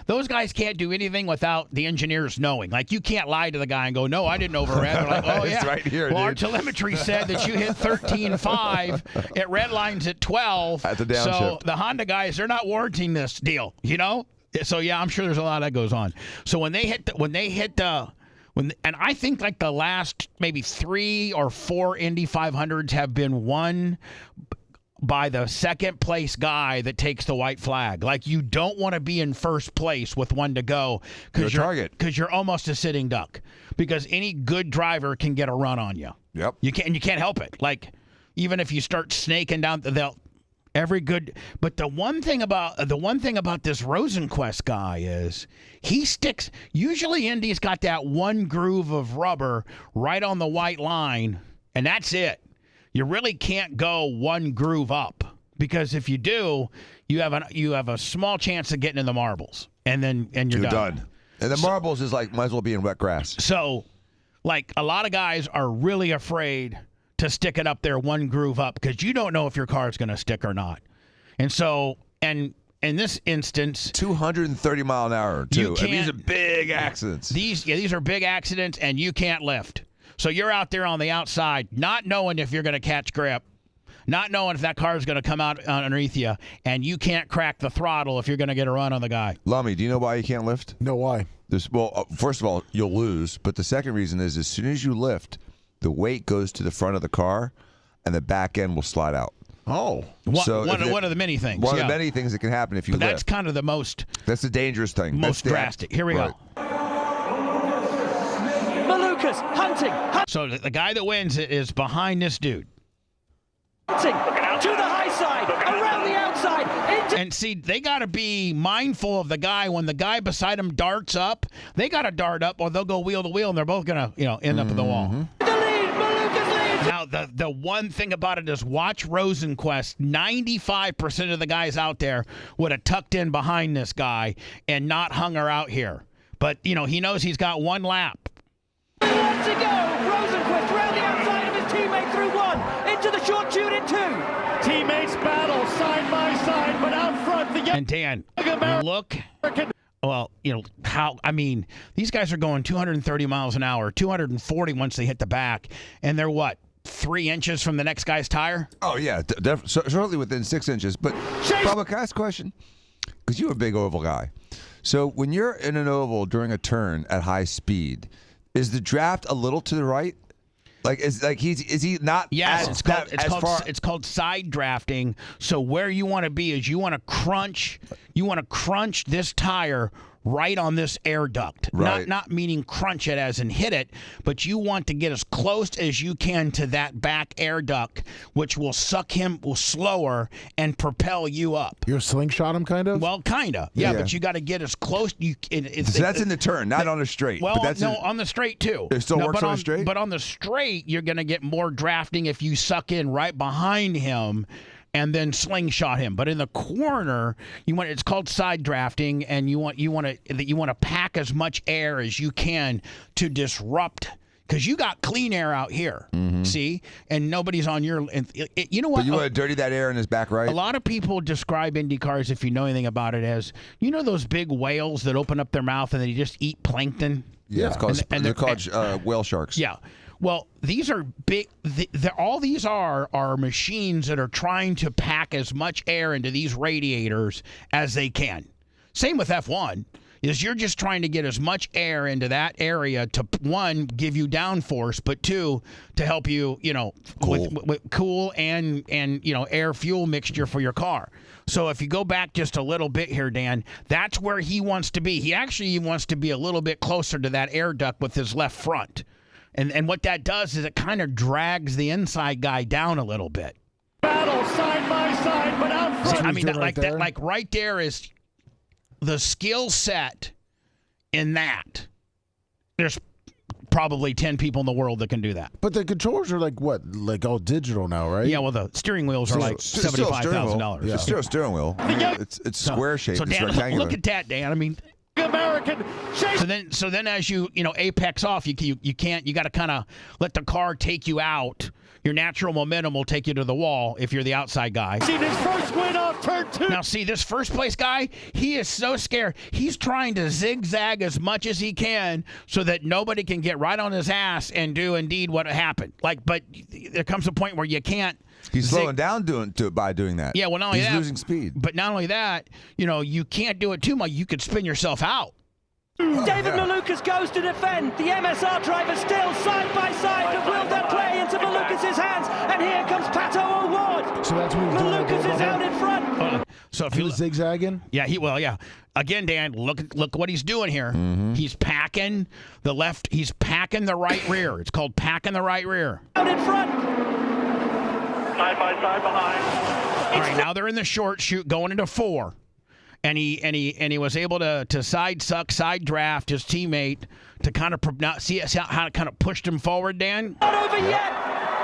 those guys can't do anything without the engineers knowing. Like, you can't lie to the guy and go, no, I didn't over rev. They're like, oh yeah, it's right here, well, dude. our telemetry said that you hit 13.5. It redlines at 12. At the so downshift. the Honda guys, they're not warranting this deal. So yeah, I'm sure there's a lot that goes on. So when they hit and I think like the last maybe 3 or 4 Indy 500s have been won by the second place guy that takes the white flag. Like, you don't want to be in first place with 1 to go because you're almost a sitting duck, because any good driver can get a run on you. Yep. You can't help it. Like, even if you start snaking down, but the one thing about this Rosenquist guy is he sticks. Usually Indy's got that one groove of rubber right on the white line, and that's it. You really can't go one groove up, because if you do, you have a small chance of getting in the marbles, and you're done. And the marbles is like, might as well be in wet grass. So, like, a lot of guys are really afraid to stick it up there one groove up, because you don't know if your car is going to stick or not. And so, and in this instance, 230 mile an hour too. And these are big accidents. These are big accidents, and you can't lift. So you're out there on the outside, not knowing if you're going to catch grip, not knowing if that car is going to come out underneath you, and you can't crack the throttle if you're going to get a run on the guy. Lummy, do you know why you can't lift? No, why? First of all, you'll lose. But the second reason is, as soon as you lift, the weight goes to the front of the car, and the back end will slide out. Oh. One of the many things. One of the many things that can happen if you lift. That's kind of the most. That's the dangerous thing. Most drastic. Here we go. Malukas hunting. So the guy that wins is behind this dude. Hunting to the high side, around the outside. And see, they got to be mindful of the guy. When the guy beside him darts up, they got to dart up, or they'll go wheel to wheel, and they're both gonna, end up in the wall. Now, the one thing about it is, watch Rosenquist. 95% of the guys out there would have tucked in behind this guy and not hung her out here. But, he knows he's got 1 lap. Let's go! Rosenquist round the outside of his teammate through 1, into the short tune in 2. Teammates battle side by side, but out front the. And Dan, look. Well, these guys are going 230 miles an hour, 240 once they hit the back, and they're what, 3 inches from the next guy's tire? Oh, yeah, certainly within 6 inches. But, Bubba, can I ask a question? Because you're a big oval guy. So when you're in an oval during a turn at high speed, is the draft a little to the right? Like, is he not? Yes, it's called side drafting. So where you want to be is you want to crunch this tire right on this air duct. Right. Not meaning crunch it as in hit it, but you want to get as close as you can to that back air duct, which will suck him slower and propel you up. You're slingshot him, kind of? Well, kind of. Yeah, but you got to get as close. So that's in the turn, not on the straight. Well, but on the straight too. It still works on the straight? But on the straight, you're going to get more drafting if you suck in right behind him and then slingshot him. But in the corner, it's called side drafting, and you want to pack as much air as you can to disrupt because you got clean air out here, see, and nobody's on your. You know what? But you want to dirty that air in his back, right? A lot of people describe Indy cars, if you know anything about it, as those big whales that open up their mouth and they just eat plankton. Yeah, it's called, they're called whale sharks. Yeah. Well, these are big. All these are machines that are trying to pack as much air into these radiators as they can. Same with F1. Is you're just trying to get as much air into that area to, one, give you downforce, but two, to help you, cool. with cool and air fuel mixture for your car. So if you go back just a little bit here, Dan, that's where he wants to be. He actually wants to be a little bit closer to that air duct with his left front. And what that does is it kind of drags the inside guy down a little bit. Battle side by side, but out front. I mean, like right there is the skill set in that. There's probably 10 people in the world that can do that. But the controllers are like all digital now, right? Yeah, well, the steering wheels are like $75,000. It's still a steering wheel. It's square shaped. So it's Dan, rectangular. look at that, Dan. I mean, American. So then, as you apex off, you got to kind of let the car take you out. Your natural momentum will take you to the wall if you're the outside guy. See his first win off turn 2. Now, see, this first place guy, he is so scared. He's trying to zigzag as much as he can so that nobody can get right on his ass and do indeed what happened. But there comes a point where you can't. He's slowing down by doing that. Yeah, well, not only he's that, losing speed. But not only that, you can't do it too much. You could spin yourself out. David Malukas goes to defend. The MSR driver still side by side, but will that play into Malukas' hands? And here comes Pato O'Ward. So that's what he's doing. Malukas is out in front. So if he was zigzagging? Yeah, Again, Dan, look what he's doing here. He's packing the left. He's packing the right rear. It's called packing the right rear. Out in front. Side by side behind. All right, now they're in the short chute going into 4. And he was able to side draft his teammate to kind of see how it kind of pushed him forward, Dan. Not over yet.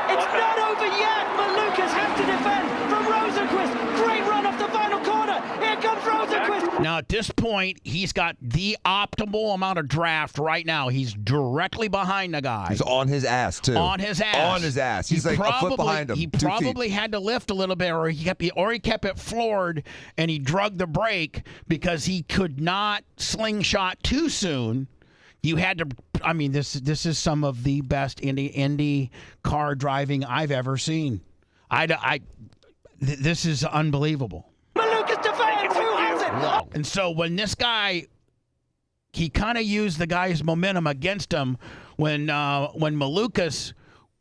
It's not over yet. Malukas has to defend from Rosenquist. Great run off the final corner. Here comes Rosenquist. Now at this point, he's got the optimal amount of draft right now. He's directly behind the guy. He's on his ass too. On his ass. On his ass. He's like a foot behind him. He probably had to lift a little bit, or he kept it floored, and he drug the brake because he could not slingshot too soon. You had to. I mean, this is some of the best Indy car driving I've ever seen. This is unbelievable. Malukas defends. Who has it? And so when this guy, he kind of used the guy's momentum against him when Malukas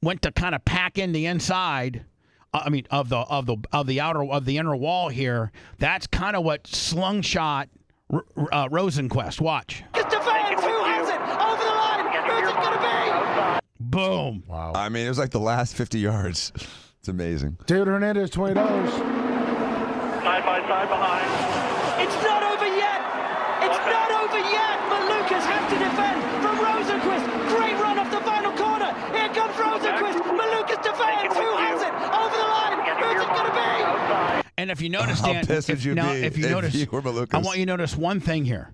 went to kind of pack in the inside. Of the inner wall here. That's kind of what slingshot Rosenquist. Watch. Defense. Who has it? Over the line. Who's it going to be? Boom. Wow. I mean, it was like the last 50 yards. It's amazing. David Hernandez, $20. Side by side behind. It's not over yet. It's not over yet. Malukas has to defend from Rosenquist. Great run off the final corner. Here comes Rosenquist. Malukas defends. Who has it? Over the line. Who's it going to be? And if you notice, Dan, how pissed would you be if you notice, you were Malukas? I want you to notice one thing here.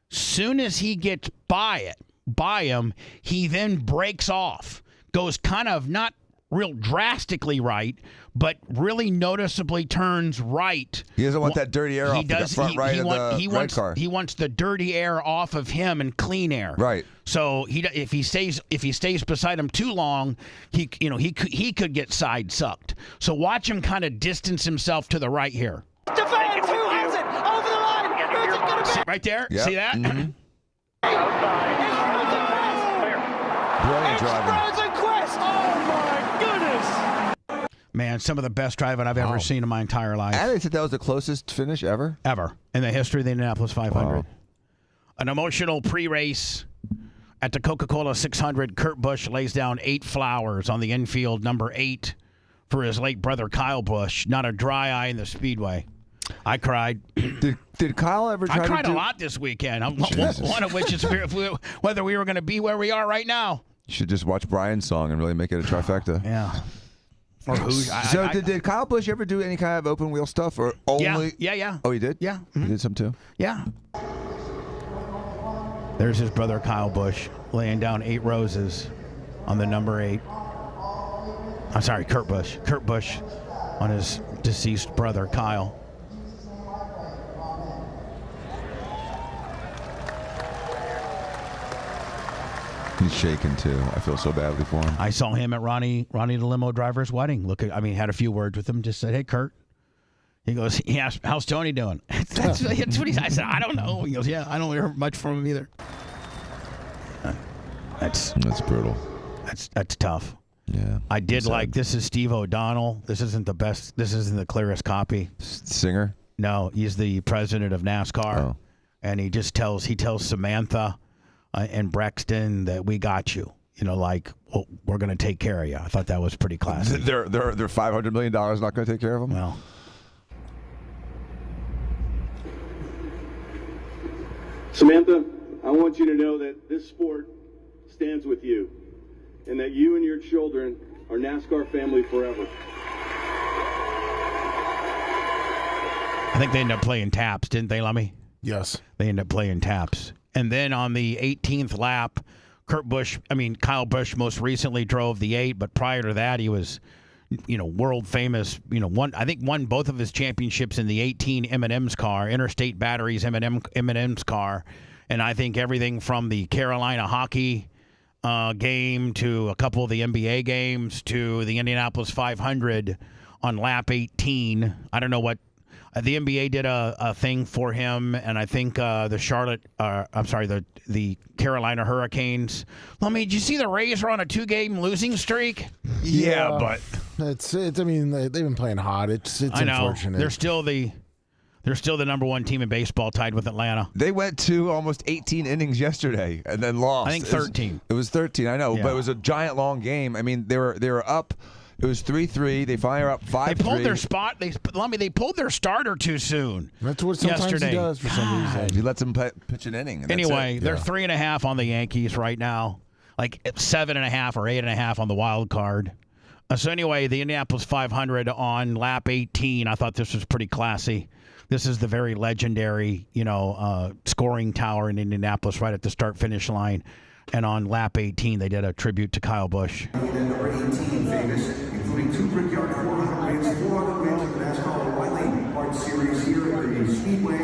Soon as he gets by him, he then breaks off, goes kind of not real drastically right, but really noticeably turns right. He doesn't want that dirty air off the front right of the red car. He wants the dirty air off of him and clean air. Right. So if he stays beside him too long, he could get side sucked. So watch him kind of distance himself to the right here. Defense. Who has it? Over the line. Who's it going to be? Right there. Yep. See that? Mm-hmm. Brilliant driving. Rosenquist. Oh my goodness. Man, some of the best driving I've ever seen in my entire life. And they said that was the closest finish ever? Ever. In the history of the Indianapolis 500. Wow. An emotional pre-race at the Coca-Cola 600. Kurt Busch lays down 8 flowers on the infield, number 8, for his late brother Kyle Busch. Not a dry eye in the speedway. I cried. Did Kyle ever try I cried to a lot this weekend. One of which is whether we were going to be where we are right now. You should just watch Brian's song and really make it a trifecta. Yeah. Or did Kyle Busch ever do any kind of open wheel stuff, or only? Yeah. Oh, he did. Yeah, he did some too. Yeah. There's his brother Kyle Busch laying down 8 roses on the number 8. I'm sorry, Kurt Busch. Kurt Busch on his deceased brother, Kyle. He's shaking too. I feel so badly for him. I saw him at Ronnie the limo driver's wedding. Had a few words with him. Just said, "Hey, Kurt." He goes, he asked, "How's Tony doing?" That's what he said. I said, "I don't know." He goes, "Yeah, I don't hear much from him either." That's brutal. That's tough. Yeah. I did like, this is Steve O'Donnell. This isn't the best. This isn't the clearest copy. Singer? No, he's the president of NASCAR. Oh. And he tells Samantha and Brexton that we got you. Well, we're going to take care of you. I thought that was pretty classy. They're $500 million not going to take care of him? Well. Samantha, I want you to know that this sport stands with you and that you and your children are NASCAR family forever. I think they ended up playing taps, didn't they, Lummy? Yes. They ended up playing taps. And then on the 18th lap, Kyle Busch most recently drove the 8, but prior to that he was, world famous, won both of his championships in the 18 M&M's car, Interstate Batteries M&M's car. And I think everything from the Carolina hockey game to a couple of the NBA games to the Indianapolis 500 on lap 18. I don't know what the NBA did a thing for him, and I think the Carolina Hurricanes. Did you see the Rays are on a 2-game losing streak? Yeah, but it's. I mean, they've been playing hot. It's I know. Unfortunate. They're still the number 1 team in baseball, tied with Atlanta. They went to almost 18 innings yesterday and then lost. I think 13. It was 13. I know, Yeah. but it was a giant long game. I mean, they were up. It was 3-3. They finally are up 5-3. They pulled their spot. They pulled their starter too soon. That's what sometimes yesterday. he does for some reason. He lets them pitch an inning. And Anyway, that's it. they're 3.5 on the Yankees right now, like 7.5 or 8.5 on the wild card. So anyway, the Indianapolis 500 on lap 18. I thought this was pretty classy. This is the very legendary, scoring tower in Indianapolis right at the start-finish line. And on lap 18, they did a tribute to Kyle Busch. And then number 18, famous, including 2 Brickyard 400 wins, 4 other wins in the NASCAR Wiley Part Series here at the Speedway.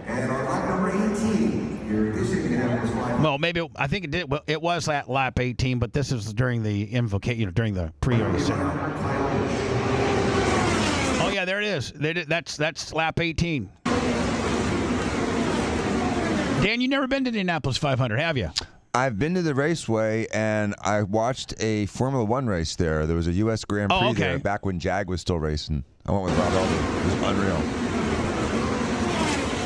And on lap number 18, here at this Indianapolis 500. Well, maybe I think it did. Well, it was at lap 18, but this is during the during the pre-race. Oh yeah, there it is. That's lap 18. Dan, you never been to the Indianapolis 500, have you? I've been to the raceway, and I watched a Formula One race there. There was a U.S. Grand Prix there back when Jag was still racing. I went with Rob Elder. It was unreal.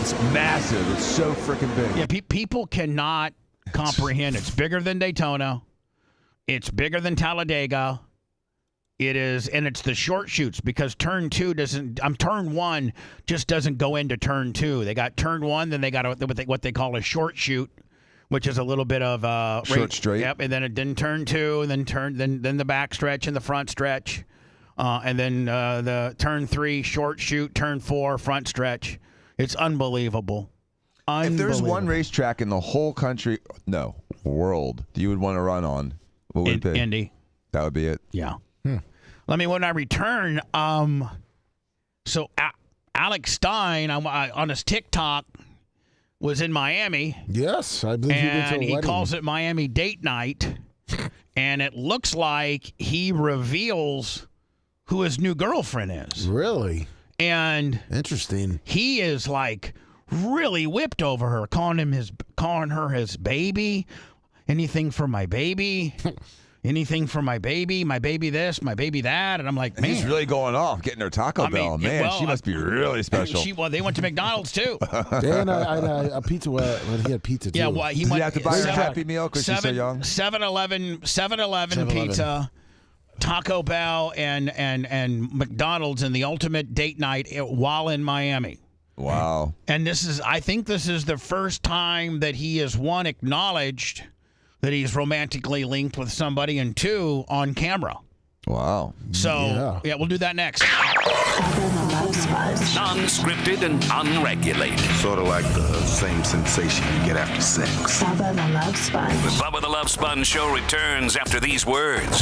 It's massive. It's so freaking big. Yeah, people cannot comprehend. It's bigger than Daytona. It's bigger than Talladega. It is, and it's the short chutes because turn 1 just doesn't go into turn 2. They got turn 1, then they got what they call a short chute, which is a little bit of short straight. Yep, and then turn 2, and then the back stretch and the front stretch, and then the turn 3 short chute, turn 4 front stretch. It's unbelievable. If there's one racetrack in the whole country, world, you would want to run on, what would it be? Indy. That would be it. Yeah. When I return, so Alex Stein on his TikTok was in Miami. Yes, I believe he did. And he calls it Miami Date Night, and it looks like he reveals who his new girlfriend is. Really? And interesting. He is like really whipped over her, calling her his baby. Anything for my baby. Anything for my baby this, my baby that. And I'm like, man. He's really going off, getting her Taco Bell. Man, she must be really special. They went to McDonald's, too. And I had a pizza when he had pizza, too. Yeah, well, Did you have to buy her a Happy Meal because she's so young? 7-Eleven pizza, Taco Bell, and McDonald's in the ultimate date night while in Miami. Wow. And I think this is the first time that he is, one, acknowledged that he's romantically linked with somebody, and 2, on camera. Wow. So, yeah, we'll do that next. Non-scripted and unregulated. Sort of like the same sensation you get after sex. Bubba the Love Sponge. The Bubba the Love Sponge show returns after these words.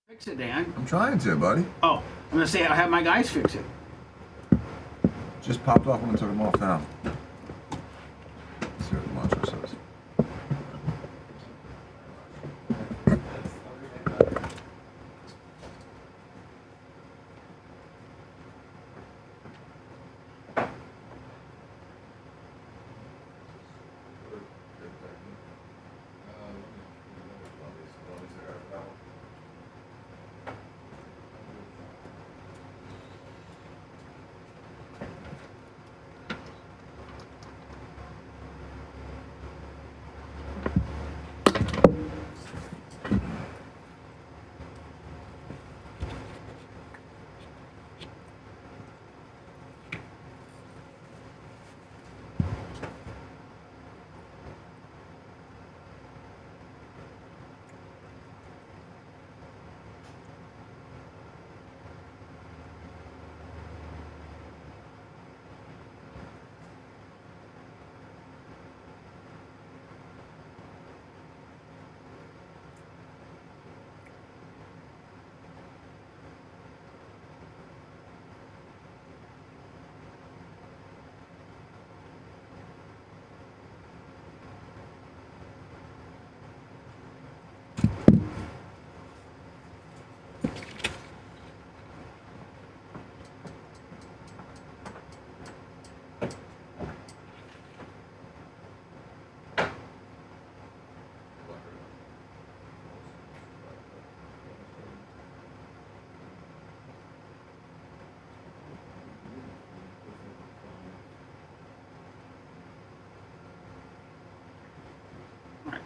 Fix it, Dan. I'm trying to, buddy. Oh, I'm going to say I'll have my guys fix it. Just popped off when I took them off now. Let's see what the mantra says.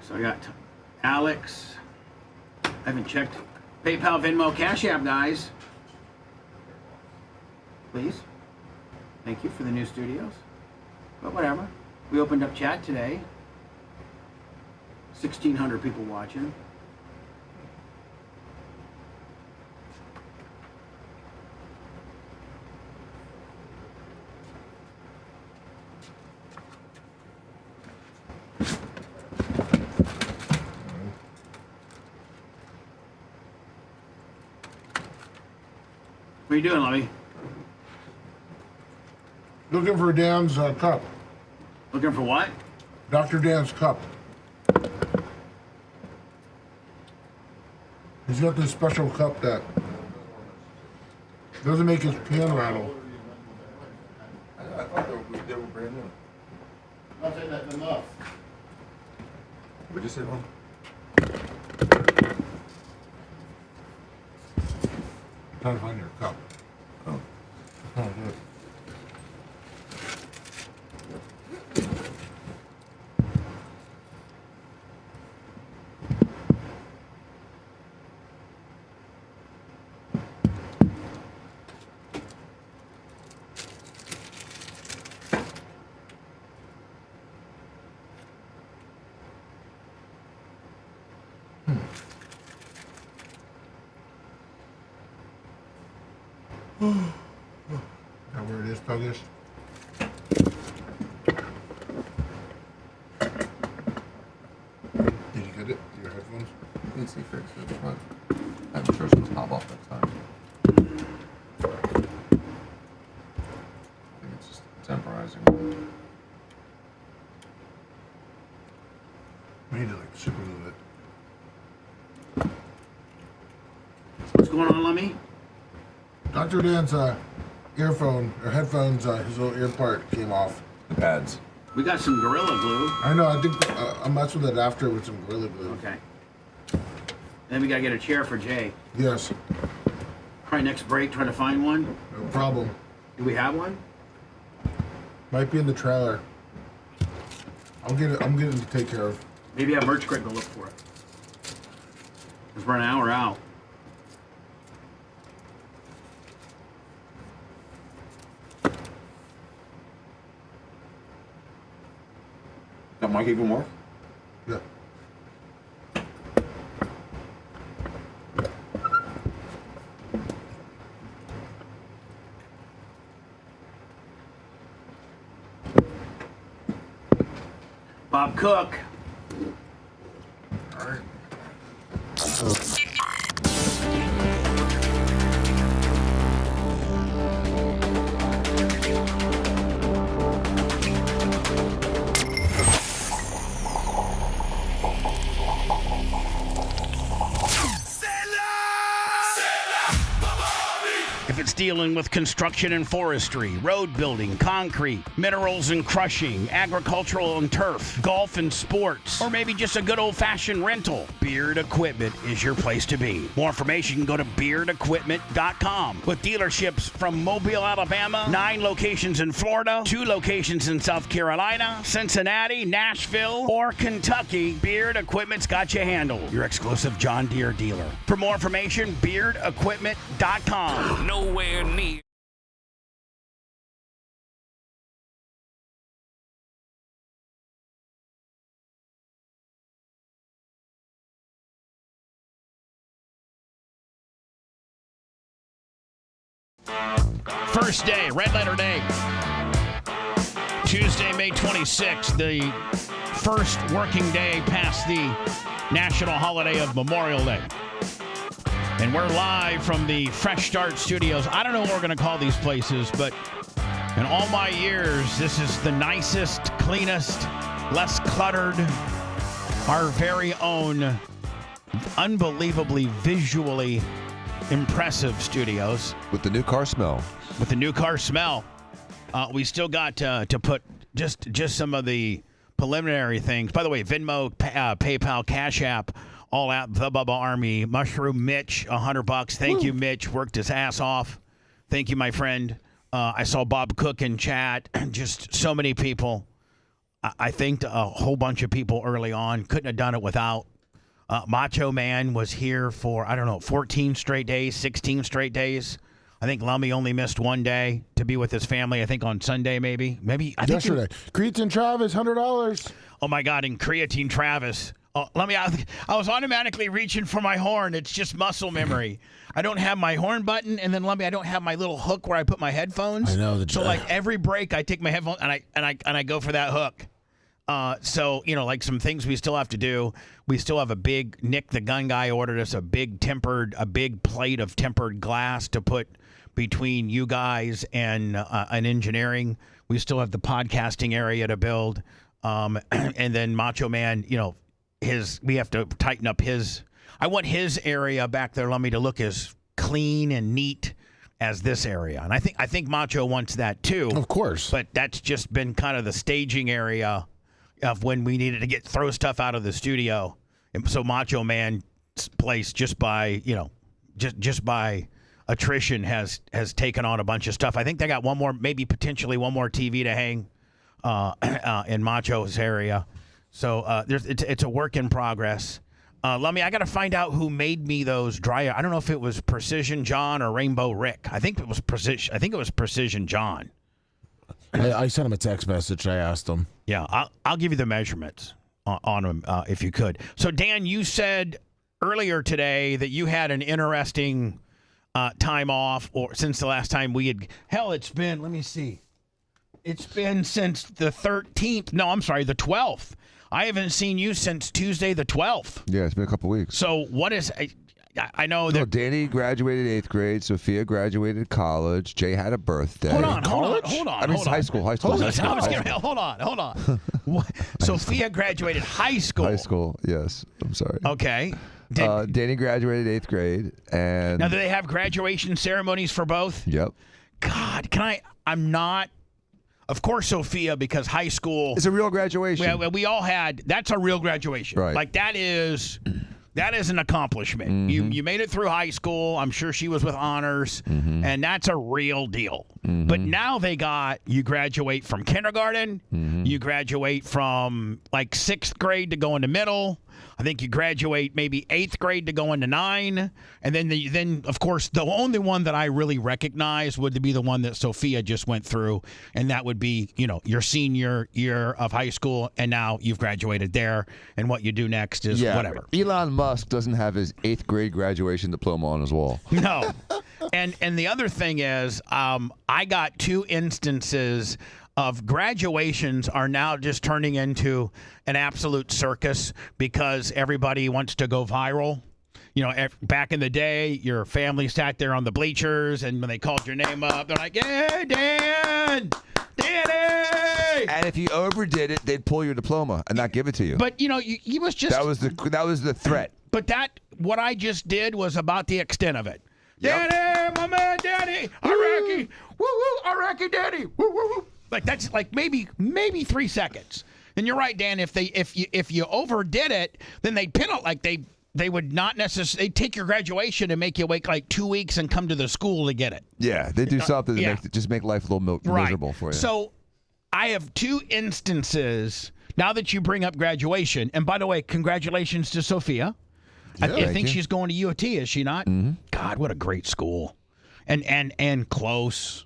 So I got Alex. I haven't checked PayPal, Venmo, Cash App, guys. Please. Thank you for the new studios. But whatever. We opened up chat today. 1,600 people watching. What are you doing, Lovey? Looking for Dan's cup. Looking for what? Dr. Dan's cup. He's got this special cup that doesn't make his pan rattle. I thought they were brand new. I'll say that's enough. What'd you say, Mom? Trying to find your cup. Oh. Oh, good. Now where it is, Puggish? Did you get it? Your headphones? Needs to be fixed, but I'm sure it's going to pop off next time. I think it's just temporizing. We need to like super glue it. What's going on, Lummy? Dr. Dan's earphone or headphones, his little ear part came off. The pads. We got some Gorilla Glue. I know. I think I'll mess with it after with some Gorilla Glue. Okay. Then we gotta get a chair for Jay. Yes. Probably next break, try to find one. No problem. Do we have one? Might be in the trailer. I'm getting to take care of. Maybe have Merch Craig go look for it. Because we're an hour out. the mic even more? Yeah. Bob Cook. All right. If it's dealing with construction and forestry, road building, concrete, minerals and crushing, agricultural and turf, golf and sports, or maybe just a good old-fashioned rental, Beard Equipment is your place to be. More information, go to beardequipment.com. With dealerships from Mobile, Alabama, 9 locations in Florida, 2 locations in South Carolina, Cincinnati, Nashville, or Kentucky, Beard Equipment's got you handled. Your exclusive John Deere dealer. For more information, beardequipment.com. Nowhere near. First day, red letter day. Tuesday, May 26th, the first working day past the national holiday of Memorial Day. And we're live from the Fresh Start Studios. I don't know what we're going to call these places, but in all my years, this is the nicest, cleanest, less cluttered, our very own, unbelievably visually impressive studios. With the new car smell. With the new car smell. We still got to put just some of the preliminary things. By the way, Venmo, PayPal, Cash App, all out. The Bubba Army, Mushroom Mitch, $100. Thank you, Mitch. Worked his ass off. Thank you, my friend. I saw Bob Cook in chat. Just so many people. I thanked a whole bunch of people early on. Couldn't have done it without. Macho Man was here for, 14 straight days, 16 straight days. I think Lummy only missed one day to be with his family. I think on Sunday, maybe. I think yesterday. Creatine Travis, $100. Oh my God! And Creatine Travis. Lummy, I was automatically reaching for my horn. It's just muscle memory. I don't have my horn button, and then Lummy, I don't have my little hook where I put my headphones. I know. So like every break, I take my headphones and I go for that hook. So, like some things we still have to do. We still have a big, Nick the gun guy ordered us a big plate of tempered glass to put between you guys and an engineering. We still have the podcasting area to build. And then Macho Man, we have to tighten up his. I want his area back there, Lummy, to look as clean and neat as this area. And I think Macho wants that too. Of course. But that's just been kind of the staging area of when we needed to throw stuff out of the studio. And so Macho Man's place just by attrition has taken on a bunch of stuff. I think they got potentially one more TV to hang in Macho's area. So it's a work in progress. Lummy, I got to find out who made me those dryer. I don't know if it was Precision John or Rainbow Rick. I think it was Precision John. I sent him a text message. I asked him. Yeah, I'll give you the measurements on them if you could. So Dan, you said earlier today that you had an interesting time off, or since the last time we had. Hell, it's been. Let me see. It's been since the 13th. No, I'm sorry, the 12th. I haven't seen you since Tuesday the 12th. Yeah, it's been a couple weeks. So what is? I know that Danny graduated 8th grade. Sophia graduated college. Jay had a birthday. Hold on. I mean, high school. Hold on. Sophia graduated high school. High school, yes. I'm sorry. Okay. Danny graduated 8th grade, and now do they have graduation ceremonies for both? Yep. God, I'm not. Of course, Sophia, because high school. It's a real graduation. We all had. That's a real graduation. Right. Like that is an accomplishment. Mm-hmm. You made it through high school. I'm sure she was with honors, and that's a real deal. Mm-hmm. But now you graduate from kindergarten, you graduate from like 6th grade to go into middle, I think you graduate maybe 8th grade to go into 9, and then of course the only one that I really recognize would be the one that Sophia just went through, and that would be your senior year of high school, and now you've graduated there, and what you do next is whatever. Elon Musk doesn't have his 8th grade graduation diploma on his wall. No. And the other thing is, I got 2 instances of graduations are now just turning into an absolute circus because everybody wants to go viral. Back in the day, your family sat there on the bleachers, and when they called your name up, they're like, "Hey, Dan! Danny!" And if you overdid it, they'd pull your diploma and not give it to you. But he was just that was the threat. But what I just did was about the extent of it. Yep. Danny, my man, Danny, Iraqi, woo woo, Iraqi Danny, woo woo woo. Like that's like maybe 3 seconds. And you're right, Dan. If you overdid it, then they'd pin it like they would not necessarily. They'd take your graduation and make you wait like 2 weeks and come to the school to get it. Yeah, they do something to make life a little miserable for you. So I have 2 instances now that you bring up graduation. And by the way, congratulations to Sophia. Yeah, I think she's going to U of T, is she not? Mm-hmm. God, what a great school, and close.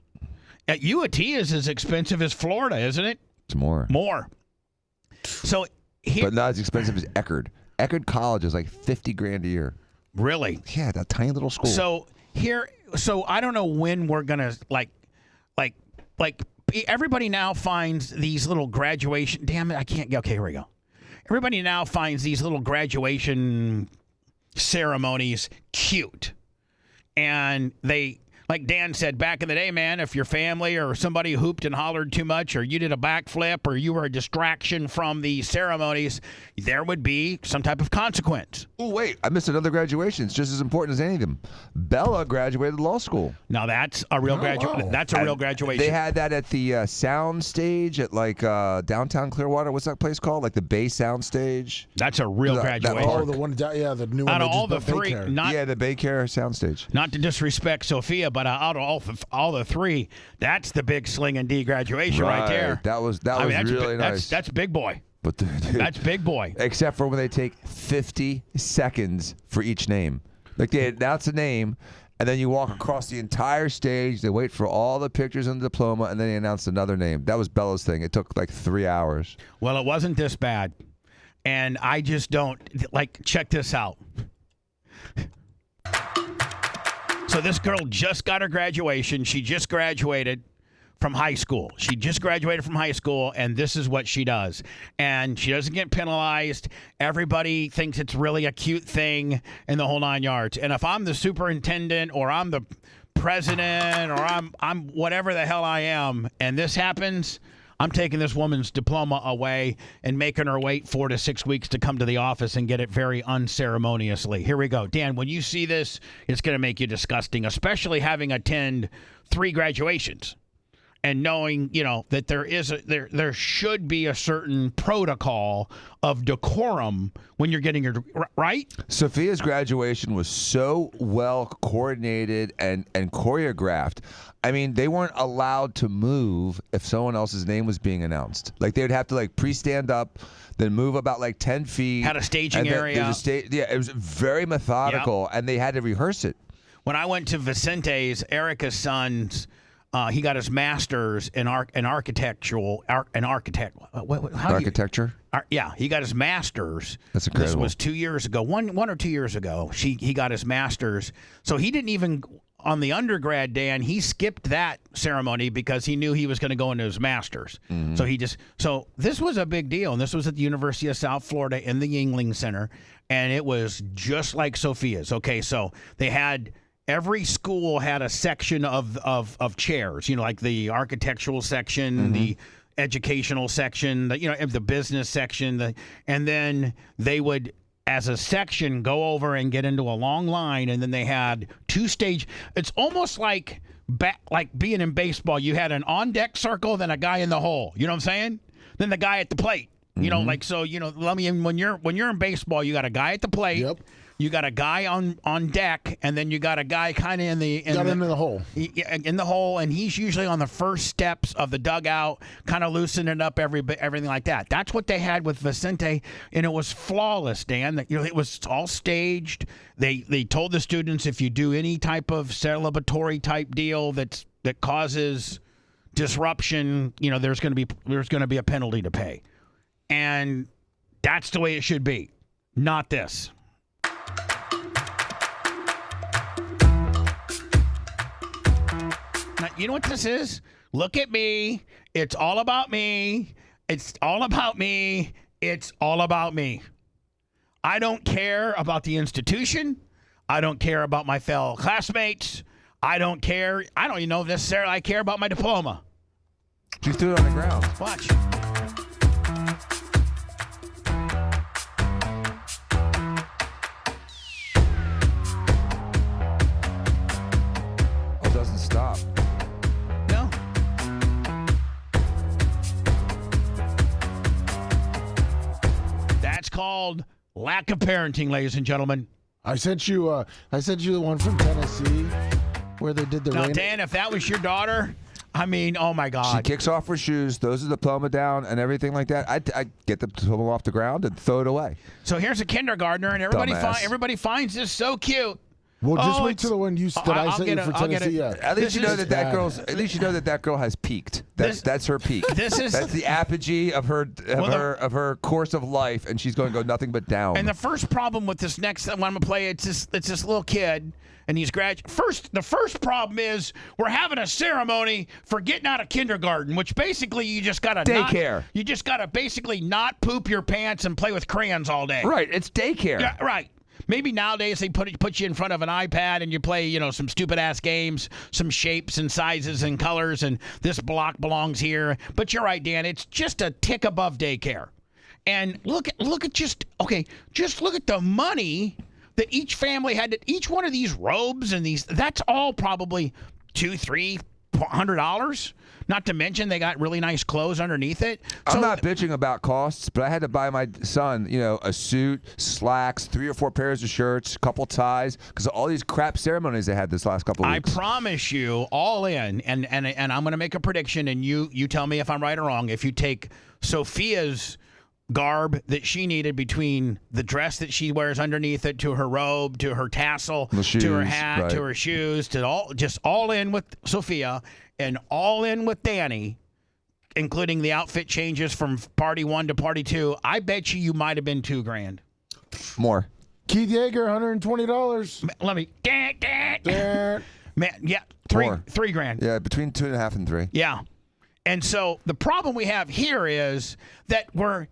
At U of T is as expensive as Florida, isn't it? It's more. So, but not as expensive as Eckerd. Eckerd College is like $50,000 a year. Really? Yeah, that tiny little school. So I don't know when we're gonna like everybody now finds these little graduation. Damn it, I can't. Okay, here we go. Everybody now finds these little graduation ceremonies cute, and they. Like Dan said, back in the day, man, if your family or somebody hooped and hollered too much, or you did a backflip, or you were a distraction from the ceremonies, there would be some type of consequence. Oh, wait, I missed another graduation. It's just as important as any of them. Bella graduated law school. Now that's a real graduation. That's a real graduation. They had that at the sound stage at like downtown Clearwater. What's that place called? Like the Bay Sound Stage. That's a real graduation. The one, the new one. Out of all the 3, the Baycare Sound Stage. Not to disrespect Sophia, but out of all the 3, that's the big Sling and D graduation right there. That was really nice. That's big boy. But dude, that's big boy. Except for when they take 50 seconds for each name. Like they announce a name, and then you walk across the entire stage. They wait for all the pictures and the diploma, and then they announce another name. That was Bella's thing. It took like 3 hours. Well, it wasn't this bad, and I just don't check this out. So this girl just got her graduation. She just graduated from high school. And this is what she does. And she doesn't get penalized. Everybody thinks it's really a cute thing in the whole 9 yards. And if I'm the superintendent or I'm the president or I'm whatever the hell I am, and this happens, I'm taking this woman's diploma away and making her wait 4 to 6 weeks to come to the office and get it very unceremoniously. Here we go. Dan, when you see this, it's going to make you disgusting, especially having attended 3 graduations and knowing, that there should be a certain protocol of decorum when you're getting your right. Sophia's graduation was so well coordinated and choreographed. I mean, they weren't allowed to move if someone else's name was being announced. Like they would have to pre-stand up, then move about 10 feet. Had a staging area. It was very methodical, and they had to rehearse it. When I went to Vicente's, Erica's son's. He got his master's in architecture. Yeah, he got his master's. That's incredible. This was 2 years ago, one or 2 years ago. He got his master's. So he didn't even on the undergrad, Dan. He skipped that ceremony because he knew he was going to go into his master's. Mm-hmm. So this was a big deal, and this was at the University of South Florida in the Yingling Center, and it was just like Sophia's. Okay, so they had. Every school had a section of chairs, like the architectural section, the educational section, the business section, and then they would, as a section, go over and get into a long line, and then they had 2 stage. It's almost like being in baseball. You had an on-deck circle, then a guy in the hole. You know what I'm saying? Then the guy at the plate. When you're in baseball, you got a guy at the plate. Yep. You got a guy on deck, and then you got a guy kind of in the hole. In the hole, and he's usually on the first steps of the dugout, kind of loosening up everything like that. That's what they had with Vicente, and it was flawless, Dan. It was all staged. They told the students, if you do any type of celebratory type deal that causes disruption, there's going to be a penalty to pay, and that's the way it should be, not this. Now, you know what this is? Look at me. It's all about me. It's all about me. It's all about me. I don't care about the institution. I don't care about my fellow classmates. I don't care. I don't even know if necessarily I care about my diploma. You threw it on the ground. Watch. Oh, it doesn't stop. No. That's called lack of parenting, ladies and gentlemen. I sent you the one from Tennessee where they did the Now, rain. Dan, if that was your daughter, I mean, oh my God. She kicks off her shoes, throws the diploma down, and everything like that. I get the diploma off the ground and throw it away. So here's a kindergartner, and everybody finds this so cute. Well, just wait till the one I sent you for Tennessee. Yeah. At least you know that girl has peaked. That's her peak. That's the apogee of her course of life, and she's going to go nothing but down. And the first problem with this next one I'm going to play, it's this little kid, and he's the first problem is we're having a ceremony for getting out of kindergarten, which basically you just got to daycare. You just got to basically not poop your pants and play with crayons all day. Right, it's daycare. Yeah, right. Maybe nowadays they put you in front of an iPad and you play, some stupid ass games, some shapes and sizes and colors, and this block belongs here. But you're right, Dan. It's just a tick above daycare. And look at look at the money that each family had. Each one of these robes and that's all probably $200-$300. Not to mention they got really nice clothes underneath it. I'm not bitching about costs, but I had to buy my son, a suit, slacks, 3 or 4 pairs of shirts, a couple ties, because of all these crap ceremonies they had this last couple of weeks. I promise you, all in, and I'm going to make a prediction, and you tell me if I'm right or wrong. If you take Sophia's garb that she needed between the dress that she wears underneath it, to her robe, to her tassel, to her hat, to her shoes, to all in with Sophia and all in with Danny, including the outfit changes from party 1 to party 2, I bet you might have been $2,000. More. Keith Yeager, $120. Let me. Man, yeah, $3,000. Yeah, between 2.5 and 3. Yeah. And so the problem we have here is that we're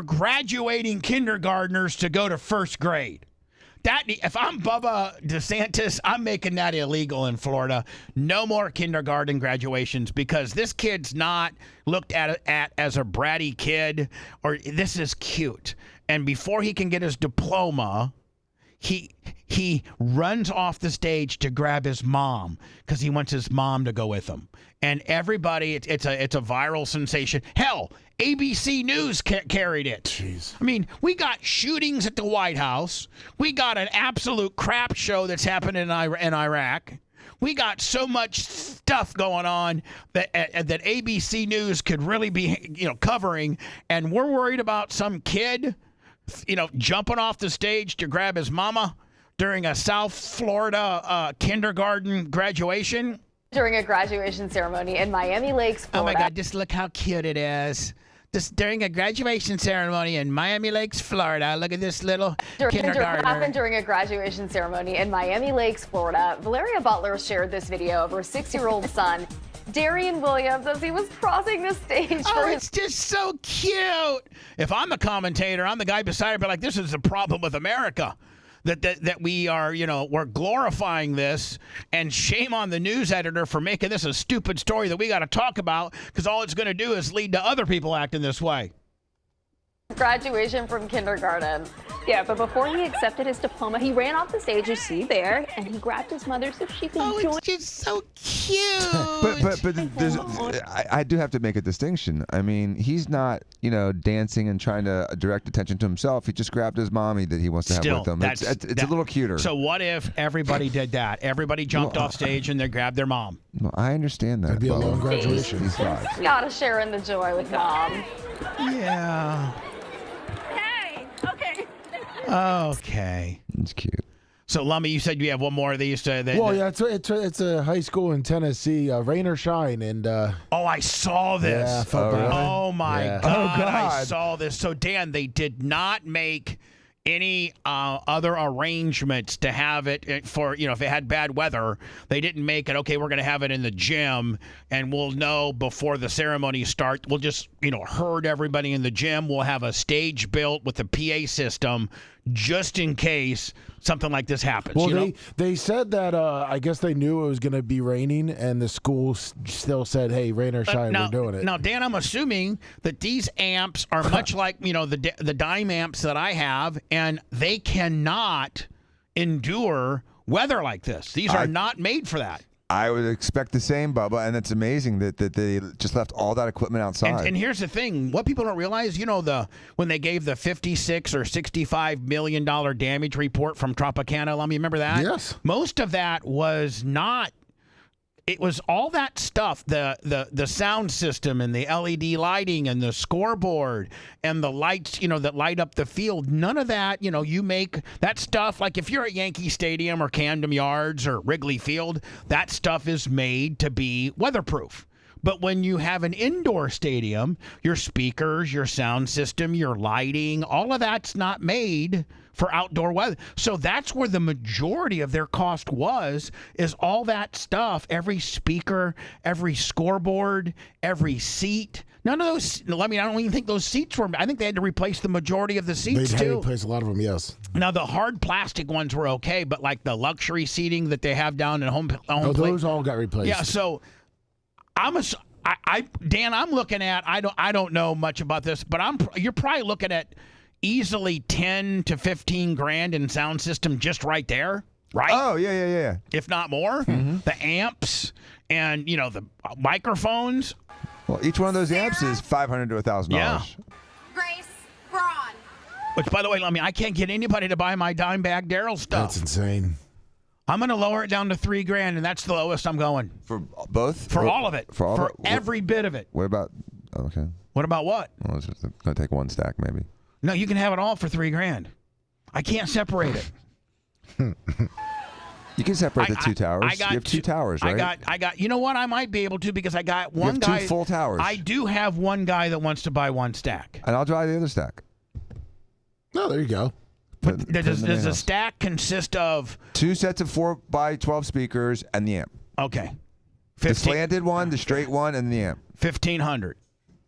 graduating kindergartners to go to first grade. If I'm Bubba DeSantis, I'm making that illegal in Florida. No more kindergarten graduations, because this kid's not looked at as a bratty kid, or this is cute. And before he can get his diploma, he runs off the stage to grab his mom because he wants his mom to go with him. And everybody, it's a viral sensation. Hell, ABC News carried it. Jeez. I mean, we got shootings at the White House. We got an absolute crap show that's happening in Iraq. We got so much stuff going on that ABC News could really be, covering, and we're worried about some kid, jumping off the stage to grab his mama during a South Florida kindergarten graduation. During a graduation ceremony in Miami Lakes, Florida. Oh my God, just look how cute it is. Just during a graduation ceremony in Miami Lakes, Florida. Look at this little kindergartner. Happened during a graduation ceremony in Miami Lakes, Florida. Valeria Butler shared this video of her 6-year-old son, Darian Williams, as he was crossing the stage. It's just so cute. If I'm the commentator, I'm the guy beside her, but this is the problem with America. That we are, we're glorifying this, and shame on the news editor for making this a stupid story that we got to talk about, because all it's going to do is lead to other people acting this way. Graduation from kindergarten. Yeah, but before he accepted his diploma, he ran off the stage, you see there, and he grabbed his mother so she could join. It's just so cute. But there's, I do have to make a distinction. I mean, he's not, dancing and trying to direct attention to himself. He just grabbed his mommy that he wants to have with him. It's a little cuter. So what if everybody did that? Everybody jumped off stage and they grabbed their mom. Well, I understand that. That'd be a long graduation. He's five. Gotta share in the joy with mom. Yeah. Hey, okay. Okay. It's cute. So, Lummy, you said you have one more. They used to. Yeah, it's a high school in Tennessee, rain or shine, and. Oh, I saw this. Yeah, football. Oh my Yeah. God, Oh, God. I saw this. So, Dan, they did not make any other arrangements to have it for, if it had bad weather. They didn't make it, okay, we're going to have it in the gym, and we'll know before the ceremony starts. We'll just, herd everybody in the gym. We'll have a stage built with a PA system just in case something like this happens. Well, they said that I guess they knew it was going to be raining, and the school still said, "Hey, rain or shine, we're doing it." Now, Dan, I'm assuming that these amps are much like the dime amps that I have, and they cannot endure weather like this. These are not made for that. I would expect the same, Bubba, and it's amazing that they just left all that equipment outside. And here's the thing: what people don't realize, when they gave the $56 or $65 million damage report from Tropicana, let me remember that. Yes, most of that was not. It was all that stuff, the sound system and the LED lighting and the scoreboard and the lights, that light up the field. None of that, you make that stuff. Like if you're at Yankee Stadium or Camden Yards or Wrigley Field, that stuff is made to be weatherproof. But when you have an indoor stadium, your speakers, your sound system, your lighting, all of that's not made for outdoor weather. So that's where the majority of their cost is all that stuff, every speaker, every scoreboard, every seat. None of those, I don't even think those seats were, I think they had to replace the majority of the seats they had too. to replace a lot of them, yes. Now, the hard plastic ones were okay, but like the luxury seating that they have down in home plate, those all got replaced. Yeah, so Dan, I'm looking at, I don't know much about this, but you're probably looking at easily 10 to 15 grand in sound system just right there, right? Oh, yeah. If not more. Mm-hmm. The amps and, the microphones. Well, each one of those amps is $500 to $1,000. Yeah. Grace Braun. Which, by the way, I can't get anybody to buy my dime bag Daryl stuff. That's insane. I'm going to lower it down to $3 grand, and that's the lowest I'm going. For both? For all of it. For every bit of it. What about, okay. What about what? Well, it's just going to take one stack, maybe. No, you can have it all for $3 grand. I can't separate it. You can separate the two towers. You have two towers, right? I got. You know what? I might be able to because I got one you have guy. two full towers. I do have one guy that wants to buy one stack. And I'll drive the other stack. Oh, there you go. But does a stack consist of 2 sets of 4x12 speakers and the amp? Okay. The slanted one, the straight one, and the amp. 1,500.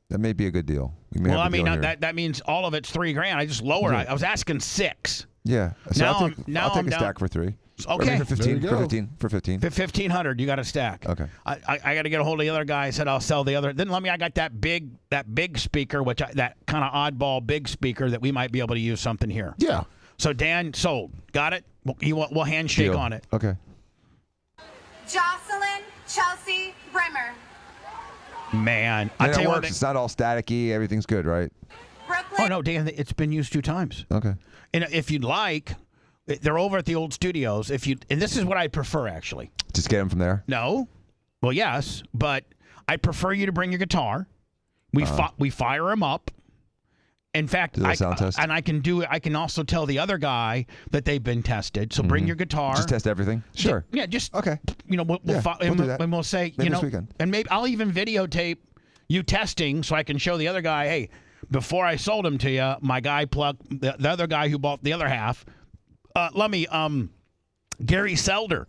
That may be a good deal. Well, I mean, that means all of it's $3 grand. I just lowered it. I was asking 6. Yeah. So I'll take a stack for 3. Okay. For 15. For 15. 1,500. You got a stack. Okay. I got to get a hold of the other guy. I said I'll sell the other. Then I got that big speaker, that kind of oddball big speaker that we might be able to use something here. Yeah. So Dan sold. Got it. We'll handshake Deal. on it. Okay. Jocelyn Chelsea Brimmer. Man, I tell you what, it's not all staticky. Everything's good, right? Oh no, Dan, it's been used 2 times. Okay. And if you'd like, they're over at the old studios. And this is what I prefer actually. Just get them from there. No, well, yes, but I prefer you to bring your guitar. We fire them up. In fact, sound test? And I can do it. I can also tell the other guy that they've been tested. So bring your guitar. Just test everything. Sure. Yeah, just okay. We'll do that. and we'll say, maybe this weekend. and maybe I'll even videotape you testing so I can show the other guy, hey, before I sold him to you, my guy plugged the other guy who bought the other half. Let me Gary Selder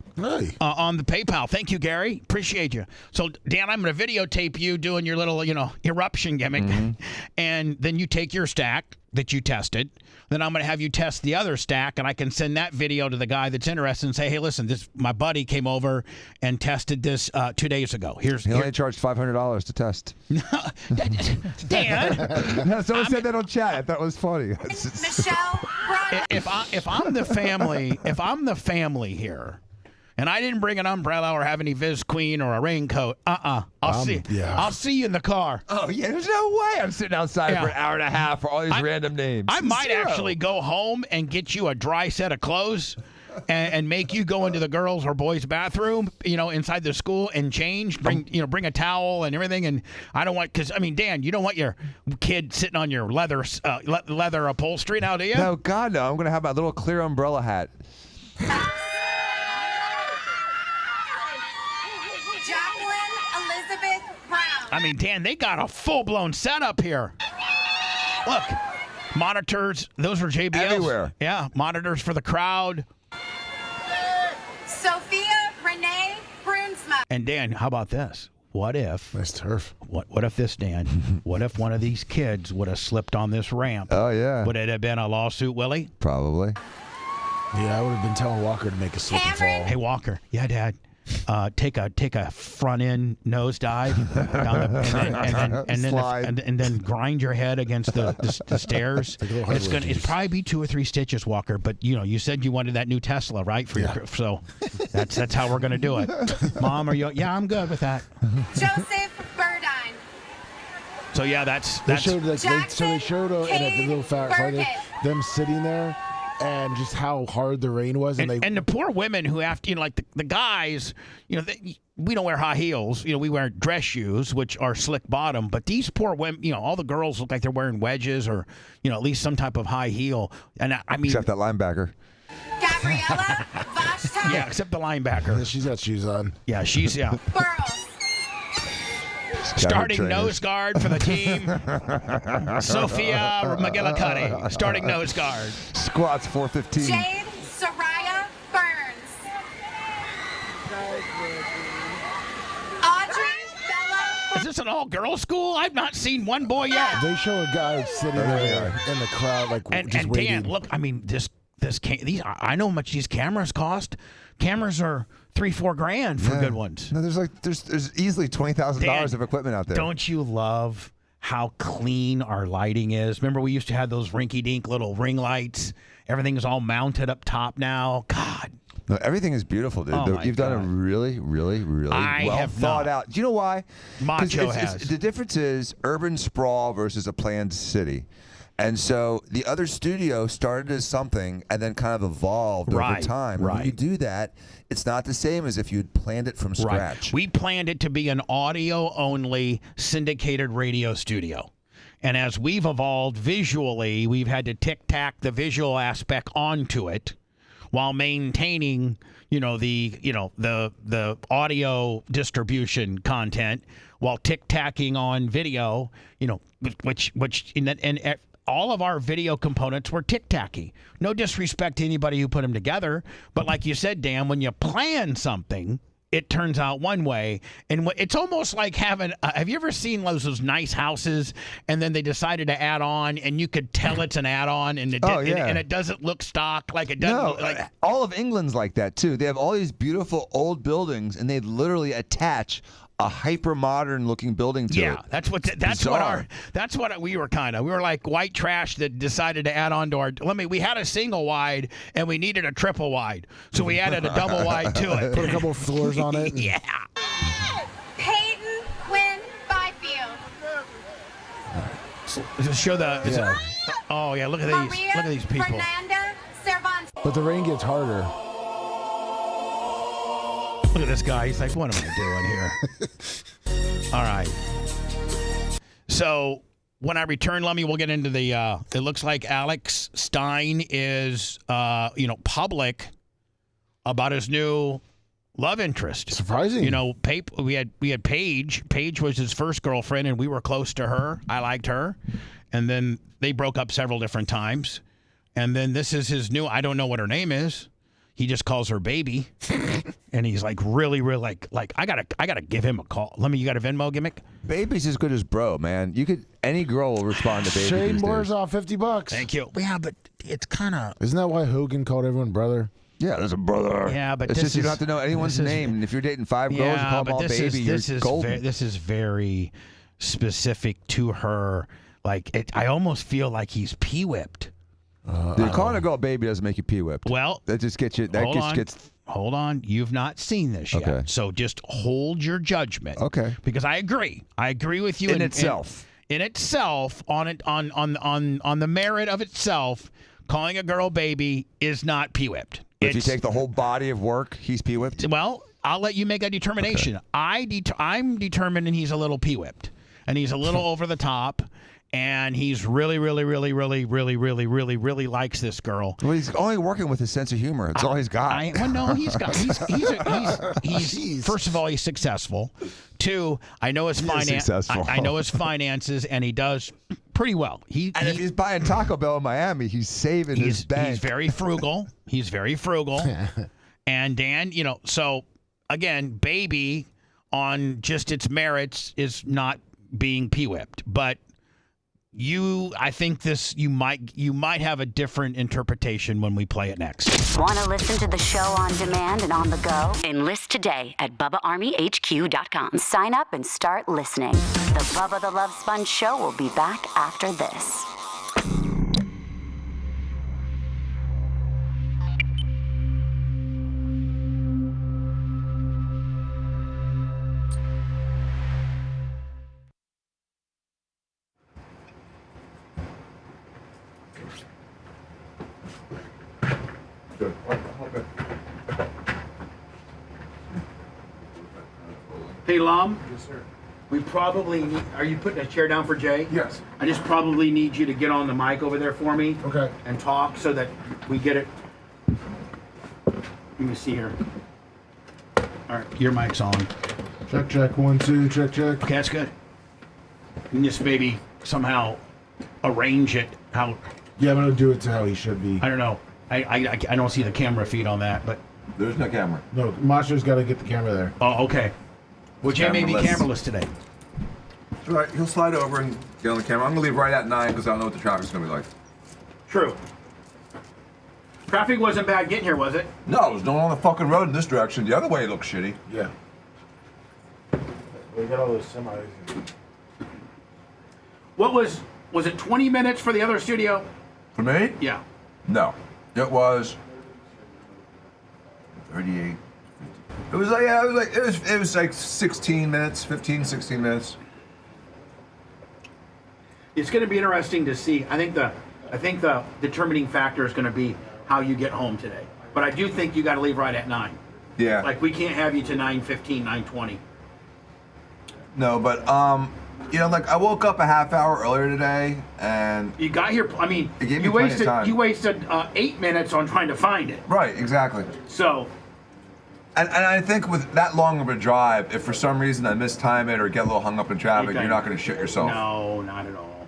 on the PayPal. Thank you, Gary. Appreciate you. So, Dan, I'm going to videotape you doing your little, eruption gimmick. And then you take your stack that you tested. Then I'm going to have you test the other stack, and I can send that video to the guy that's interested and say, hey, listen, my buddy came over and tested this 2 days ago. He only charged $500 to test. Dan. Someone said that on chat. I thought it was funny. Michelle, if I'm the family here, and I didn't bring an umbrella or have any Viz Queen or a raincoat, I'll see you in the car. Oh yeah, there's no way I'm sitting outside for an hour and a half for all these random names. I might actually go home and get you a dry set of clothes. And make you go into the girls' or boys' bathroom, inside the school and change. Bring a towel and everything. And I don't want, because Dan, you don't want your kid sitting on your leather upholstery now, do you? No, God, no. I'm gonna have my little clear umbrella hat. Jacqueline Elizabeth Brown. Dan, they got a full-blown setup here. Look, monitors. Those are JBLs. Everywhere. Yeah, monitors for the crowd. Sophia Renee Brunsma. And Dan, how about this? What if? Nice turf. What if this, Dan? What if one of these kids would have slipped on this ramp? Oh yeah. Would it have been a lawsuit, Willie? Probably. Yeah, I would have been telling Walker to make a slip and fall. Hey Walker, yeah, Dad. Take a front end nosedive down and then grind your head against the stairs. It's probably be 2 or 3 stitches, Walker. But you said you wanted that new Tesla, right? So that's how we're gonna do it. Mom, are you? Yeah, I'm good with that. Joseph Burdine. So yeah, that's. They showed in a little fighter them sitting there. And just how hard the rain was, and the poor women who have to, like the guys, we don't wear high heels. We wear dress shoes, which are slick bottom. But these poor women, all the girls look like they're wearing wedges or, at least some type of high heel. And I mean, except that linebacker. Gabriella Vashta. Yeah, except the linebacker. She's got shoes on. Yeah, she's Burrows. Starting nose guard for the team, Sophia McGillicuddy. Starting nose guard. Squats 415. Jade Soraya Burns. Audrey Bella. Is this an all-girl school? I've not seen one boy yet. They show a guy sitting there in the crowd, just waiting. Dan, look, I know how much these cameras cost. Cameras are $3-4 grand for good ones. No, there's easily $20,000 of equipment out there. Don't you love how clean our lighting is? Remember, we used to have those rinky-dink little ring lights. Everything's all mounted up top now. God. No, everything is beautiful, dude. Oh You've done a really, really, really well thought out. Do you know why? Macho has. The difference is urban sprawl versus a planned city. And so the other studio started as something and then kind of evolved over time. And when you do that, it's not the same as if you'd planned it from scratch. We planned it to be an audio-only syndicated radio studio. And as we've evolved visually, we've had to tic-tac the visual aspect onto it while maintaining, the audio distribution content while tic-tacking on video, which all of our video components were tic-tacky. No disrespect to anybody who put them together, but like you said, Dan, when you plan something, it turns out one way. And it's almost like having, have you ever seen those nice houses and then they decided to add on and you could tell it's an add-on and it doesn't look stock, like it doesn't like all of England's like that too. They have all these beautiful old buildings and they literally attach a hyper modern looking building to it. That's what we were kind of. We were like white trash that decided to add on to our. We had a single wide and we needed a triple wide, so we added a double wide to it. Put a couple of floors on it. Yeah. Peyton Quinn Byfield. Just show the. Oh yeah, look at these. Maria Look at these people. Fernanda Cervantes. But the rain gets harder. Look at this guy. He's like, what am I doing here? All right. So when I return, Lummy, we'll get into the. It looks like Alex Stein is, public about his new love interest. Surprising. We had Paige. Paige was his first girlfriend, and we were close to her. I liked her, and then they broke up several different times, and then this is his new. I don't know what her name is. he just calls her baby, and he's like really like I gotta give him a call. You got a Venmo gimmick? Baby's as good as bro, man. Any girl will respond to baby. Shane these Moore's days. off $50. Thank you. Yeah, but it's kind of. Isn't that why Hogan called everyone brother? Yeah, there's a brother. Yeah, but it's this just you don't is- have to know anyone's this is- name. And if you're dating 5 girls, you Yeah, call them but all this baby. is You're golden. this is very specific to her. Like I almost feel like he's p-whipped. Dude, calling a girl baby doesn't make you pee-whipped. Well, that just gets you. That just gets. Hold on. You've not seen this yet. Okay. So just hold your judgment. Okay. Because I agree. I agree with you In itself. In itself, on the merit of itself, calling a girl baby is not p-whipped. If you take the whole body of work, he's pee-whipped. Well, I'll let you make a determination. Okay. I'm determining he's a little p-whipped, and he's a little over the top, and he's really likes this girl. Well, he's only working with his sense of humor. It's all he's got. He's first of all, he's successful. 2, I know his successful. I know his finances, and he does pretty well. If he's buying Taco Bell in Miami, he's saving his bank. He's very frugal. He's very frugal. And Dan, so again, baby on just its merits is not being p-whipped, but I think you might have a different interpretation when we play it next. Want to listen to the show on demand and on the go? Enlist today at BubbaArmyHQ.com. Sign up and start listening. The Bubba the Love Sponge Show will be back after this. Hey, Lum. Yes, sir. We probably need. Are you putting a chair down for Jay? Yes. I just probably need you to get on the mic over there for me. Okay. And talk so that we get it. Let me see here. All right, your mic's on. Check, 1, 2, check. Okay, that's good. And just maybe somehow arrange it how. Yeah, I'm gonna do it to how he should be. I don't know. I don't see the camera feed on that, but. There's no camera. No, Masha's got to get the camera there. Oh, okay. Well, Jay may be cameraless today. All right, he'll slide over and get on the camera. I'm gonna leave right at 9 because I don't know what the traffic's gonna be like. True. Traffic wasn't bad getting here, was it? No, there's no one on the fucking road in this direction. The other way it looks shitty. Yeah. We got all those semis. What was it 20 minutes for the other studio? For me? Yeah. No, it was 38. It was like 16 minutes, 15, 16 minutes. It's going to be interesting to see. I think the determining factor is going to be how you get home today. But I do think you got to leave right at 9. Yeah. Like we can't have you to 9:15, 9:20. No, but like I woke up a half hour earlier today, and You got here. I mean, It gave me you plenty of wasted time. you wasted 8 minutes on trying to find it. right, exactly. So. And I think with that long of a drive, if for some reason I mistime it or get a little hung up in traffic, Okay. you're not going to shit yourself. No, not at all.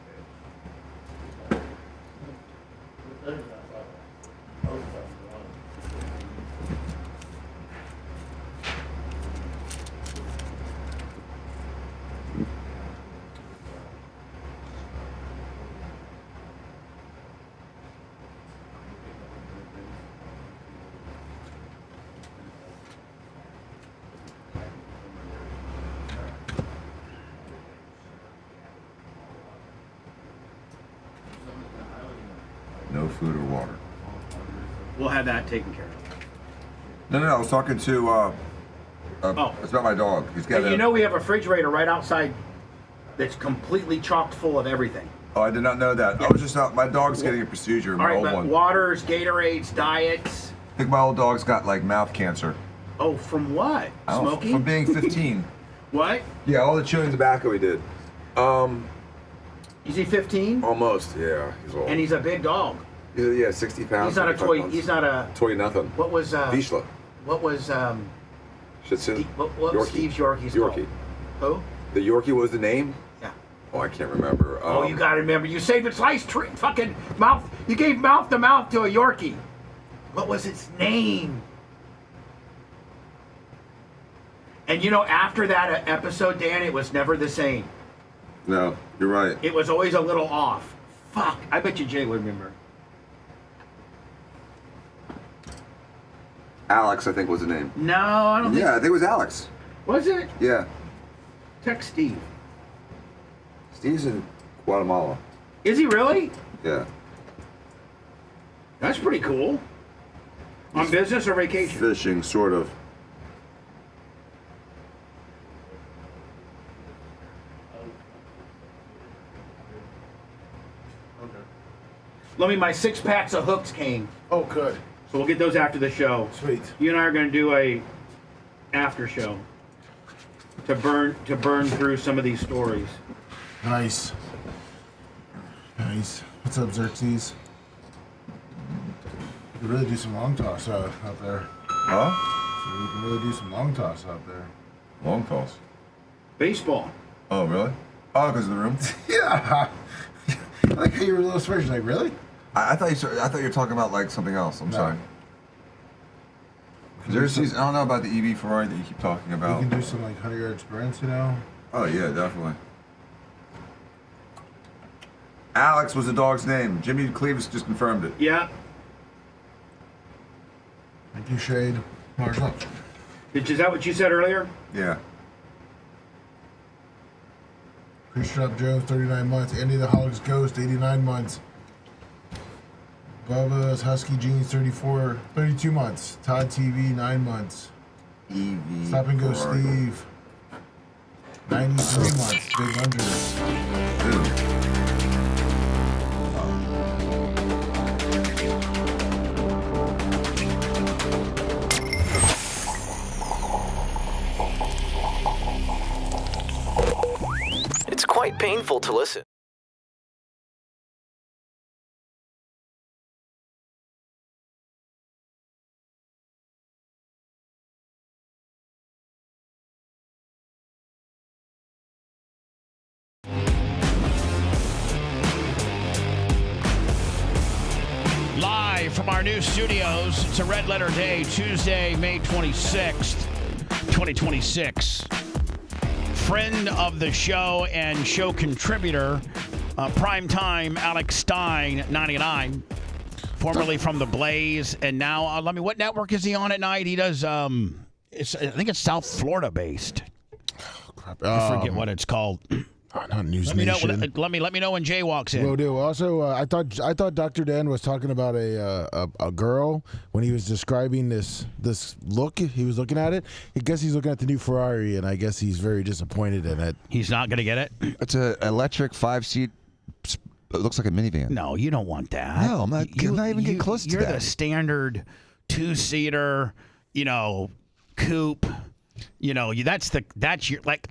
No food or water. We'll have that taken care of. No, I was talking to. It's about my dog. He's got. Hey, we have a refrigerator right outside that's completely chocked full of everything. Oh, I did not know that. I was just out. My dog's getting a procedure. All My right, old but one. waters, Gatorades, diets. I think my old dog's got like mouth cancer. Oh, from what? I don't know, Smoking? From being 15. What? Yeah, all the chewing tobacco he did. Is he 15? Almost, yeah. He's old. And he's a big dog. Yeah, 60 pounds. He's not a 55 toy. pounds. He's not a. Toy nothing. What was? Vizsla. What was? Shih Tzu. What was Yorkie. Steve's Yorkie's Yorkie. called? Who? The Yorkie was the name? Yeah. Oh, I can't remember. Oh, you gotta remember. You saved its life. Fucking mouth. You gave mouth to mouth to a Yorkie. What was its name? And after that episode, Dan, it was never the same. No, you're right. It was always a little off. Fuck, I bet you Jay would remember. Alex, I think, was the name. No, I don't think Yeah, I think it was Alex. Was it? Yeah. Text Steve. Steve's in Guatemala. Is he really? Yeah. That's pretty cool. On business or vacation? Fishing, sort of. My 6 packs of hooks came. Oh, good. So we'll get those after the show. Sweet. You and I are going to do a after show to burn through some of these stories. Nice. Nice. What's up, Xerxes? You can really do some long toss out there. Huh? So you can really do some long toss out there. Long toss. Baseball. Oh, really? Oh, because of the room? Yeah. I like how you were a little surprised. Like, really? I thought you were talking about like something else. I'm sorry. Xerxes, I don't know about the EV Ferrari that you keep talking about. You can do some like 100-yard sprints, Oh yeah, definitely. Alex was the dog's name. Jimmy Cleavis just confirmed it. Yeah. Thank you, Shade. Marshall. Is that what you said earlier? Yeah. Christoph Jones, 39 months. Andy the Hogs Ghost, 89 months. Bubba's Husky Jeans, 32 months. Todd TV, 9 months. EV. Stop and Go Ferrari. Steve, 93 months. Big hundreds. It's quite painful to listen. Live from our new studios, it's a Red Letter Day, Tuesday, May 26th, 2026. Friend of the show and show contributor, primetime Alex Stein, 99, formerly from The Blaze, and now, what network is he on at night? He does, I think it's South Florida based. Crap. I forget what it's called. Not News Let me Nation. know when Jay walks in. Will do. Also, I thought Dr. Dan was talking about a girl when he was describing this look. He was looking at it. I guess he's looking at the new Ferrari, and I guess he's very disappointed in it. He's not going to get it? It's an electric 5-seat. It looks like a minivan. No, you don't want that. No, I'm not even getting close to that. You're the standard 2-seater, coupe. That's your like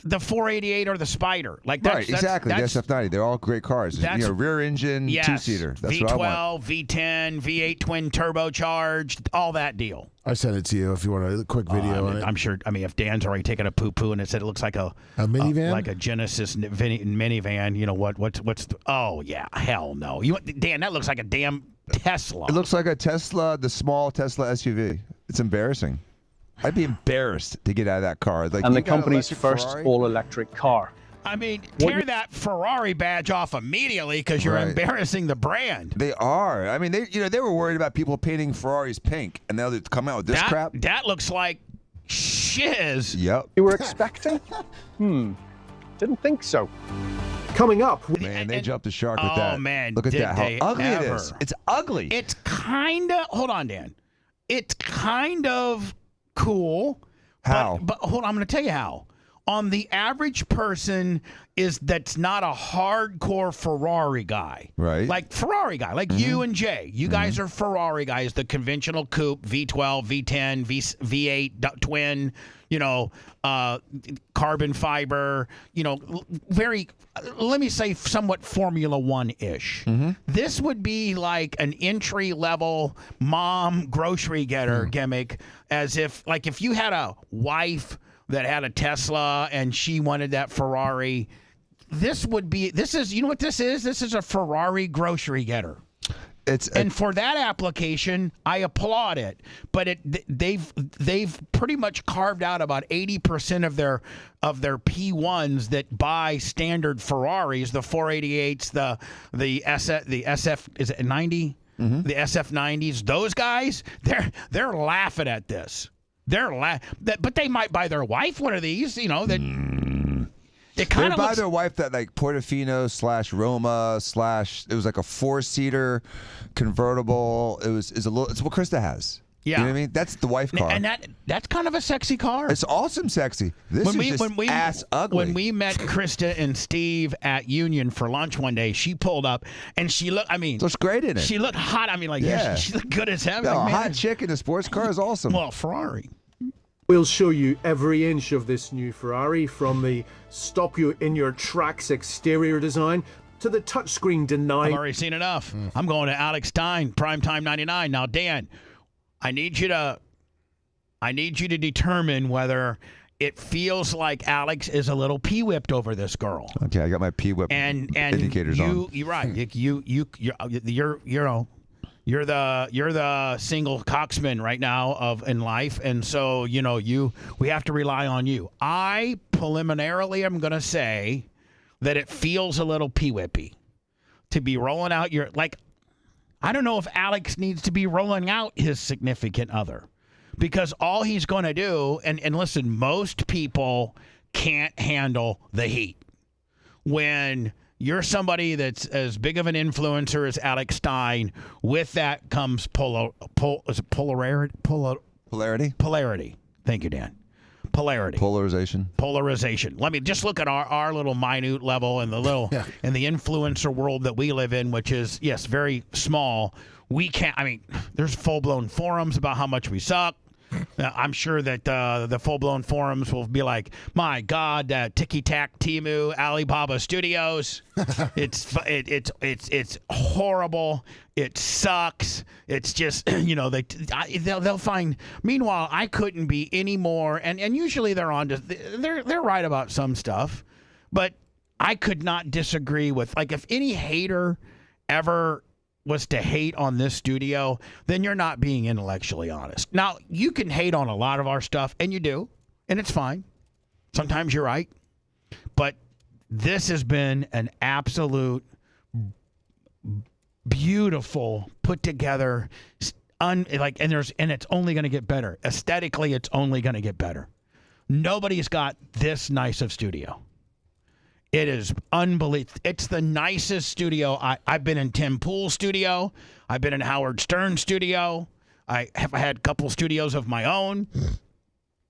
the 488 or the Spider. Right, exactly. The SF90. They're all great cars. Rear engine, yes, 2-seater. That's V12, what I want. V10, V8 twin turbocharged, all that deal. I sent it to you if you want a quick video on it. I'm sure. If Dan's already taken a poo-poo and it said it looks like a minivan, like a Genesis minivan. What's? Oh yeah, hell no. Dan, that looks like a damn Tesla. It looks like a Tesla, the small Tesla SUV. It's embarrassing. I'd be embarrassed to get out of that car. And the company's first all-electric car. Tear that Ferrari badge off immediately because you're embarrassing the brand. They are. They were worried about people painting Ferraris pink, and now they're coming out with this crap. That looks like shiz. Yep. You were expecting? Didn't think so. Coming up. Man, they jumped the shark with that. Oh, man. Look at that. How ugly ever. it is. It's ugly. It's kind of, hold on, Dan. It's kind of cool. How? But hold on, I'm going to tell you how. On the average person that's not a hardcore Ferrari guy. Right. Like Ferrari guy, like you and Jay. You guys are Ferrari guys, the conventional coupe, V12, V10, V8 twin, carbon fiber, very, let me say somewhat Formula One-ish. This would be like an entry-level mom grocery getter gimmick, as if you had a wife that had a Tesla and she wanted that Ferrari. This is, you know what this is? This is a Ferrari grocery getter. And for that application, I applaud it. But they've pretty much carved out about 80% of their P1s that buy standard Ferraris, the 488s, the SF is it 90? Mm-hmm. The SF90s. Those guys, they're laughing at this. But they might buy their wife one of these. You know that. It kind of buy their wife that like Portofino / Roma / it was like a 4-seater convertible. It's what Krista has. Yeah. You know what I mean? That's the wife car. And that's kind of a sexy car. It's awesome sexy. This is just ass ugly. When we met Krista and Steve at Union for lunch one day, she pulled up and she looked, looks great in it. She looked hot. She looked good as hell. No, like, a hot chick in a sports car is awesome. Well, Ferrari. We'll show you every inch of this new Ferrari, from the stop you in your tracks exterior design to the touchscreen I've already seen enough. I'm going to Alex Stein, Primetime 99. Now, Dan, I need you to determine whether it feels like Alex is a little pee-whipped over this girl. Okay, I got my pee-whip indicators on. You're right. You're the single coxman right now in life, and so we have to rely on you. I preliminarily am gonna say that it feels a little pee-whippy to be rolling out I don't know if Alex needs to be rolling out his significant other, because all he's going to do, and listen, most people can't handle the heat. When you're somebody that's as big of an influencer as Alex Stein, with that comes polarity. Polarity. Thank you, Dan. Polarity. Polarization. Let me just look at our little minute level and in the influencer world that we live in, which is, yes, very small. We can't, there's full-blown forums about how much we suck. I'm sure that the full-blown forums will be like, my God, Tiki Tak Temu, Alibaba Studios. It's horrible. It sucks. It's just, they'll find. Meanwhile, I couldn't be any more. And usually they're right about some stuff, but I could not disagree with, if any hater ever was to hate on this studio, then you're not being intellectually honest. Now, you can hate on a lot of our stuff, and you do, and it's fine. Sometimes you're right. But this has been an absolute beautiful, put together, and it's only going to get better. Aesthetically, it's only going to get better. Nobody's got this nice of studio. It is unbelievable. It's the nicest studio. I've been in Tim Pool's studio. I've been in Howard Stern's studio. I have had a couple studios of my own.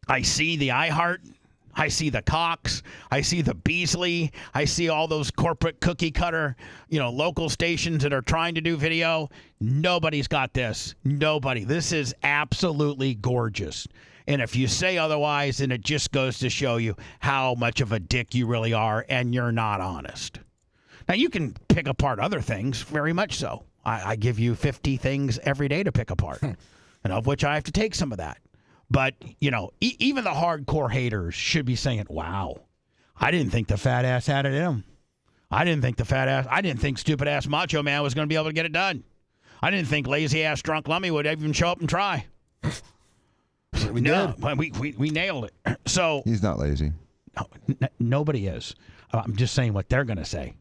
I see the iHeart. I see the Cox. I see the Beasley. I see all those corporate cookie cutter, local stations that are trying to do video. Nobody's got this. Nobody. This is absolutely gorgeous. And if you say otherwise, then it just goes to show you how much of a dick you really are, and you're not honest. Now, you can pick apart other things, very much so. I give you 50 things every day to pick apart, and of which I have to take some of that. But, even the hardcore haters should be saying, wow, I didn't think the fat ass had it in him. I didn't think stupid ass Macho Man was going to be able to get it done. I didn't think lazy ass drunk Lummy would even show up and try. We nailed it. So he's not lazy. No, nobody is. I'm just saying what they're going to say.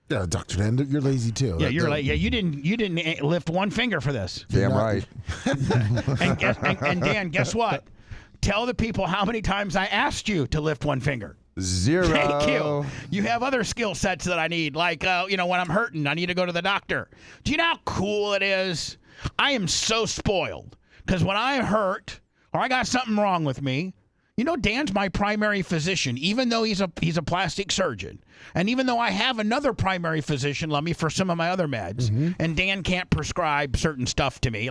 Yeah, Dr. Dan, you're lazy too. Yeah, you're like, you didn't lift one finger for this. Damn right. and Dan, guess what? Tell the people how many times I asked you to lift one finger. 0. Thank you. You have other skill sets that I need, like when I'm hurting, I need to go to the doctor. Do you know how cool it is? I am so spoiled because when I hurt or I got something wrong with me, Dan's my primary physician, even though he's a plastic surgeon. And even though I have another primary physician, for some of my other meds, and Dan can't prescribe certain stuff to me.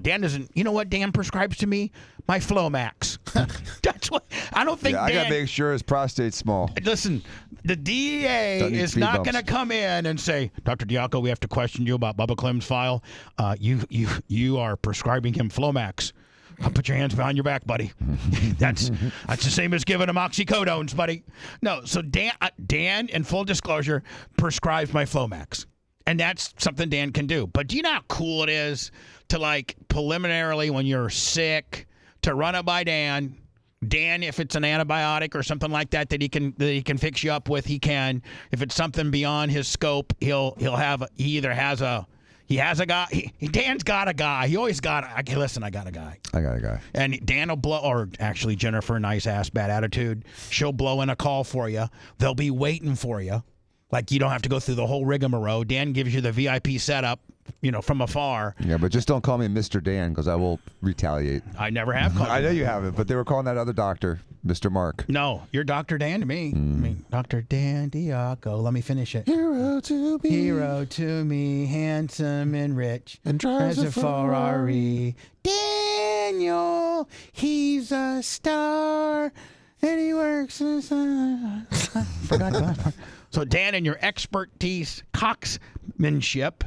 Dan doesn't, you know what Dan prescribes to me? My Flomax. That's what, I don't think Dan. I got to make sure his prostate's small. Listen, the DEA is not going to come in and say, Dr. Diaco, we have to question you about Bubba Clem's file. You are prescribing him Flomax. I'll put your hands behind your back, buddy. That's the same as giving him oxycodones, buddy. No, so Dan, in full disclosure, prescribes my Flomax. And that's something Dan can do. But do you know how cool it is to, like, preliminarily when you're sick, to run it by Dan? Dan, if it's an antibiotic or something like that he can fix you up with, he can. If it's something beyond his scope, he has a guy. Dan's got a guy. He always got listen, I got a guy. I got a guy. And Dan will blow, or actually Jennifer, nice ass, bad attitude. She'll blow in a call for you. They'll be waiting for you. Like, you don't have to go through the whole rigmarole. Dan gives you the VIP setup, from afar. Yeah, but just don't call me Mr. Dan because I will retaliate. I never have called I know you haven't, but they were calling that other doctor Mr. Mark. No, you're Dr. Dan to me. I mean, Dr. Dan Diaco. Let me finish it. Hero to me, handsome and rich. And drives a Ferrari. Daniel, he's a star. And he works in the forgot the last part. So Dan and your expertise, coxmanship,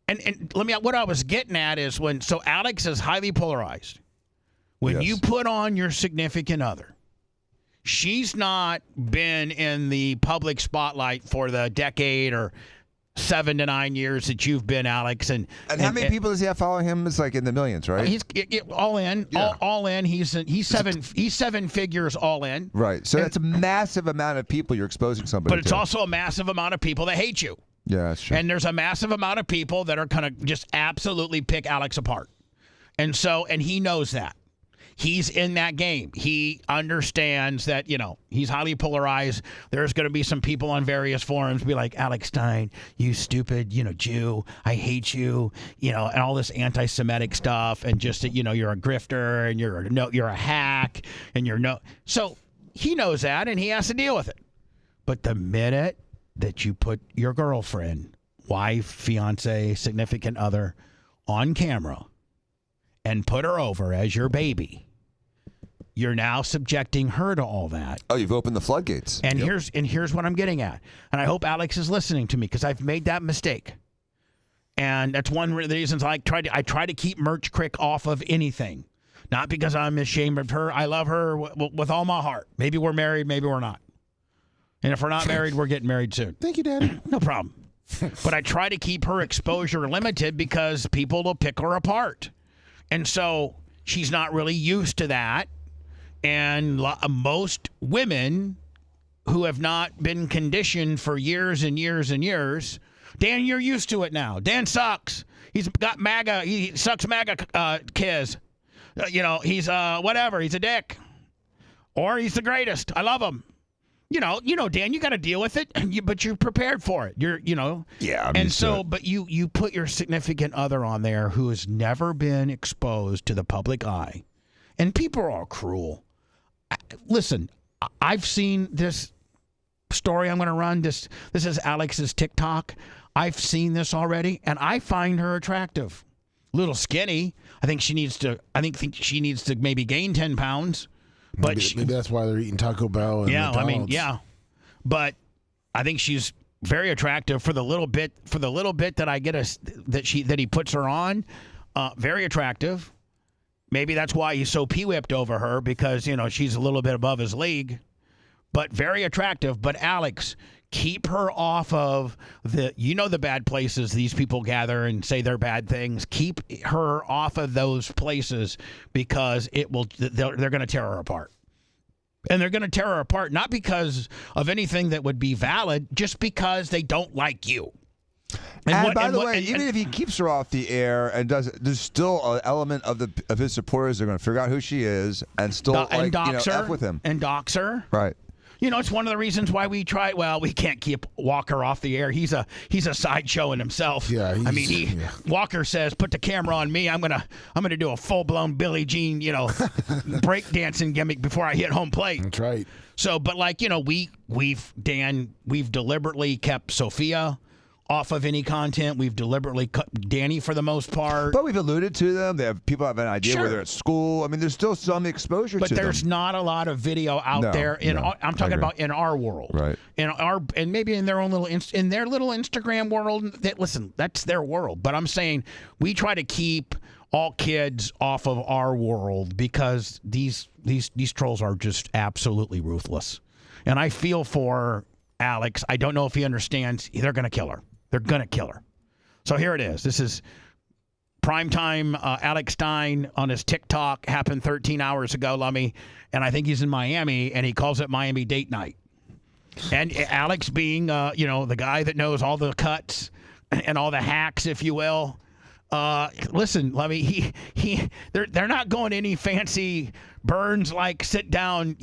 and what I was getting at is so Alex is highly polarized. When you put on your significant other, she's not been in the public spotlight for the decade or 7 to 9 years that you've been, Alex. And how many people does he have following him? It's like in the millions, right? He's all in. Yeah. All in. He's seven figures all in. Right. So that's a massive amount of people you're exposing somebody to. But it's also a massive amount of people that hate you. Yeah, that's true. And there's a massive amount of people that are going to just absolutely pick Alex apart. And he knows that. He's in that game. He understands that, he's highly polarized. There's going to be some people on various forums be like, Alex Stein, you stupid, Jew. I hate you, and all this anti-Semitic stuff. And just that, you're a grifter and you're a hack and So he knows that and he has to deal with it. But the minute that you put your girlfriend, wife, fiance, significant other on camera and put her over as your baby, you're now subjecting her to all that. Oh, you've opened the floodgates. And here's what I'm getting at. And I hope Alex is listening to me because I've made that mistake. And that's one of the reasons I try to keep Merch Crick off of anything. Not because I'm ashamed of her. I love her with all my heart. Maybe we're married, maybe we're not. And if we're not married, we're getting married soon. Thank you, Daddy. No problem. But I try to keep her exposure limited because people will pick her apart. And so she's not really used to that. And most women who have not been conditioned for years and years and years, Dan, you're used to it now. Dan sucks. He's got MAGA. He sucks MAGA kids. He's whatever. He's a dick. Or he's the greatest. I love him. Dan, you got to deal with it, but you're prepared for it. Yeah. And so, but you put your significant other on there who has never been exposed to the public eye, and people are all cruel. Listen, I've seen this story I'm going to run. This is Alex's TikTok. I've seen this already, and I find her attractive. Little skinny. I think she needs to maybe gain 10 pounds. But maybe that's why they're eating Taco Bell and McDonald's. But I think she's very attractive for the little bit that I get that he puts her on. Very attractive. Maybe that's why he's so pee-whipped over her because she's a little bit above his league. But very attractive. But Alex, keep her off of the bad places these people gather and say they're bad things. Keep her off of those places because they're going to tear her apart. And they're going to tear her apart not because of anything that would be valid, just because they don't like you. And by the way, even if he keeps her off the air and there's still an element of his supporters that are going to figure out who she is and still F with him. And dox her. Right. It's one of the reasons why we try. Well, we can't keep Walker off the air. He's a sideshow in himself. Yeah. Walker says, "Put the camera on me. I'm gonna do a full blown Billie Jean, breakdancing gimmick before I hit home plate." That's right. So, but we've deliberately kept Sophia off of any content. We've deliberately cut Danny for the most part. But we've alluded to them. People have an idea where they're at school. I mean, there's still some exposure to them. But there's not a lot of video out there. I'm talking about in our world. Right. And maybe in their own little Instagram world. That's their world. But I'm saying we try to keep all kids off of our world because these trolls are just absolutely ruthless. And I feel for Alex. I don't know if he understands. They're going to kill her. They're going to kill her. So here it is. This is primetime Alex Stein on his TikTok. Happened 13 hours ago, Lummy. And I think he's in Miami, and he calls it Miami Date Night. And Alex being, the guy that knows all the cuts and all the hacks, if you will. Listen, Lummy, they're not going any fancy burns like sit down,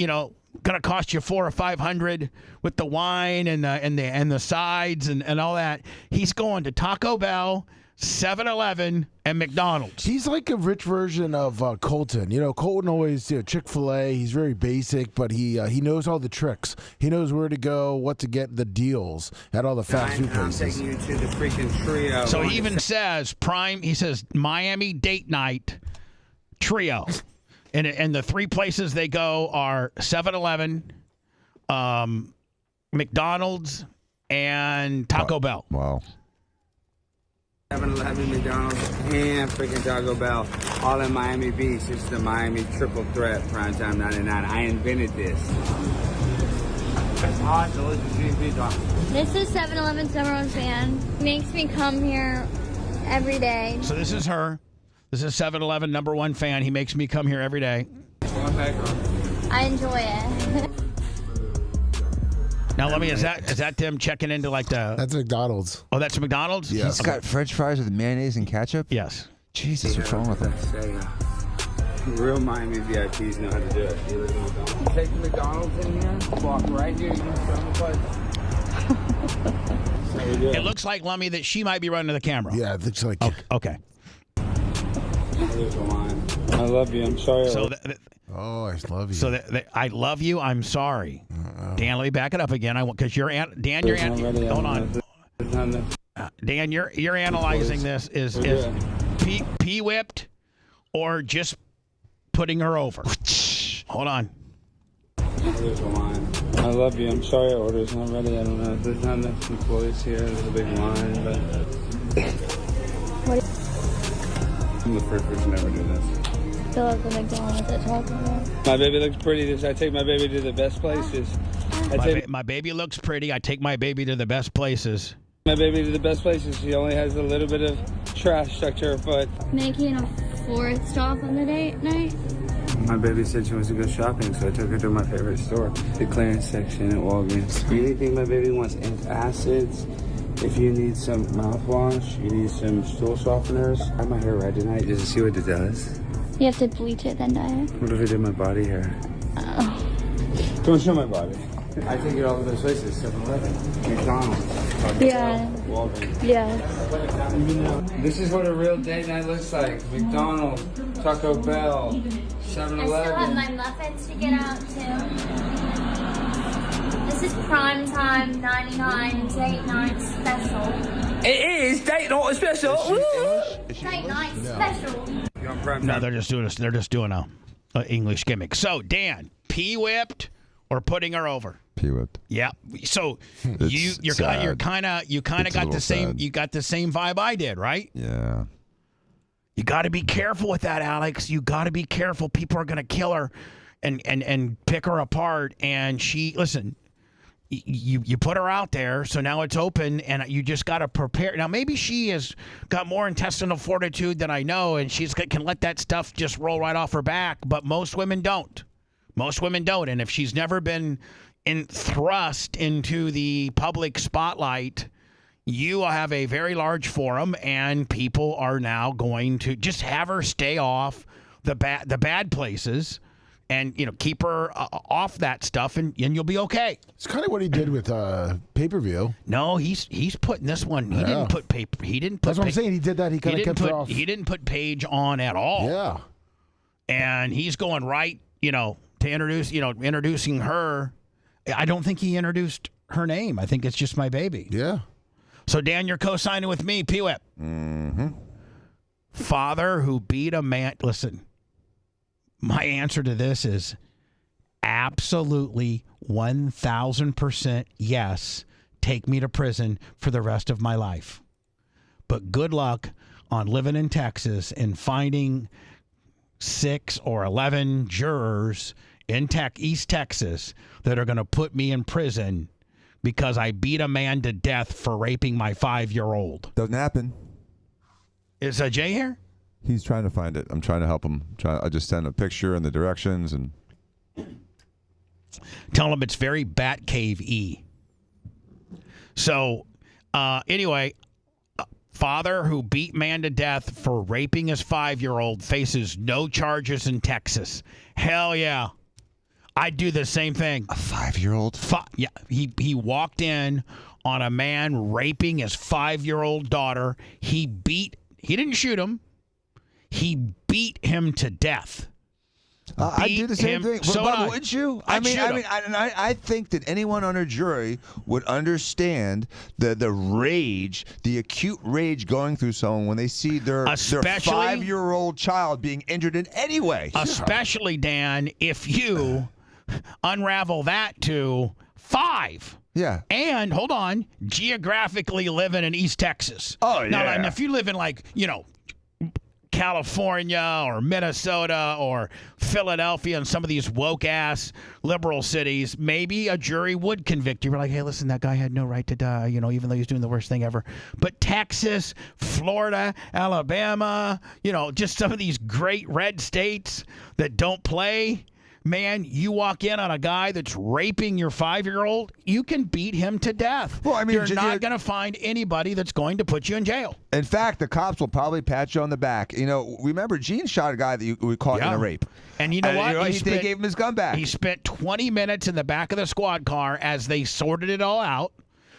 going to cost you $400 or $500 with the wine and the sides and all that. He's going to Taco Bell, 7-Eleven, and McDonald's. He's like a rich version of Colton. Colton always, Chick-fil-A. He's very basic, but he knows all the tricks. He knows where to go, what to get, the deals at all the fast food places. I'm taking you to the freaking trio. So he even says he says Miami Date Night Trio. And the three places they go are 7-Eleven, McDonald's, and Taco Bell. Wow. 7-Eleven, McDonald's, and freaking Taco Bell, all in Miami Beach. It's the Miami Triple Threat, Primetime 99. I invented this. That's hot, delicious green pizza. This is 7-Eleven Summer on Fan. Makes me come here every day. So this is her. This is 7-Eleven #1 fan. He makes me come here every day. I enjoy it. Now, let me. Is that them checking into like the? That's McDonald's. Oh, that's McDonald's. Yeah. He's got French fries with mayonnaise and ketchup. Yes. Jesus, what's wrong with him? Real Miami VIPs know how to do it. Take the McDonald's in here, walk right here, you It looks like, Lummy, that she might be running the camera. Yeah, it looks like. Okay. I love you. I'm sorry. I love you. So I love you. I'm sorry. Dan, let me back it up again. Because Dan, you're hold on. Dan, you're analyzing this is P whipped or just putting her over. Hold on. I love you. I'm sorry our order's not ready. I don't know. There's not enough employees here. There's a big line, but I'm the first person to ever do this. Fill up the McDonald's at Taco Bell. My baby looks pretty. I take my baby to the best places. My baby looks pretty. I take my baby to the best places. My baby to the best places. She only has a little bit of trash stuck to her foot. Making a fourth stop on the date night. My baby said she wants to go shopping, so I took her to my favorite store, the clearance section at Walgreens. Anything my baby wants, antacids. If you need some mouthwash, you need some stool softeners. I have my hair red tonight just to see what it does. You have to bleach it, then dye it. What if I did my body hair? Oh. Don't show my body. I take it all over those places. 7-Eleven, McDonald's. Yeah. Walgreens. Yeah. This is what a real date night looks like. McDonald's, Taco Bell, 7-Eleven. I still have my muffins to get out too. This is Primetime 99 Date Night Special. It is Date Night Special. Date Night Special. No, they're just doing a English gimmick. So Dan, P whipped or putting her over? P whipped. Yeah. So you kind of got the same. You got the same vibe I did, right? Yeah. You got to be careful with that, Alex. You got to be careful. People are going to kill her and pick her apart. And listen. You put her out there, so now it's open, and you just got to prepare. Now, maybe she has got more intestinal fortitude than I know, and she can let that stuff just roll right off her back, but most women don't. Most women don't, and if she's never been thrust into the public spotlight, you have a very large forum, and people are now going to just have her stay off the bad places. And, keep her off that stuff, and you'll be okay. It's kind of what he did with pay-per-view. No, he's putting this one. He didn't put paper. He didn't put. That's what I'm saying. He did that. He kind of kept her off. He didn't put Paige on at all. Yeah. And he's going right, to introducing her. I don't think he introduced her name. I think it's just my baby. Yeah. So Dan, you're co-signing with me, P-Whip. Mm-hmm. Father who beat a man. Listen. My answer to this is absolutely 1,000% yes. Take me to prison for the rest of my life. But good luck on living in Texas and finding 6 or 11 jurors in East Texas that are going to put me in prison because I beat a man to death for raping my 5-year-old. Doesn't happen. Is Jay here? He's trying to find it. I'm trying to help him. I just sent a picture and the directions and tell him it's very Batcave-y. So, anyway, father who beat man to death for raping his 5-year-old faces no charges in Texas. Hell yeah. I'd do the same thing. A 5-year-old? Yeah. He walked in on a man raping his 5-year-old daughter. He didn't shoot him. He beat him to death. I do the same thing. So But wouldn't you? I think that anyone on a jury would understand the rage, the acute rage going through someone when they see their 5-year-old child being injured in any way. Especially, Dan, if you unravel that to 5. Yeah. And, hold on, geographically living in East Texas. Oh, yeah. Now, and if you live in, like, California or Minnesota or Philadelphia and some of these woke-ass liberal cities, maybe a jury would convict you. We're like, hey, listen, that guy had no right to die, even though he's doing the worst thing ever. But Texas, Florida, Alabama, just some of these great red states that don't play, man, you walk in on a guy that's raping your 5-year-old, you can beat him to death. Well, I mean, you're not going to find anybody that's going to put you in jail. In fact, the cops will probably pat you on the back. Remember, Gene shot a guy that we caught in a rape. And you know what? They gave him his gun back. He spent 20 minutes in the back of the squad car as they sorted it all out.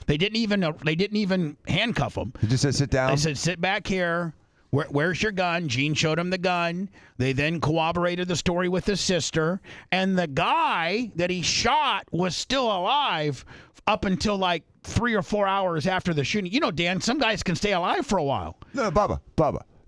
They didn't even handcuff him. He just said, sit down. They said, sit back here. Where's your gun? Gene showed him the gun. They then corroborated the story with his sister. And the guy that he shot was still alive up until like 3 or 4 hours after the shooting. Dan, some guys can stay alive for a while. No, Bubba.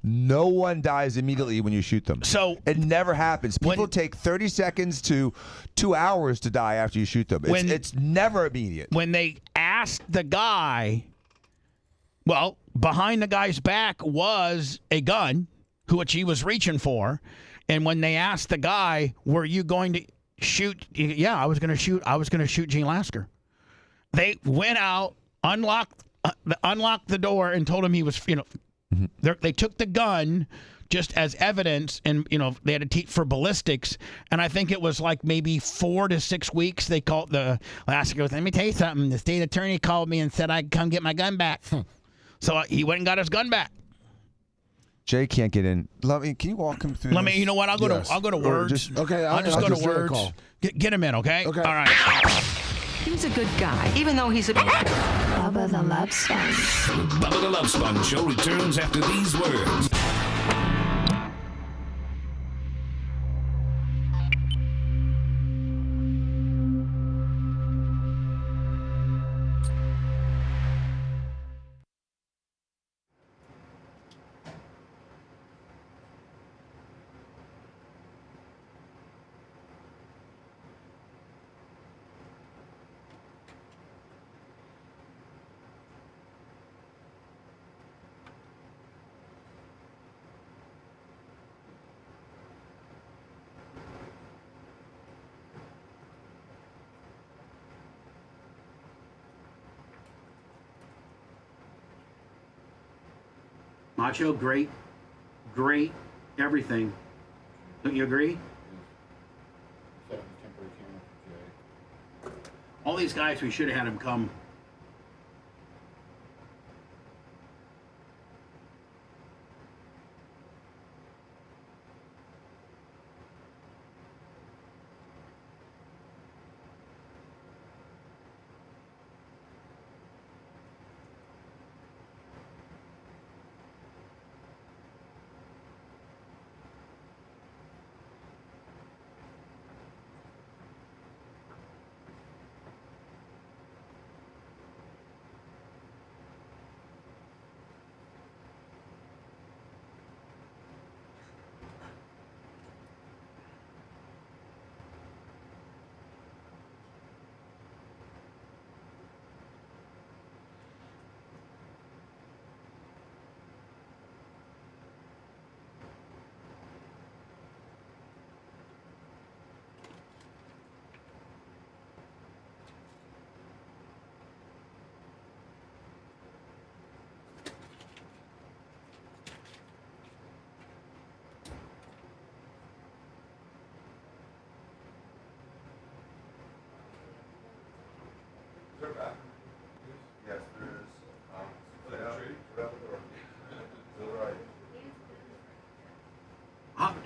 No one dies immediately when you shoot them. So it never happens. People take 30 seconds to 2 hours to die after you shoot them. It's never immediate. When they asked the guy, well, behind the guy's back was a gun, which he was reaching for. And when they asked the guy, were you going to shoot? Yeah, I was going to shoot. I was going to shoot Gene Lasker. They went out, unlocked the door and told him he was, they took the gun just as evidence, and they had to teach for ballistics, and I think it was like maybe 4 to 6 weeks. They called the Lasker goes, let me tell you something. The state attorney called me and said I'd come get my gun back. So he went and got his gun back. Jay can't get in. Can you walk him through? You know what? I'll go to Words. I'll just go to Words. Get him in, okay? Okay. All right. He's a good guy, even though he's a Bubba the Love Sponge. Bubba the Love Sponge Show returns after these words. Macho, great everything. Don't you agree? All these guys, we should have had them come.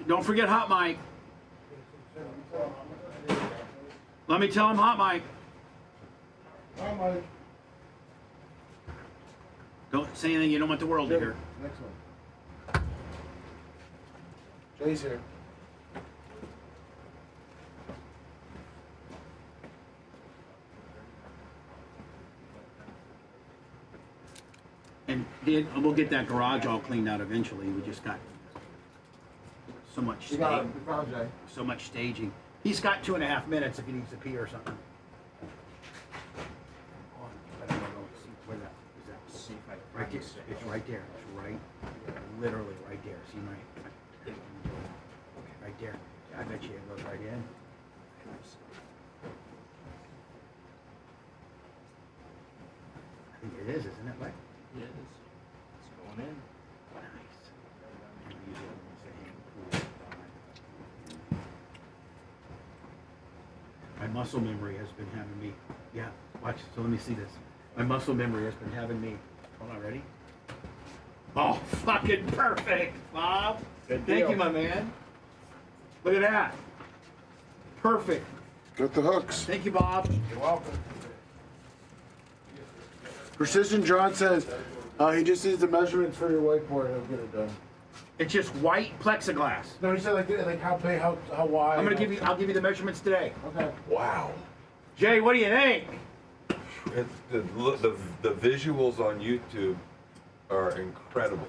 Don't forget hot mic. Let me tell him hot mic. Hot mic. Don't say anything you don't want the world to hear. Next one. Jay's here. And we'll get that garage all cleaned out eventually. We just got so much so much staging. He's got 2.5 minutes if he needs to pee or something. I don't know. See where that is. That right there. It's right there. It's right, literally right there. See right there. I bet you it goes right in. I think it is, isn't it, Mike? Yeah, it is. It's going in. My muscle memory has been having me. Yeah, watch. So let me see this. My muscle memory has been having me. Hold on, ready? Oh, fucking perfect, Bob. Thank you, my man. Look at that. Perfect. Got the hooks. Thank you, Bob. You're welcome. Precision John says he just needs the measurements for your whiteboard. He'll get it done. It's just white plexiglass. No, he said like how big, how wide. I'll give you the measurements today. Okay. Wow. Jay, what do you think? The visuals on YouTube are incredible.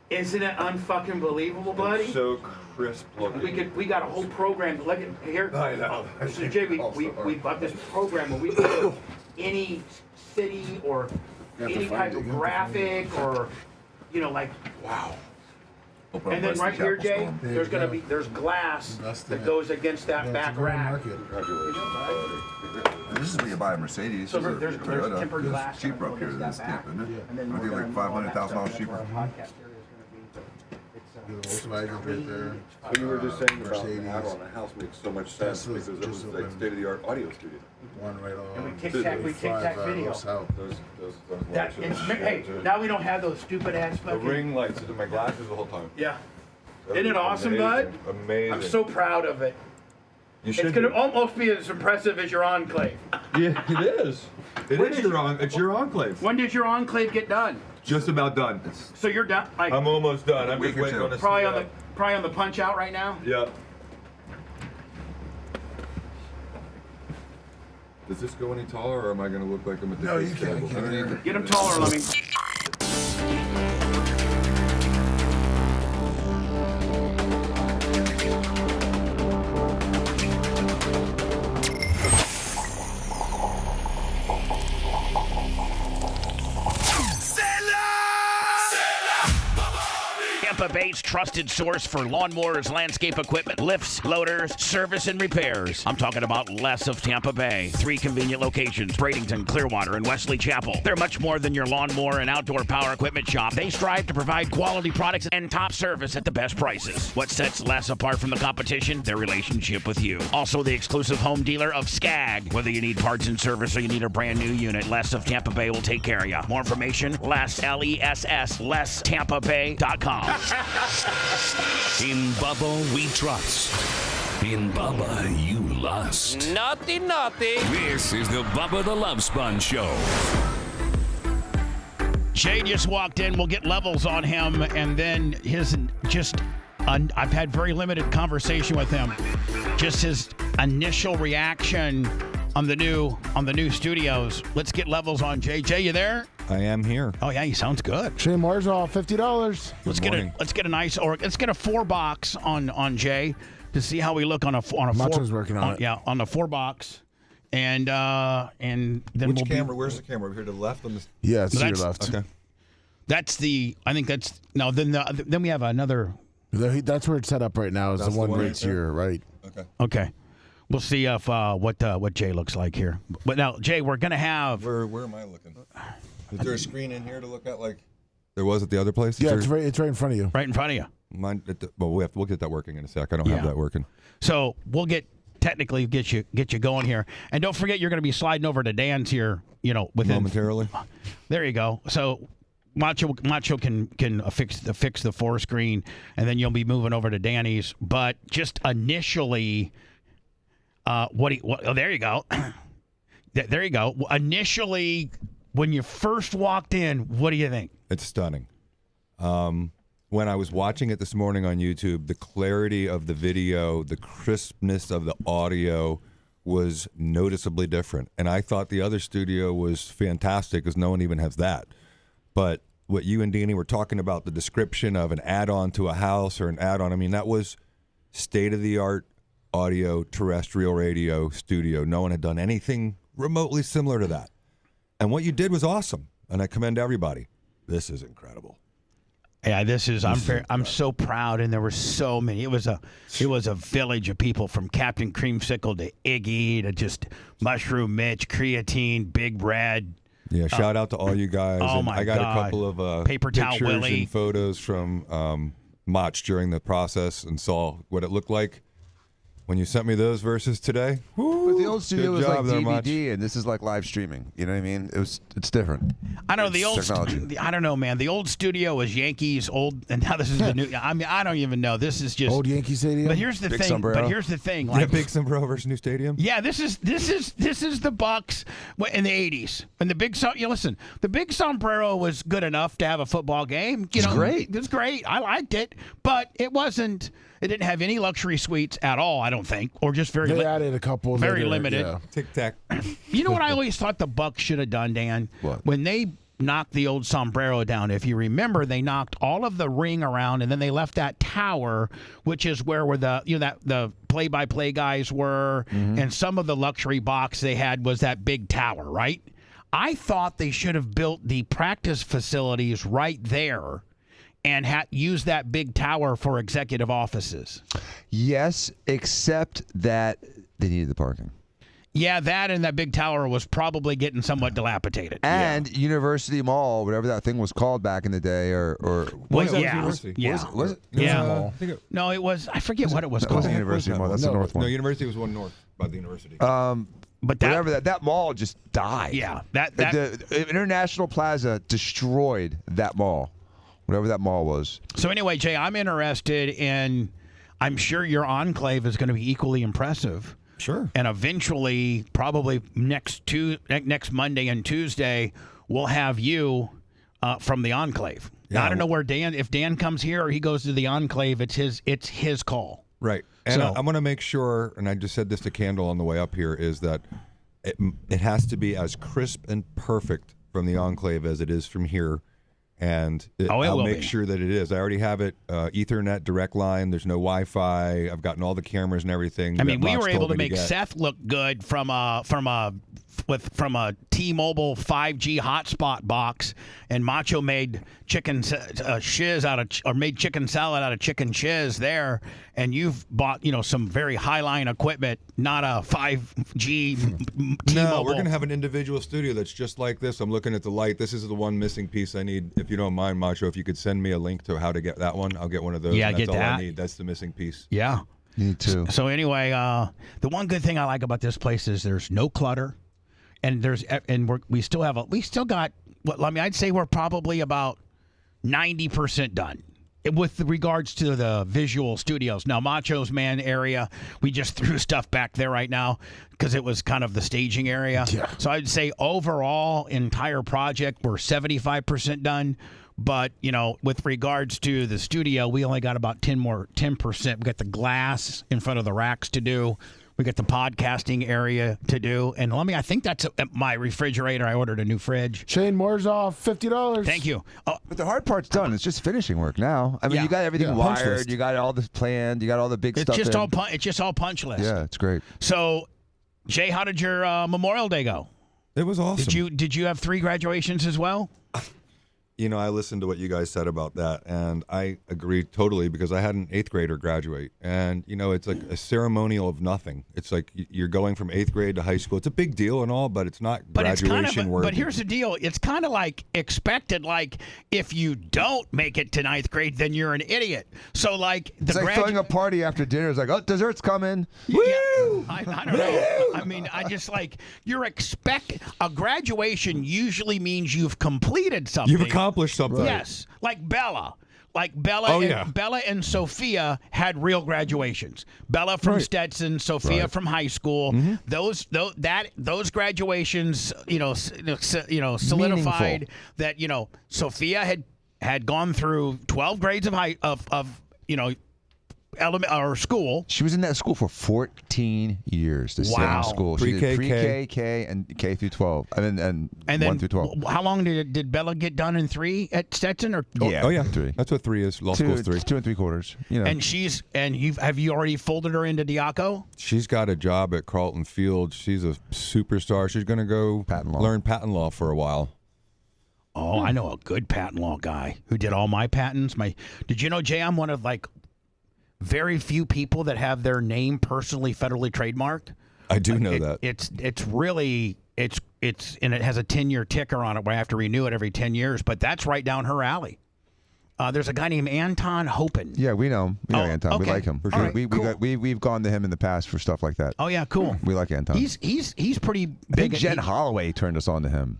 Isn't it unfucking believable, buddy? It's so crisp looking. We got a whole program. Look at here. I know. So Jay, we got this program where we put any city or any type of graphic or like wow. And then right here, Jay, there's glass that goes against that back rack. This is where you buy a Mercedes. So This is a there's Toyota. tempered This glass is cheaper up here than this camp, isn't it? And then I think like $500,000 cheaper. Volkswagen right there. So you were just saying about Mercedes. how on a house makes so much sense because it was like state-of-the-art audio studio. One right on. And we tic-tac video. Those That, lights are hey, huge. now we don't have those stupid ass The fucking ring lights in my glasses the whole time. Yeah. That Isn't it was awesome, amazing. bud? Amazing. I'm so proud of it. You should It's going to be. almost be as impressive as your enclave. Yeah, it is. It's your enclave. When did your enclave get done? Just about done. So you're done? Like, I'm almost done. I'm Week just or waiting two. on this. probably on the punch out right now? Yeah. Does this go any taller, or am I going to look like I'm at the No, you base can't. table? Get him taller, let me. Tampa Bay's trusted source for lawnmowers, landscape equipment, lifts, loaders, service, and repairs. I'm talking about Les of Tampa Bay. 3 convenient locations, Bradenton, Clearwater, and Wesley Chapel. They're much more than your lawnmower and outdoor power equipment shop. They strive to provide quality products and top service at the best prices. What sets Les apart from the competition? Their relationship with you. Also, the exclusive home dealer of Skag. Whether you need parts and service or you need a brand new unit, Les of Tampa Bay will take care of you. More information, Les, L-E-S-S, lestampabay.com. In Bubba, we trust. In Bubba, you lust. Naughty, naughty. This is the Bubba the Love Sponge Show. Jay just walked in. We'll get levels on him, and then I've had very limited conversation with him. Just his initial reaction on the new studios. Let's get levels on Jay. Jay, you there? I am here. Oh yeah, he sounds good. Shane Marzal, $50. Let's get a 4-box on Jay to see how we look on a Macho's working on it. Yeah, on the 4-box. And then Which camera? Where's the camera? Over here to the left on this? Yeah, it's to your left. Okay. Then we have another. That's where it's set up right now. Is That's the one right right to your right. Okay. Okay. We'll see if what Jay looks like here. But now, Jay, we're gonna have. Where am I looking? Is there a screen in here to look at like there was at the other place? Yeah, it's right in front of you. Right in front of you. Mine. We'll get that working in a sec. I don't have that working. So we'll get you going here, and don't forget you're going to be sliding over to Dan's here. Within momentarily. There you go. So Macho can fix the 4-screen, and then you'll be moving over to Danny's. But just initially, oh, there you go. There you go. Initially, when you first walked in, what do you think? It's stunning. When I was watching it this morning on YouTube, the clarity of the video, the crispness of the audio was noticeably different. And I thought the other studio was fantastic because no one even has that. But what you and Danny were talking about, the description of an add-on to a house or an add-on, I mean, that was state-of-the-art audio, terrestrial radio studio. No one had done anything remotely similar to that. And what you did was awesome. And I commend everybody. This is incredible. Yeah, I'm so proud, and there were so many. It was a village of people, from Captain Creamsicle to Iggy to just Mushroom Mitch, Creatine, Big Red. Yeah, shout out to all you guys. Oh and my I got God. a couple of Paper Towel pictures Willie. and photos from Mach during the process and saw what it looked like. When you sent me those verses today, But the old studio was like there, Mach. DVD, and this is like live streaming. You know what I mean? It's different. I don't know the It's old. technology. I don't know, man. The old studio was Yankees old, and now this is the new. I mean, I don't even know. This is just Old Yankee Stadium. But here's the Big thing. sombrero. But here's the thing. Yeah, Like, big sombrero versus new stadium. yeah, this is the Bucks in the '80s, and the big. You listen, the big sombrero was good enough to have a football game. You know, great. It was great. I liked it, but it wasn't. It didn't have any luxury suites at all. I don't think, or just very. They added a couple. Very later, limited. Yeah. Tic Tac. You know what I always thought the Bucks should have done, Dan? What? When they knocked the old sombrero down, if you remember, they knocked all of the ring around, and then they left that tower, which is where the play-by-play guys were, and some of the luxury box they had was that big tower, right? I thought they should have built the practice facilities right there and use that big tower for executive offices. Yes, except that they needed the parking. Yeah, that and that big tower was probably getting somewhat dilapidated. And University Mall, whatever that thing was called back in the day, or Was it? Yeah. was it? Yeah. I think it No, it was. I forget what it was That was called. the University Mall. That's the north No, one. University was one north by the university. But that, Whatever that mall just died. yeah, that The International Plaza destroyed that mall. Whatever that mall was. So anyway, Jay, I'm interested in. I'm sure your enclave is going to be equally impressive. Sure. And eventually, probably next Monday and Tuesday, we'll have you from the enclave. Now, I don't know where Dan. If Dan comes here or he goes to the enclave, it's his call. Right. And So- I'm going to make sure, and I just said this to Candle on the way up here, is that it has to be as crisp and perfect from the enclave as it is from here. And I'll will make be. sure that it is. I already have it, Ethernet direct line. There's no Wi-Fi. I've gotten all the cameras and everything. I mean, that we Mach were able told to me make get. Seth look good from a T-Mobile 5G hotspot box, and Macho made chicken shiz made chicken salad out of chicken shiz there. And you've bought some very high-line equipment, not a 5G T-Mobile. No, we're going to have an individual studio that's just like this. I'm looking at the light. This is the one missing piece I need. If you don't mind, Macho, if you could send me a link to how to get that one, I'll get one of those. Yeah, and that's get all that. I need. That's the missing piece. Yeah. You need to. So anyway, the one good thing I like about this place is there's no clutter, and we still got. I'd say we're probably about 90% done with regards to the visual studios. Now, Macho's Man area, we just threw stuff back there right now because it was kind of the staging area. Yeah. So I'd say overall, entire project, we're 75% done. But, with regards to the studio, we only got about 10%. We got the glass in front of the racks to do. We got the podcasting area to do. And I think that's my refrigerator. I ordered a new fridge. Shane Moore's off $50. Thank you. Oh, But the hard part's done. It's just finishing work now. I mean, Yeah. you got everything Yeah, punch wired. list. You got all this planned. You got all the big it's stuff. just in. it's just all punch list. Yeah, it's great. So, Jay, how did your Memorial Day go? It was awesome. Did you have 3 graduations as well? I listened to what you guys said about that, and I agree totally because I had an 8th grader graduate, and it's like a ceremonial of nothing. It's like you're going from 8th grade to high school. It's a big deal and all, but it's not graduation worthy. But here's the deal: it's kind of like expected. Like if you don't make it to 9th grade, then you're an idiot. So like It's like throwing a party after dinner. It's like, oh, dessert's coming. Woo! I don't know. I mean, I just like a graduation usually means you've completed something. You've accomplished something. Yes, like Bella. Bella and Sophia had real graduations. Bella from Stetson, Sophia from high school. Those graduations, solidified that Sophia had gone through 12 grades of school. She was in that school for 14 years. The same school. She did pre-K, K, and K through 12, and then 1 through 12. How long did Bella get done in 3 at Stetson? Yeah. 3. That's what 3 is. Law school is 3. 2 3/4. And have you already folded her into Diaco? She's got a job at Carlton Field. She's a superstar. She's going to go learn patent law for a while. Oh, I know a good patent law guy who did all my patents. Did you know, Jay, I'm one of very few people that have their name personally federally trademarked. I do know that. It's really and it has a 10-year ticker on it where I have to renew it every 10 years, but that's right down her alley. There's a guy named Anton Hopen. Yeah, we know him. We know Anton. Okay. We like him. For sure. Right, we've gone to him in the past for stuff like that. Oh yeah, cool. We like Anton. He's pretty big. I think Jen Holloway turned us on to him.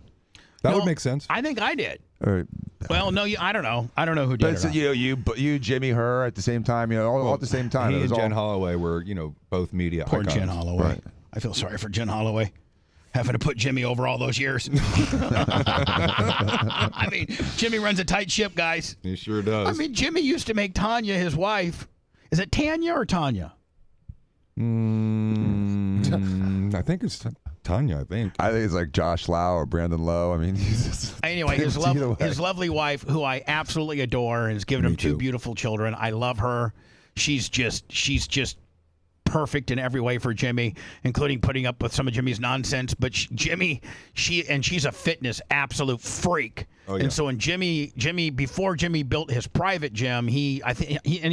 That would make sense. I think I did. Or, well, no, I don't know. I don't know who did it. You, Jimmy, her at the same time. All at the same time. He and Jen Holloway were, both media Poor icons. Jen Holloway. Right. I feel sorry for Jen Holloway, having to put Jimmy over all those years. I mean, Jimmy runs a tight ship, guys. He sure does. I mean, Jimmy used to make Tanya his wife. Is it Tanya or Tanya? I think it's Tanya. I think it's like Josh Lau or Brandon Lowe. I mean, anyway, his lovely wife, who I absolutely adore, has given him 2 beautiful children. I love her. She's just perfect in every way for Jimmy, including putting up with some of Jimmy's nonsense. But she's a fitness absolute freak. Oh, yeah. And so when before Jimmy built his private gym, he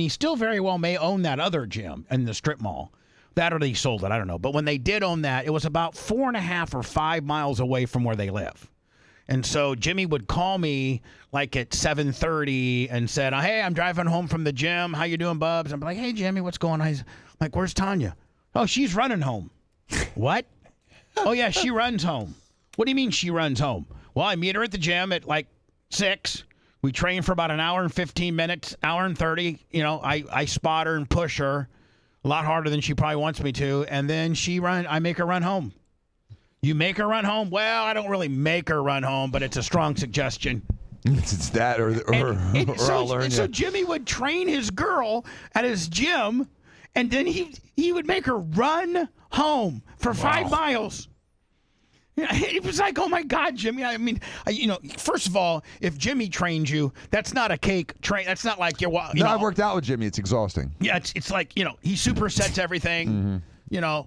still very well may own that other gym in the strip mall. That or they sold it, I don't know. But when they did own that, it was about 4.5 or 5 miles away from where they live. And so Jimmy would call me like at 7:30 and said, "Hey, I'm driving home from the gym. How you doing, Bubs?" I'm like, "Hey, Jimmy, what's going on?" He's like, "Where's Tanya?" "Oh, she's running home." "What?" "Oh, yeah, she runs home." "What do you mean she runs home?" "Well, I meet her at the gym at like 6. We train for about an hour and 15 minutes, hour and 30. I spot her and push her a lot harder than she probably wants me to, and then I make her run home." "You make her run home?" "Well, I don't really make her run home, but it's a strong suggestion." It's that or I'll learn. So Jimmy would train his girl at his gym, and then he would make her run home for 5 miles. It was like, oh my God, Jimmy. I mean, first of all, if Jimmy trains you, that's not a cake train. That's not like I worked out with Jimmy. It's exhausting. Yeah, it's like he supersets everything. Mm-hmm.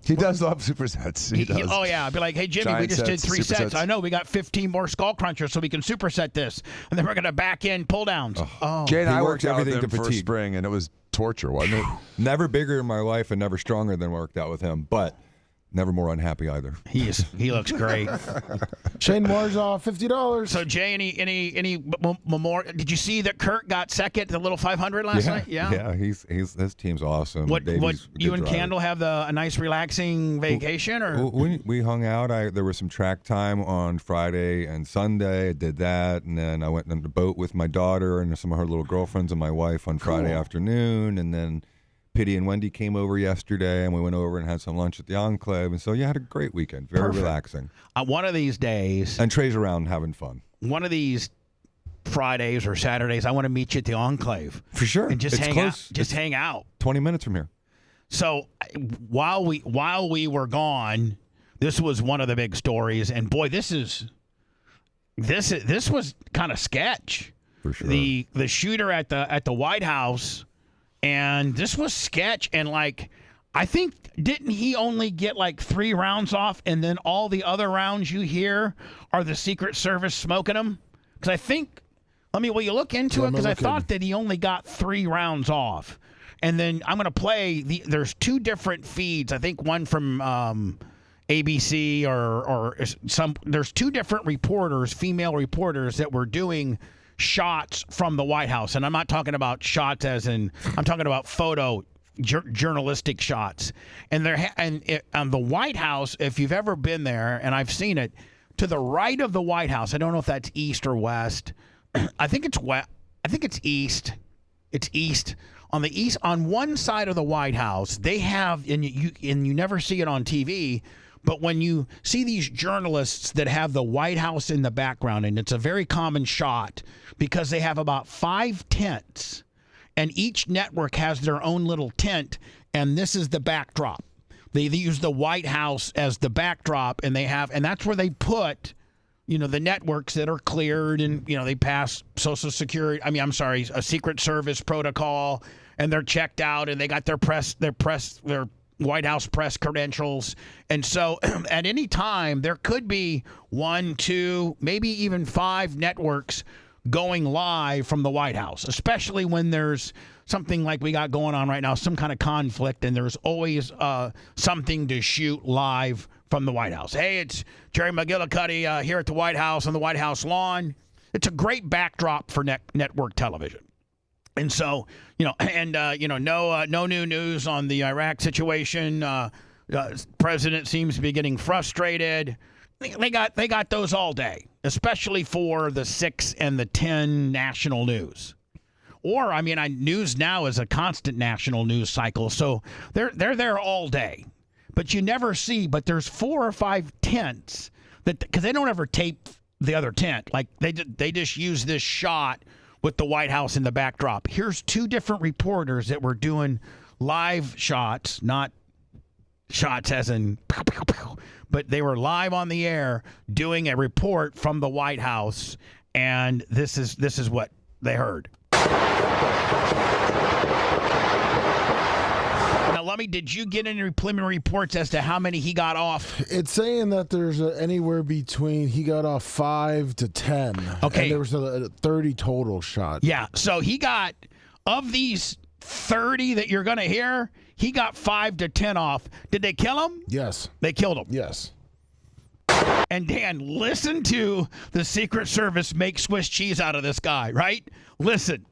He does love supersets. He does. Oh yeah, I'd be like, "Hey Jimmy, we just did 3 sets. I know we got 15 more skull crunchers, so we can superset this, and then we're gonna back in pull downs." Jay and I worked out with him for spring, and it was torture, wasn't it? Never bigger in my life, and never stronger than worked out with him, but never more unhappy either. He looks great. Shane Moore's $50. So Jay, any more? Did you see that Kurt got second the little 500 last night? Yeah. His team's awesome. What you and Candle have a nice relaxing vacation, or we hung out. There was some track time on Friday and Sunday. I did that, and then I went on the boat with my daughter and some of her little girlfriends and my wife on Friday afternoon, and then Pitty and Wendy came over yesterday, and we went over and had some lunch at the Enclave. And so, had a great weekend. Very relaxing. One of these days. And Trey's around having fun. One of these Fridays or Saturdays, I want to meet you at the Enclave. For sure. And just hang out. Just hang out. 20 minutes from here. So while we were gone, this was one of the big stories. And boy, this was kind of sketch. For sure. The shooter at the White House. And this was sketch, and I think, didn't he only get 3 rounds off, and then all the other rounds you hear are the Secret Service smoking them? Because I think, will you look into it? Because I thought that he only got 3 rounds off. And then I'm going to play, there's 2 different feeds. I think one from ABC or there's 2 different reporters, female reporters, that were doing shots from the White House. And I'm not talking about shots as in, I'm talking about journalistic shots. And the White House, if you've ever been there, and I've seen it, to the right of the White House, I don't know if that's east or west. I think it's west. I think it's east. It's east. On one side of the White House, they have, and you never see it on TV, but when you see these journalists that have the White House in the background, and it's a very common shot because they have about 5 tents, and each network has their own little tent, and this is the backdrop. They use the White House as the backdrop, and that's where they put, the networks that are cleared, and they pass Social Security. A Secret Service protocol, and they're checked out, and they got their White House press credentials. And so at any time, there could be 1, 2, maybe even 5 networks going live from the White House, especially when there's something like we got going on right now, some kind of conflict, and there's always something to shoot live from the White House. Hey, it's Jerry McGillicuddy here at the White House on the White House lawn. It's a great backdrop for network television. And so, no new news on the Iraq situation. President seems to be getting frustrated. They got those all day, especially for the 6 and the 10 national news. Or, News Now is a constant national news cycle, so they're there all day. But you never see, but there's 4 or 5 tents because they don't ever tape the other tent. Like they just use this shot with the White House in the backdrop. Here's 2 different reporters that were doing live shots, not shots as in pow, pow, pow, but they were live on the air doing a report from the White House, and this is what they heard. Now, Lummy, did you get any preliminary reports as to how many he got off? It's saying that there's anywhere between he got off 5 to 10. Okay. And there was a 30 total shot. Yeah, so he got, of these 30 that you're going to hear, he got 5 to 10 off. Did they kill him? Yes. They killed him? Yes. And Dan, listen to the Secret Service make Swiss cheese out of this guy, right? Listen.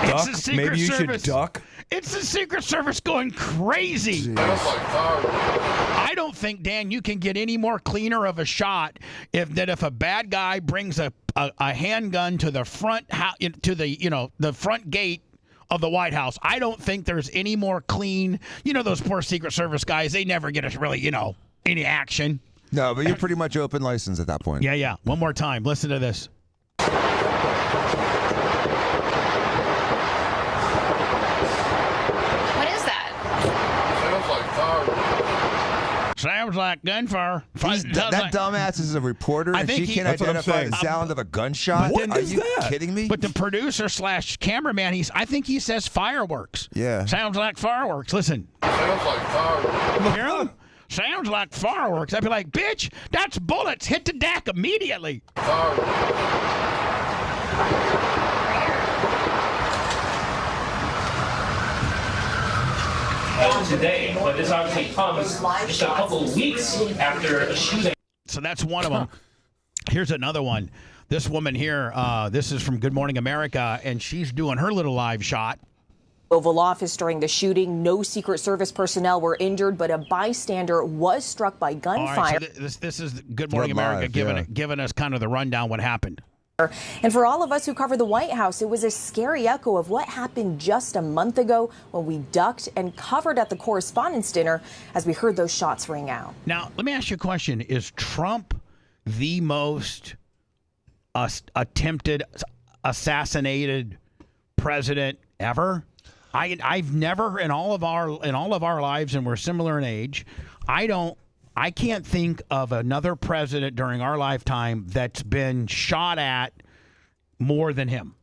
It's the Secret Maybe you Service. should duck. It's the Secret Service going crazy. I don't think, Dan, you can get any more cleaner of a shot if a bad guy brings a handgun to the front the front gate of the White House. I don't think there's any more clean. Those poor Secret Service guys, they never get us really, any action. No, but you're pretty much open license at that point. Yeah. One more time. Listen to this. Sounds like gunfire. That dumbass is a reporter, and she can't identify the sound of a gunshot. Are you kidding me? But the producer / cameraman, I think he says fireworks. Yeah. Sounds like fireworks. Listen. Sounds like fireworks. Hear him? Sounds like fireworks. I'd be like, bitch, that's bullets. Hit the deck immediately. Today, but this obviously comes just a couple of weeks after a shooting. So that's one of them. Here's another one. This woman here, this is from Good Morning America, and she's doing her little live shot. Oval Office during the shooting. No Secret Service personnel were injured, but a bystander was struck by gunfire. All right, so this is Good Morning America giving us kind of the rundown what happened. And for all of us who cover the White House, it was a scary echo of what happened just a month ago when we ducked and covered at the Correspondents' Dinner as we heard those shots ring out. Now, let me ask you a question. Is Trump the most attempted assassinated president ever? I've never in all of our lives, and we're similar in age, I can't think of another president during our lifetime that's been shot at more than him.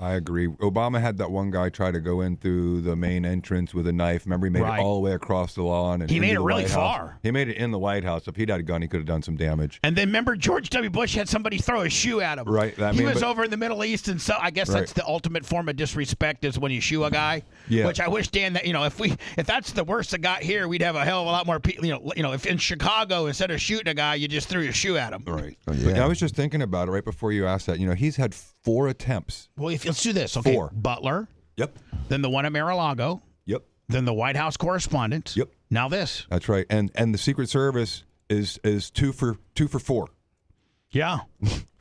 I agree. Obama had that one guy try to go in through the main entrance with a knife. Remember, he made it all the way across the lawn. And He made into it the really White far. House. He made it in the White House. If he'd had a gun, he could have done some damage. And then remember, George W. Bush had somebody throw a shoe at him. Right. He was over in the Middle East, and so I guess that's the ultimate form of disrespect is when you shoe a guy. Yeah. Which I wish, Dan, that if that's the worst that got here, we'd have a hell of a lot more people. If in Chicago instead of shooting a guy, you just threw your shoe at him. Right. But I was just thinking about it right before you asked that. He's had 4 attempts. Well, let's do this. Okay. 4. Butler. Yep. Then the one at Mar-a-Lago. Yep. Then the White House correspondence. Yep. Now this. That's right. And the Secret Service is 2 for 4. Yeah.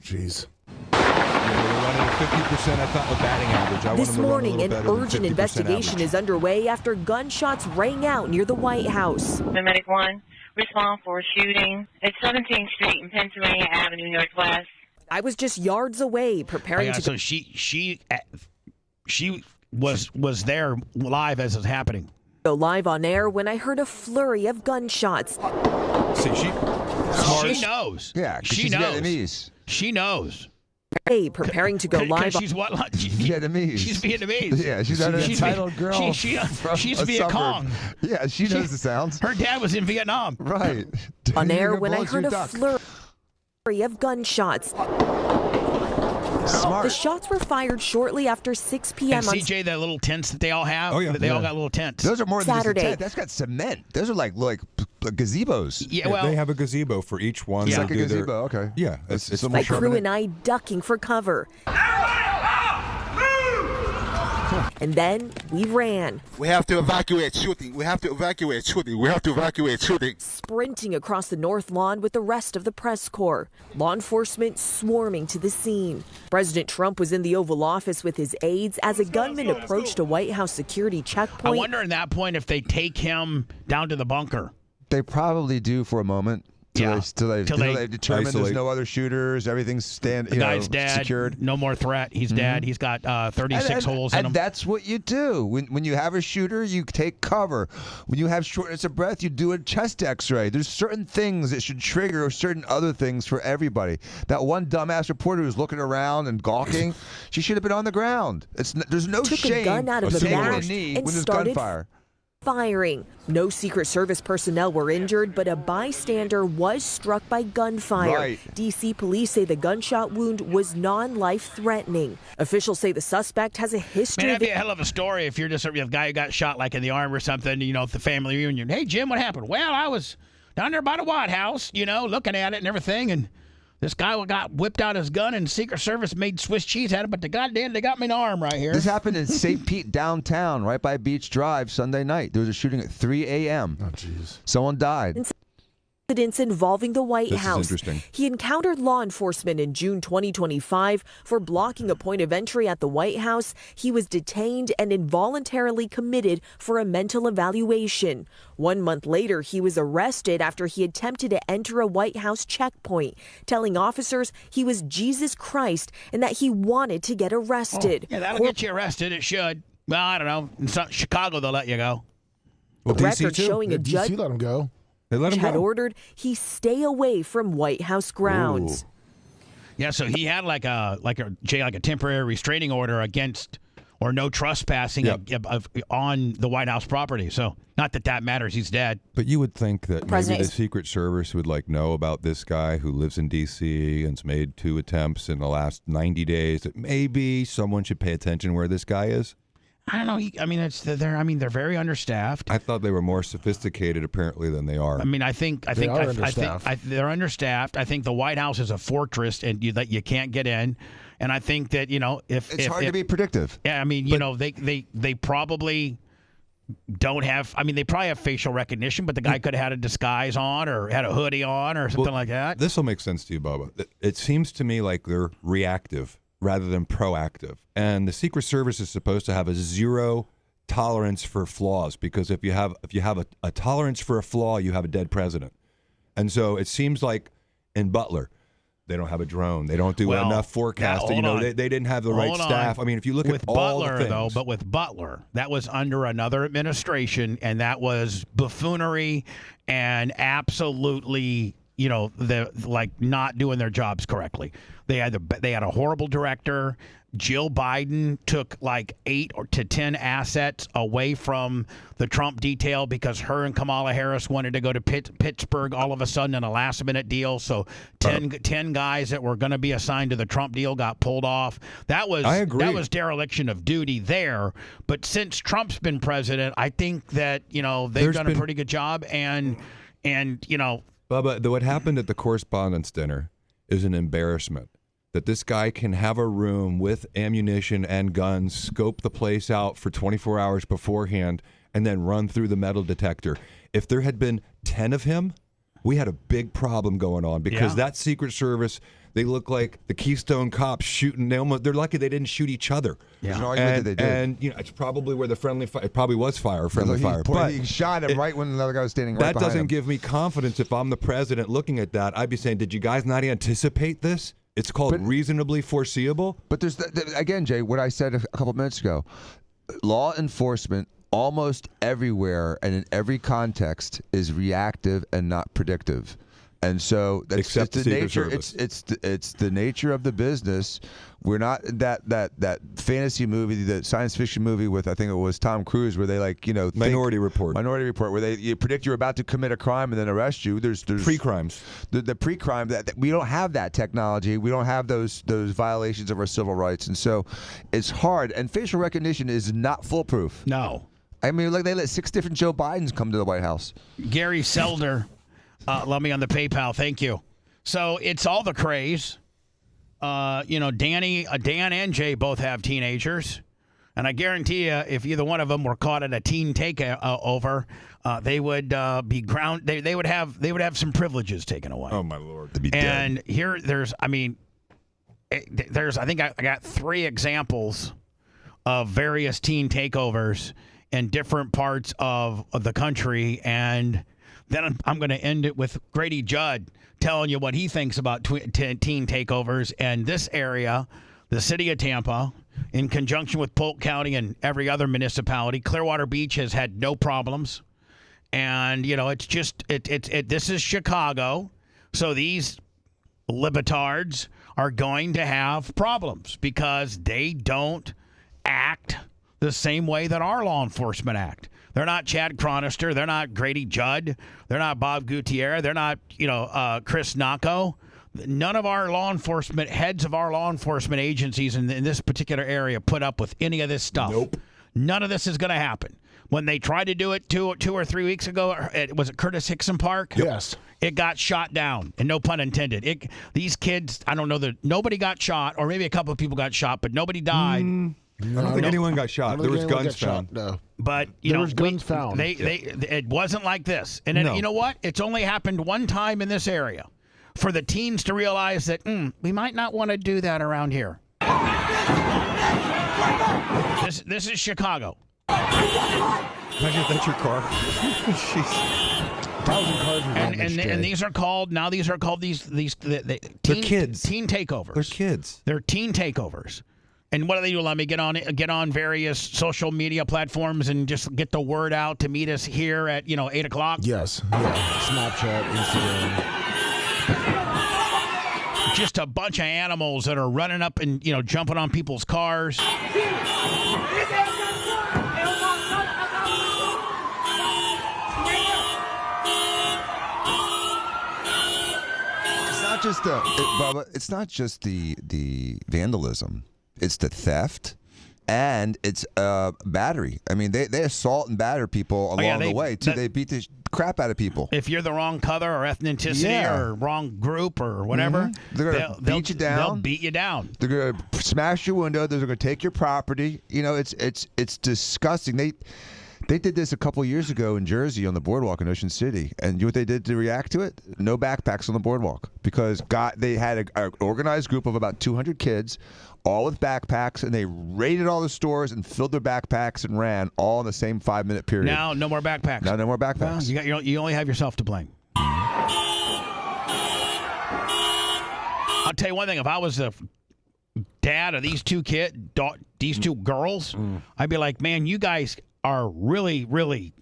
Jeez. We're running a 50%, I thought, of batting average. I want This them to run a morning, little an better than urgent 50% investigation average. is underway after gunshots rang out near the White House. Medic 1, respond for a shooting at 17th Street and Pennsylvania Avenue Northwest. I was just yards away preparing to So she was there live as it's happening. go live on air when I heard a flurry of gunshots. See, She knows. Yeah, 'cause she she's knows. Vietnamese. She knows. Hey, preparing to go live. She's what? Vietnamese. She's Vietnamese. Yeah, she's an entitled girl. She's a Viet suburb. Cong. Yeah, she knows the sounds. Her dad was in Vietnam. Right. On air Your when I bullets, heard you a duck. flurry of gunshots. Smart. The shots were fired shortly after 6 p.m. And on CJ, the little tents that they all have. Oh, yeah. They all Yeah. got little tents. Those are more than Saturday. just a tent. That's got cement. Those are like gazebos. Yeah, well, they have a gazebo for each one. It's They like a do their- gazebo. Okay. Yeah, it's my crew and I ducking for cover. And then we ran, We have to evacuate shooting. We have to evacuate shooting. We have to evacuate shooting. sprinting across the North Lawn with the rest of the press corps. Law enforcement swarming to the scene. President Trump was in the Oval Office with his aides as a gunman approached a White House security I checkpoint. wonder at that point if they take him down to the bunker. They probably do for a moment. Till they determine there's isolate. no other shooters. Everything's The guy's dead. secured. No more threat. He's dead. He's got 36 holes in him. And that's what you do. When you have a shooter, you take cover. When you have shortness of breath, you do a chest x-ray. There's certain things that should trigger certain other things for everybody. That one dumbass reporter who's looking around and gawking, she should have been on the ground. There's no Took a shame gun out of the taking a bag knee and when there's started gunfire. firing. No Secret Service personnel were injured, but a bystander was struck by gunfire. Right. D.C. police say the gunshot wound was non-life threatening. Officials say the suspect has a history Man, of that'd be a hell of a story if you're just a guy who got shot like in the arm or something, at the family reunion. Hey, Jim, what happened? Well, I was down there by the White House, looking at it and everything, and this guy got whipped out his gun and Secret Service made Swiss cheese at it, but they got me in the arm right here. This happened in St. Pete downtown, right by Beach Drive, Sunday night. There was a shooting at 3 a.m. Oh, jeez. Someone died. incidents involving the White This is House. interesting. He encountered law enforcement in June 2025 for blocking a point of entry at the White House. He was detained and involuntarily committed for a mental evaluation. 1 month later, he was arrested after he attempted to enter a White House checkpoint, telling officers he was Jesus Christ and that he wanted to get arrested. Yeah, that'll get you arrested. It should. Well, I don't know. In Chicago, they'll let you go. Well, Record DC too. showing a judge let him go. They let him had go. ordered he stay away from White House grounds. Yeah, so he had like a temporary restraining order against or no trespassing on the White House property. So not that matters. He's dead. But you would think that President maybe the Secret Service would know about this guy who lives in D.C. and's made 2 attempts in the last 90 days. That maybe someone should pay attention where this guy is. I don't know. They're very understaffed. I thought they were more sophisticated apparently than they are. I mean, I think they're understaffed. I think the White House is a fortress and that you can't get in. And I think that if It's hard to be predictive. Yeah, I mean, they probably don't have. I mean, they probably have facial recognition, but the guy could have had a disguise on or had a hoodie on or something like that. This will make sense to you, Bubba. It seems to me like they're reactive rather than proactive. And the Secret Service is supposed to have a zero tolerance for flaws, because if you have a tolerance for a flaw, you have a dead president. And so it seems like in Butler, they don't have a drone. They don't do enough forecasting. They didn't have the right staff. I mean, if you look with at all Butler, the things. though, but with Butler, that was under another administration, and that was buffoonery and absolutely, the not doing their jobs correctly. They had a horrible director. Jill Biden took like 8 to 10 assets away from the Trump detail because her and Kamala Harris wanted to go to Pittsburgh all of a sudden in a last-minute deal. So 10 guys that were going to be assigned to the Trump deal got pulled off. I agree. That was dereliction of duty there. But since Trump's been president, I think that they've done a pretty good job. And Bubba, what happened at the Correspondents' Dinner is an embarrassment. That this guy can have a room with ammunition and guns, scope the place out for 24 hours beforehand, and then run through the metal detector. If there had been 10 of him, we had a big problem going on because that Secret Service, they look like the Keystone Cops shooting. They're lucky they didn't shoot each other. Yeah. There's no argument that they did. And it's probably where the friendly fire. It probably was friendly fire. But he shot him right when another guy was standing right behind him. That doesn't give me confidence. If I'm the president looking at that, I'd be saying, "Did you guys not anticipate this?" It's called reasonably foreseeable. But there's again, Jay, what I said a couple minutes ago. Law enforcement almost everywhere and in every context is reactive and not predictive. And so that's it's the nature. It's the nature of the business. We're not that fantasy movie, the science fiction movie with I think it was Tom Cruise, where they Minority Report, where you predict you're about to commit a crime and then arrest you. There's pre-crimes. The pre-crime that we don't have that technology. We don't have those violations of our civil rights, and so it's hard. And facial recognition is not foolproof. No, I mean they let 6 different Joe Bidens come to the White House. Gary Selder. Love me on the PayPal. Thank you. So it's all the craze. Dan and Jay both have teenagers. And I guarantee you, if either one of them were caught at a teen takeover, they would be ground. They would have some privileges taken away. Oh, my Lord. To be and dead. Here, I think I got 3 examples of various teen takeovers in different parts of the country. And then I'm going to end it with Grady Judd telling you what he thinks about teen takeovers. And this area, the city of Tampa, in conjunction with Polk County and every other municipality, Clearwater Beach has had no problems. And, it's just, this is Chicago. So these libitards are going to have problems because they don't act the same way that our law enforcement act. They're not Chad Chronister. They're not Grady Judd. They're not Bob Gutierrez. They're not, Chris Nacco. None of our heads of our law enforcement agencies in this particular area put up with any of this stuff. Nope. None of this is going to happen. When they tried to do it two or 3 weeks ago, was it Curtis Hickson Park? Yes. It got shot down, and no pun intended. These kids, I don't know, nobody got shot, or maybe a couple of people got shot, but nobody died. I don't think anyone got shot. There was guns found. No. But there was guns found. It wasn't like this. And then, you know what? It's only happened one time in this area for the teens to realize that we might not want to do that around here. This is Chicago. Imagine if that's your car. And these are called they're kids. Teen takeovers. They're kids. They're teen takeovers. And what do they do? Let me get on various social media platforms and just get the word out to meet us here at 8 o'clock. Yes. Yeah. Snapchat, Instagram. Just a bunch of animals that are running up and jumping on people's cars. It's not just the vandalism. It's the theft, and it's battery. I mean, they assault and batter people along the way, too. They beat the crap out of people. If you're the wrong color or ethnicity or wrong group or whatever, they're going to beat you down. They'll beat you down. They're going to smash your window. They're going to take your property. It's disgusting. They did this a couple years ago in Jersey on the boardwalk in Ocean City. And you know what they did to react to it? No backpacks on the boardwalk. Because they had an organized group of about 200 kids, all with backpacks, and they raided all the stores and filled their backpacks and ran all in the same 5-minute period. Now, no more backpacks. Now, no more backpacks. Well, you only have yourself to blame. I'll tell you one thing. If I was the dad of these two girls, I'd be like, man, you guys are really, really,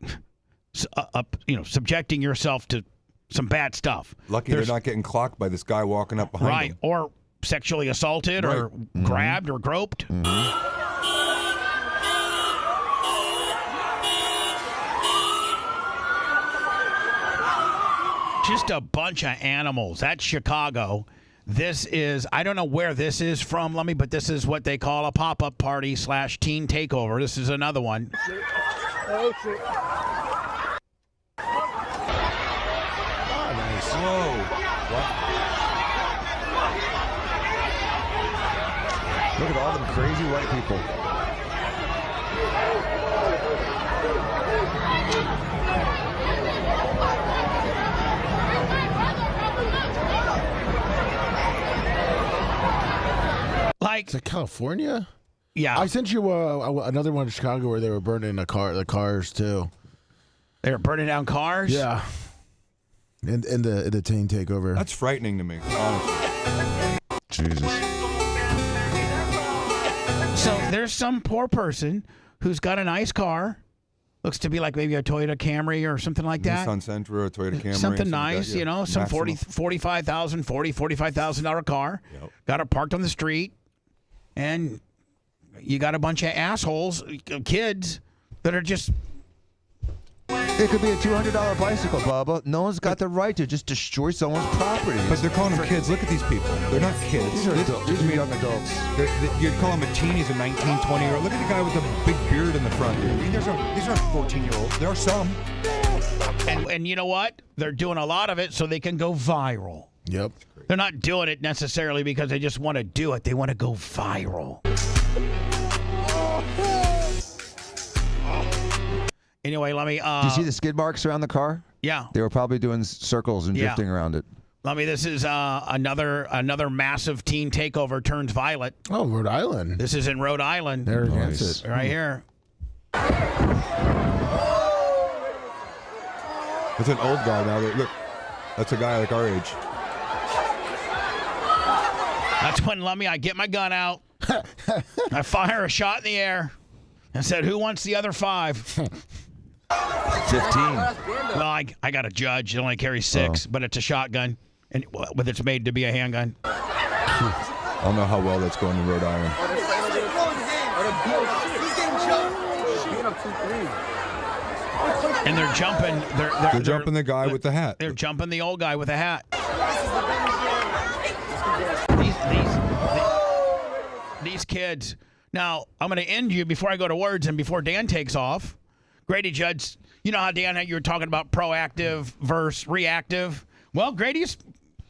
subjecting yourself to some bad stuff. Lucky they're not getting clocked by this guy walking up behind Right, them. or sexually assaulted or grabbed or groped. Just a bunch of animals. That's Chicago. This is, I don't know where this is from, Lummy, but this is what they call a pop-up party / teen takeover. This is another one. Oh, nice. Whoa. Look at all them crazy white people. Like, is it California? Yeah. I sent you another one in Chicago where they were burning the cars too. They were burning down cars? Yeah. In the teen takeover. That's frightening to me, honestly. Jesus. So there's some poor person who's got a nice car. Looks to be like maybe a Toyota Camry or something like that. Nissan Sentra, a Toyota Camry. Something like nice, that, yeah. some Maxima. $45,000 car. Yep. Got it parked on the street. And you got a bunch of assholes, kids, that are just... It could be a $200 bicycle, Bubba. No one's got the right to just destroy someone's property. But they're calling them kids. Look at these people. They're not kids. These are adults. These are young adults. You'd call them a teen. He's a 19, 20-year-old. Look at the guy with the big beard in the front. I mean, these aren't 14-year-olds. There are some. And you know what? They're doing a lot of it so they can go viral. Yep. They're not doing it necessarily because they just want to do it. They want to go viral. Anyway, let me... Do you see the skid marks around the car? Yeah. They were probably doing circles and drifting around it. Let me... This is another massive teen takeover turns violent. Oh, Rhode Island. This is in Rhode Island. There against it. Right here. It's an old guy now. Look, that's a guy like our age. That's when, Lummy, I get my gun out. I fire a shot in the air and said, who wants the other 5? 15. Well, I got a judge. It only carries 6, but it's a shotgun, and but it's made to be a handgun. I don't know how well that's going in Rhode Island. And they're jumping. They're jumping the guy with the hat. They're jumping the old guy with the hat. These kids. Now, I'm going to end you before I go to words and before Dan takes off. Grady Judd's, you know how, Dan, you were talking about proactive versus reactive? Well, Grady's,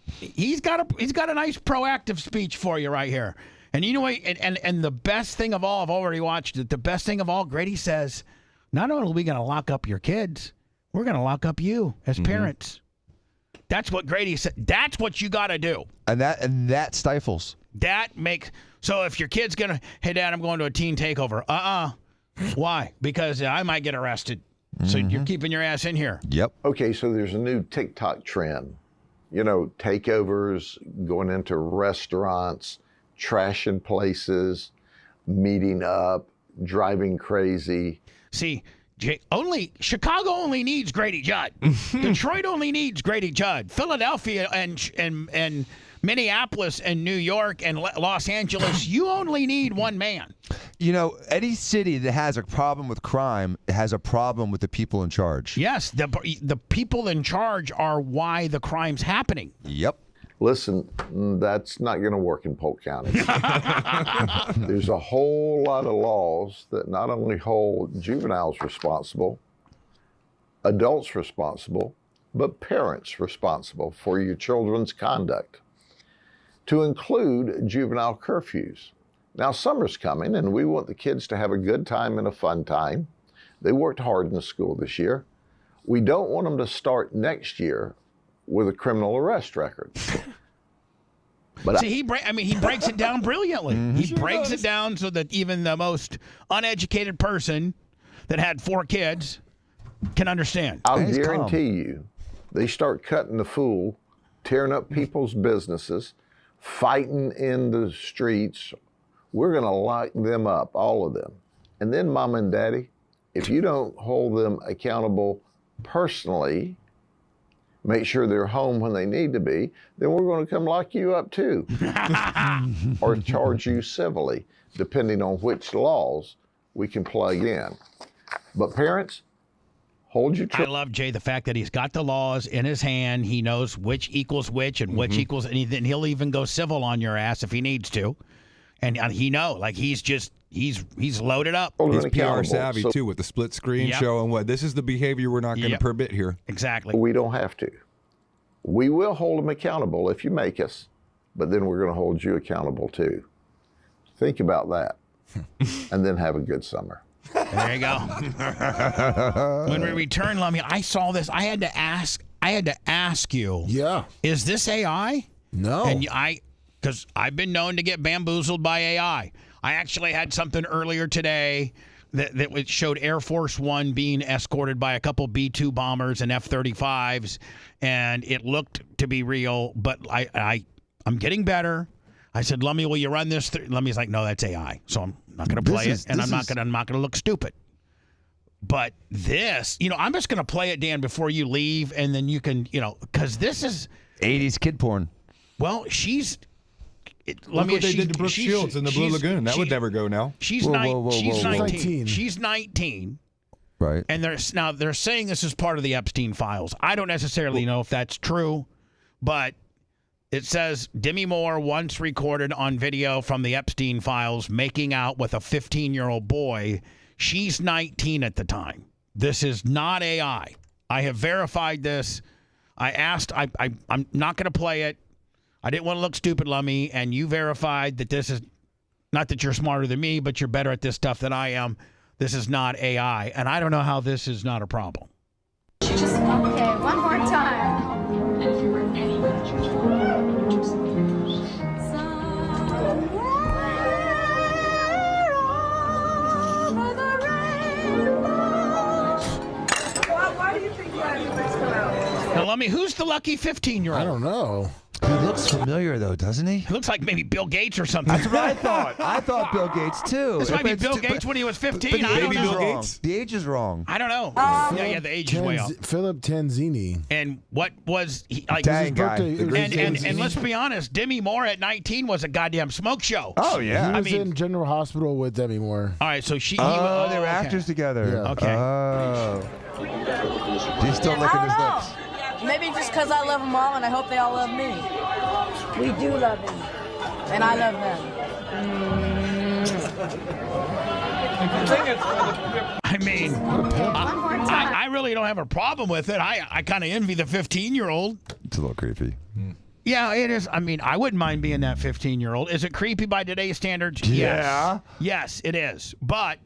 he's got a nice proactive speech for you right here. And you know what? And the best thing of all, I've already watched it. The best thing of all, Grady says, not only are we going to lock up your kids, we're going to lock up you as parents. That's what Grady said. That's what you got to do. And that stifles. That makes... So if your kid's going to, hey, Dad, I'm going to a teen takeover. Why? Because I might get arrested. So you're keeping your ass in here. Yep. Okay, so there's a new TikTok trend. You know, takeovers, going into restaurants, trashing places, meeting up, driving crazy. See, Chicago only needs Grady Judd. Detroit only needs Grady Judd. Philadelphia and Minneapolis and New York and Los Angeles, you only need one man. You know, any city that has a problem with crime has a problem with the people in charge. Yes, the people in charge are why the crime's happening. Yep. Listen, that's not going to work in Polk County. There's a whole lot of laws that not only hold juveniles responsible, adults responsible, but parents responsible for your children's conduct, to include juvenile curfews. Now, summer's coming, and we want the kids to have a good time and a fun time. They worked hard in the school this year. We don't want them to start next year with a criminal arrest record. But see, he breaks it down brilliantly. He breaks it down so that even the most uneducated person that had 4 kids can understand. I'll guarantee you, they start cutting the fool, tearing up people's businesses, fighting in the streets. We're going to lock them up, all of them. And then, Mom and Daddy, if you don't hold them accountable personally, make sure they're home when they need to be, then we're going to come lock you up too. Or charge you civilly, depending on which laws we can plug in. But parents, hold your I love, Jay, the fact that he's got the laws in his hand. He knows which equals which and which equals, and he'll even go civil on your ass if he needs to. And he like he's loaded up. He's PR savvy too, with the split screen showing what this is the behavior we're not going to permit here. Exactly. We don't have to. We will hold them accountable if you make us, but then we're going to hold you accountable too. Think about that, and then have a good summer. There you go. When we return, Lummy, I saw this. I had to ask you. Yeah. Is this AI? No. And because I've been known to get bamboozled by AI. I actually had something earlier today that showed Air Force One being escorted by a couple B-2 bombers and F-35s, and it looked to be real. But I'm getting better. I said, Lummy, will you run this? Lummy's like, no, that's AI. So I'm not going to play it, and I'm not going to look stupid. But this, I'm just going to play it, Dan, before you leave, and then you can, because this is 80s kid porn. Well, Look what they did to Brooke Shields in the Blue Lagoon. That would never go now. She's 19. She's 19. Right. And they're saying this is part of the Epstein files. I don't necessarily know if that's true, but it says Demi Moore once recorded on video from the Epstein files making out with a 15-year-old boy. She's 19 at the time. This is not AI. I have verified this. I asked. I'm not going to play it. I didn't want to look stupid, Lummy, and you verified that this is not that you're smarter than me, but you're better at this stuff than I am. This is not AI, and I don't know how this is not a problem. Okay, one more time. Why do you think the animals come out? Now, Lummy, who's the lucky 15-year-old? I don't know. He looks familiar, though, doesn't he? He looks like maybe Bill Gates or something. That's what I thought. I thought Bill Gates, too. This might be Bill Gates when he was 15. But I don't know. Bill Gates? The age is wrong. I don't know. Yeah, the age is way off. Philip Tanzini. And what was he like? Dang guy. And let's be honest, Demi Moore at 19 was a goddamn smoke show. Oh, yeah. He was in General Hospital with Demi Moore. All right, so they were actors together. Yeah. Okay. Oh. He's still licking his lips. Maybe just because I love them all and I hope they all love me. We do love them. And I love them. I mean, I really don't have a problem with it. I kind of envy the 15-year-old. It's a little creepy. Yeah, it is. I mean, I wouldn't mind being that 15-year-old. Is it creepy by today's standards? Yeah. Yes, it is. But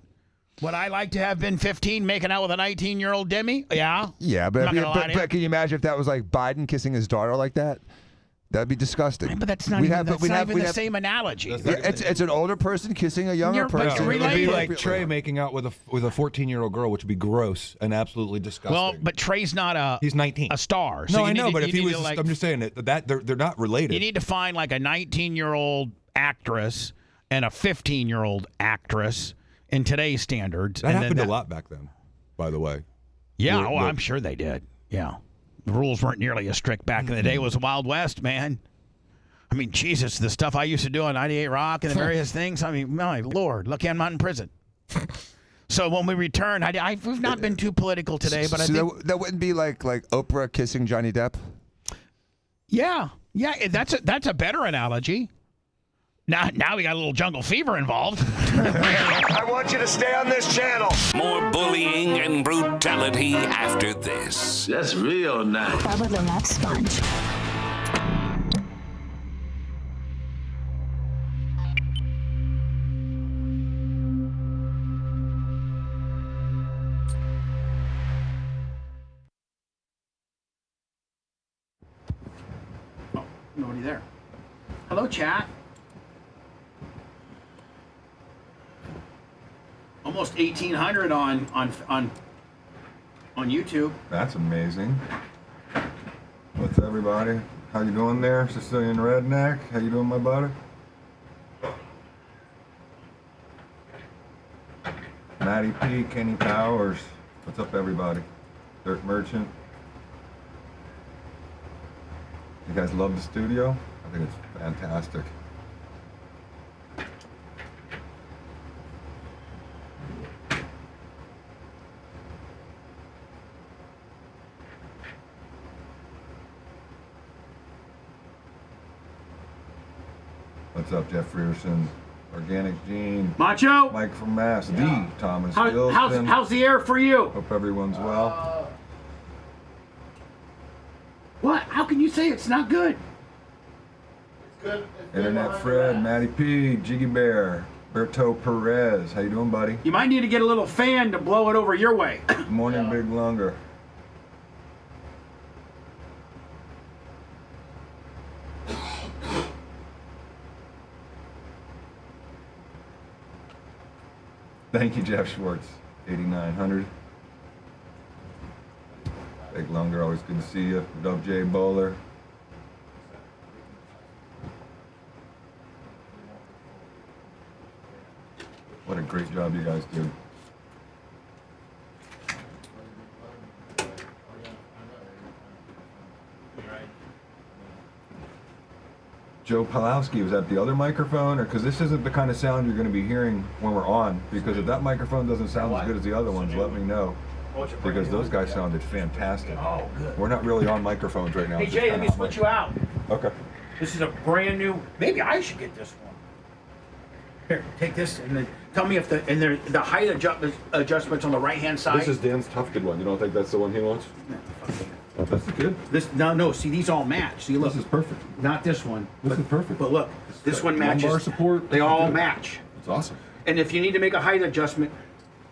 would I like to have been 15 making out with a 19-year-old Demi? Yeah. Yeah, but can you imagine if that was like Biden kissing his daughter like that? That'd be disgusting. But that's not even the same analogy. It's an older person kissing a younger person. It would be like Trey making out with a 14-year-old girl, which would be gross and absolutely disgusting. Well, but Trey's not he's 19, a star. So no, I know, but if he was, I'm just saying that they're not related. You need to find like a 19-year-old actress and a 15-year-old actress in today's standards. That happened a lot back then, by the way. Yeah, I'm sure they did. Yeah. The rules weren't nearly as strict back in the day. It was Wild West, man. I mean, Jesus, the stuff I used to do on 98 Rock and the various things. I mean, my Lord, lucky I'm not in prison. So when we return, we've not been too political today, but I think that wouldn't be like Oprah kissing Johnny Depp. Yeah, that's a better analogy. Now we got a little jungle fever involved. I want you to stay on this channel. More bullying and brutality after this. That's real nice. Bubba the Love Sponge. Oh, nobody there. Hello, chat. Almost 1,800 on YouTube. That's amazing. What's up, everybody? How you doing there, Sicilian Redneck? How you doing, my buddy? Matty P, Kenny Powers. What's up, everybody? Dirt Merchant. You guys love the studio? I think it's fantastic. What's up, Jeff Frierson? Organic Gene. Macho. Mike from Mass. The Thomas How's Wilson. the air for you? Hope everyone's well. What? How can you say it's not good? Internet Fred, Matty P, Jiggy Bear, Berto Perez. How you doing, buddy? You might need to get a little fan to blow it over your way. Morning, Big Longer. Thank you, Jeff Schwartz. 8,900. Big Longer, always good to see you. Dub J Bowler. What a great job you guys do. Joe Palowski, was that the other microphone? Or because this isn't the kind of sound you're going to be hearing when we're on. Because if that microphone doesn't sound as good as the other ones, let me know. Because those guys sounded fantastic. Oh, good. We're not really on microphones right now. Hey, Jay, let me switch you out. Okay. This is a brand new. Maybe I should get this one. Here, take this and then tell me if the height adjustments on the right hand side. This is Dan's tufted one. You don't think that's the one he wants? That's good. This no. See, these all match. See, look. This is perfect. Not this one. This is perfect. But look, this one matches. Lumbar support. They all match. It's awesome. And if you need to make a height adjustment,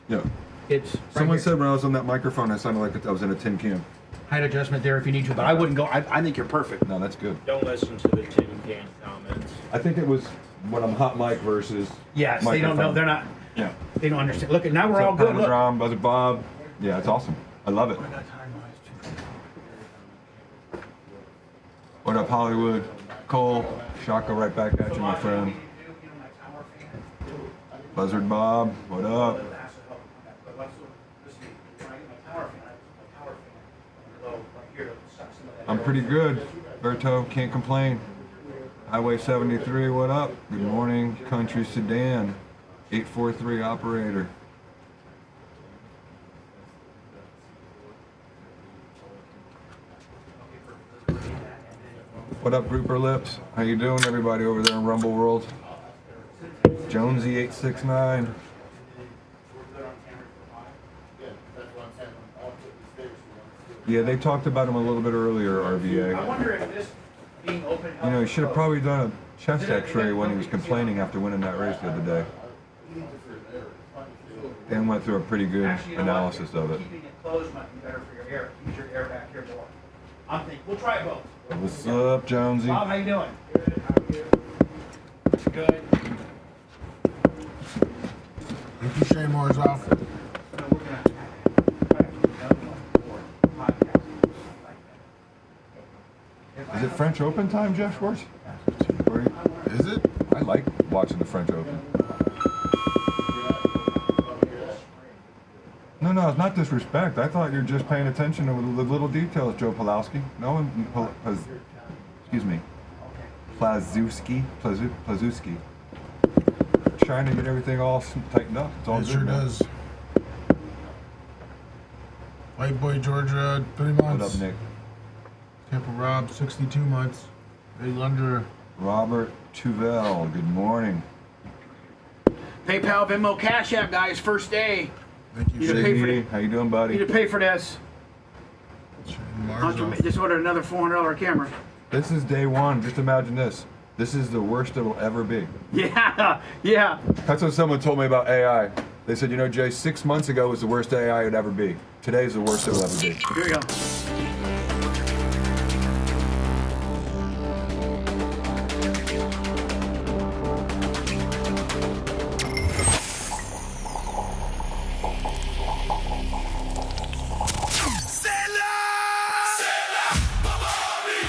Yeah. it's Someone right said when I was on that microphone, I sounded like I was in a tin can. height adjustment there if you need to. But I wouldn't go. I think you're perfect. No, that's good. Don't listen to the tin can comments. I think it was when I'm hot mic versus. Yes, they don't know. They're not. Yeah. They don't understand. Look, now we're all good. Look. Drum, Buzzer Bob. Yeah, it's awesome. I love it. What up, Hollywood? Cole, Shaka, right back at you, my friend. Buzzard Bob, what up? I'm pretty good, Berto, can't complain. Highway 73, what up? Good morning, Country Sedan, 843 operator. What up, Grouper Lips? How you doing, everybody over there in Rumble World? Jonesy 869. Yeah, they talked about him a little bit earlier, RVA. I wonder if this being open. You know, he should have probably done a chest x-ray when he was complaining after winning that race the other day. Dan went through a pretty good analysis of it. Keeping it closed might be better for your air. Use your air back here more. I'm thinking we'll try both. What's up, Jonesy? Bob, how you doing? Good. Thank you, Shane Moore's off. Is it French Open time, Jeff Schwartz? Is it? I like watching the French Open. No, it's not disrespect. I thought you were just paying attention to the little details, Joe Palowski. No one, excuse me, Plazewski. Trying to get everything all tightened up. It's all It good. sure man. does. White Boy Georgia, 3 What months. up, Nick? Tampa Rob, 62 months. Big Lunder. Robert Tuvell, good morning. PayPal, Venmo, Cash App, guys. First day. Thank you, Need to pay for Shiggy, this. how you doing, buddy? Need to pay for this. Mars off. Just ordered another $400 camera. This is day one. Just imagine this. This is the worst it'll ever be. Yeah, yeah. That's what someone told me about AI. They said, you know, Jay, 6 months ago was the worst AI would ever be. Today's the worst it'll ever be. Here we go.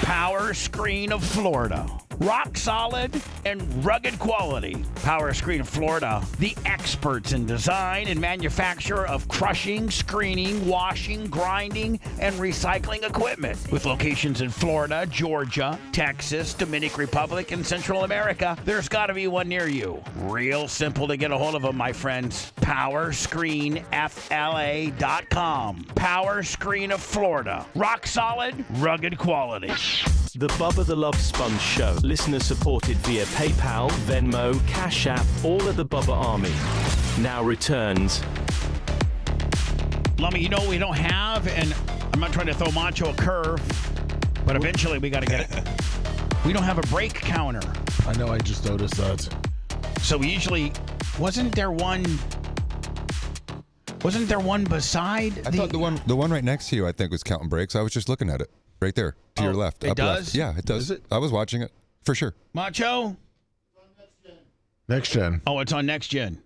Power screen of Florida. Rock solid and rugged quality. Power Screen of Florida, the experts in design and manufacture of crushing, screening, washing, grinding, and recycling equipment. With locations in Florida, Georgia, Texas, Dominican Republic, and Central America, there's got to be one near you. Real simple to get a hold of them, my friends. PowerscreenFLA.com. Power Screen of Florida. Rock solid, rugged quality. The Bubba the Love Sponge Show. Listener supported via PayPal, Venmo, Cash App, all at the Bubba Army. Now returns. Lummy, you know we don't have, and I'm not trying to throw Macho a curve, but eventually we got to get it. We don't have a brake counter. I know, I just noticed that. So we usually, wasn't there one beside I thought the one right next to you, I think, was counting brakes. I was just looking at it. Right there, to your left. It up does? left. Yeah, it does. Is it? I was watching it, for sure. Macho? Next gen. Oh, it's on next gen.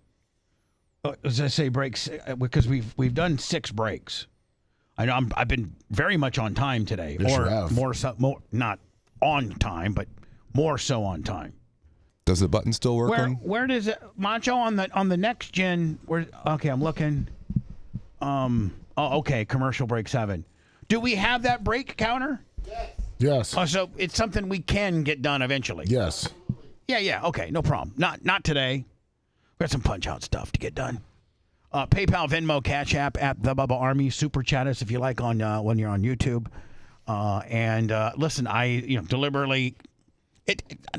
As I say, brakes, because we've done 6 breaks. I know I've been very much on time today. Yes, or you have. more not on time, but more so on time. Does the button still work on? Where does it, Macho, on the next gen? Okay, I'm looking. Okay, commercial brake 7. Do we have that brake counter? Yes. Oh, so it's something we can get done eventually. Yes. Yeah. Okay, no problem. Not today. We got some punch out stuff to get done. PayPal, Venmo, Cash App at the Bubba Army. Super chat us if you like on when you're on YouTube. And listen, I deliberately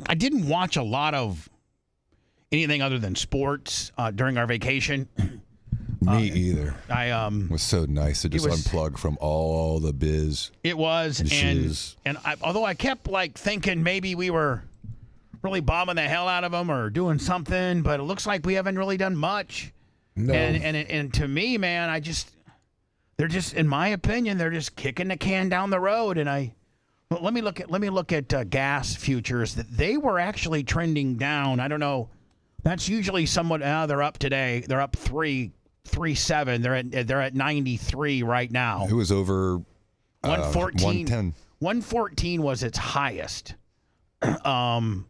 I didn't watch a lot of anything other than sports during our vacation. Me either. I It was so nice to just unplug from all the biz. It was, and although I kept thinking maybe we were really bombing the hell out of them or doing something, but it looks like we haven't really done much. No. And to me, man, they're just, in my opinion, they're just kicking the can down the road. And let me look at gas futures. That they were actually trending down. I don't know. That's usually somewhat. They're up today. They're up 3.7. They're at 93 right now. It was over 114. 110. 114 was its highest. I'm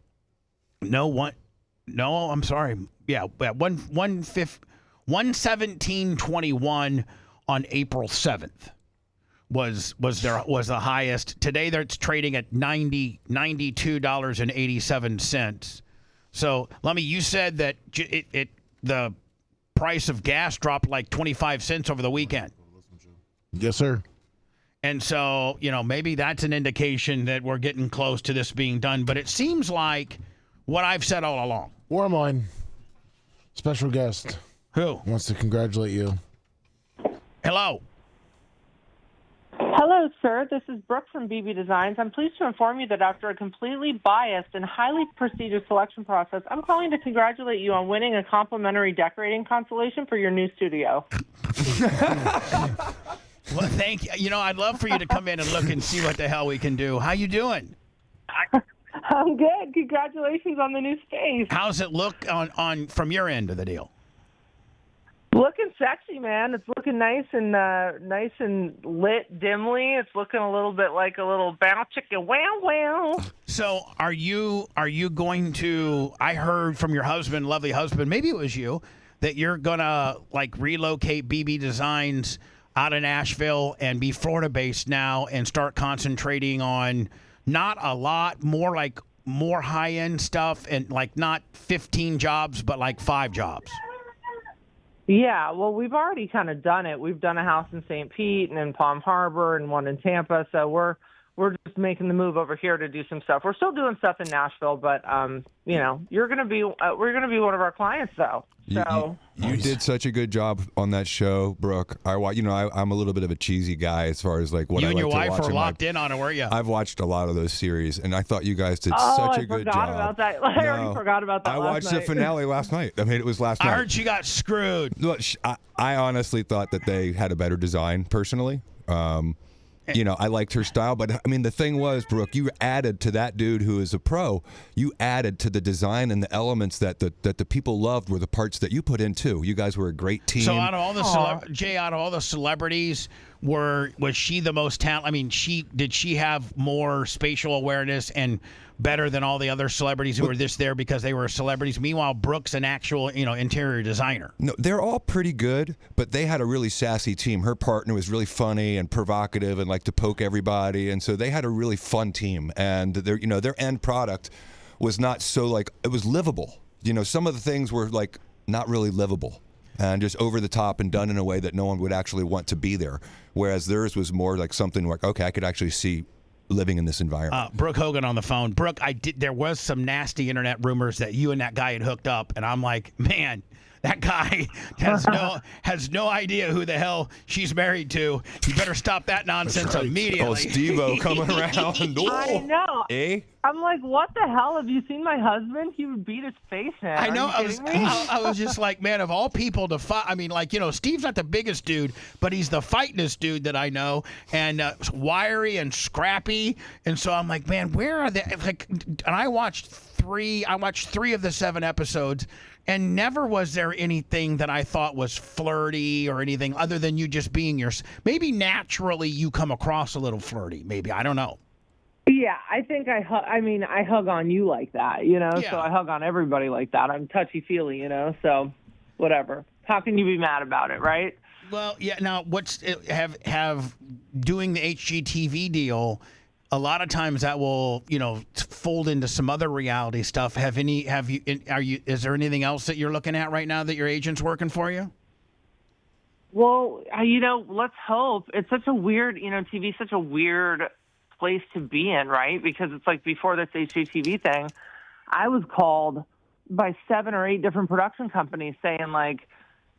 sorry. Yeah, 117.21 on April 7th was the highest. Today it's trading at $92.87. So, Lummy, you said that the price of gas dropped like 25 cents over the weekend. Yes, sir. And so, maybe that's an indication that we're getting close to this being done. But it seems like what I've said all along. Warmline, special guest. Who? Wants to congratulate you. Hello. Hello, sir. This is Brooke from BB Designs. I'm pleased to inform you that after a completely biased and highly prestigious selection process, I'm calling to congratulate you on winning a complimentary decorating consolation for your new studio. Well, thank you. I'd love for you to come in and look and see what the hell we can do. How you doing? I'm good. Congratulations on the new space. How's it look on from your end of the deal? Looking sexy, man. It's looking nice and lit dimly. It's looking a little bit like a little bow chicken wow wow. So are you going to? I heard from your husband, lovely husband, maybe it was you, that you're gonna relocate BB Designs out of Nashville and be Florida based now and start concentrating on not a lot, more high end stuff and not 15 jobs but 5 jobs. Yeah, well, we've already kind of done it. We've done a house in St. Pete and in Palm Harbor and one in Tampa. So we're just making the move over here to do some stuff. We're still doing stuff in Nashville, but we're gonna be one of our clients though. So you did such a good job on that show, Brooke. I'm a little bit of a cheesy guy as far as what you I and like your to watch. wife were locked in on it, weren't you? I've watched a lot of those series, and I thought you guys did such a good job. I forgot about that. I already forgot about that. I watched the finale last night. I mean, it was last night. I heard she got screwed. Look, I honestly thought that they had a better design, personally. I liked her style, but I mean, the thing was, Brooke, you added to that dude who is a pro. You added to the design and the elements that the people loved were the parts that you put in too. You guys were a great team. So out of all the celebrities, was she the most talented? I mean, did she have more spatial awareness and better than all the other celebrities who were just there because they were celebrities? Meanwhile, Brooke's an actual, interior designer. No, they're all pretty good, but they had a really sassy team. Her partner was really funny and provocative and liked to poke everybody, and so they had a really fun team. And their end product was not so it was livable. Some of the things were not really livable and just over the top and done in a way that no one would actually want to be there. Whereas theirs was more like something okay, I could actually see living in this environment. Brooke Hogan on the phone. Brooke, there was some nasty internet rumors that you and that guy had hooked up, and I'm like, man, that guy has no idea who the hell she's married to. You better stop that nonsense immediately. Oh, Steve-O coming around. I know. Eh? I'm like, what the hell? Have you seen my husband? He would beat his face in. I know. Are you kidding me? I was just like, man, of all people to fight. I mean, Steve's not the biggest dude, but he's the fightingest dude that I know, and wiry and scrappy. And so I'm like, man, where are they? And I watched three of the 7 episodes, and never was there anything that I thought was flirty or anything other than you just being maybe naturally you come across a little flirty. Maybe, I don't know. Yeah, I think I hug on you like that, Yeah. So I hug on everybody like that. I'm touchy-feely, so whatever. How can you be mad about it, right? Well, yeah. Now, have doing the HGTV deal? A lot of times that will, fold into some other reality stuff. Is there anything else that you're looking at right now that your agent's working for you? Well, let's hope. It's such a weird, TV is such a weird place to be in, right? Because it's like before this HGTV thing, I was called by 7 or 8 different production companies saying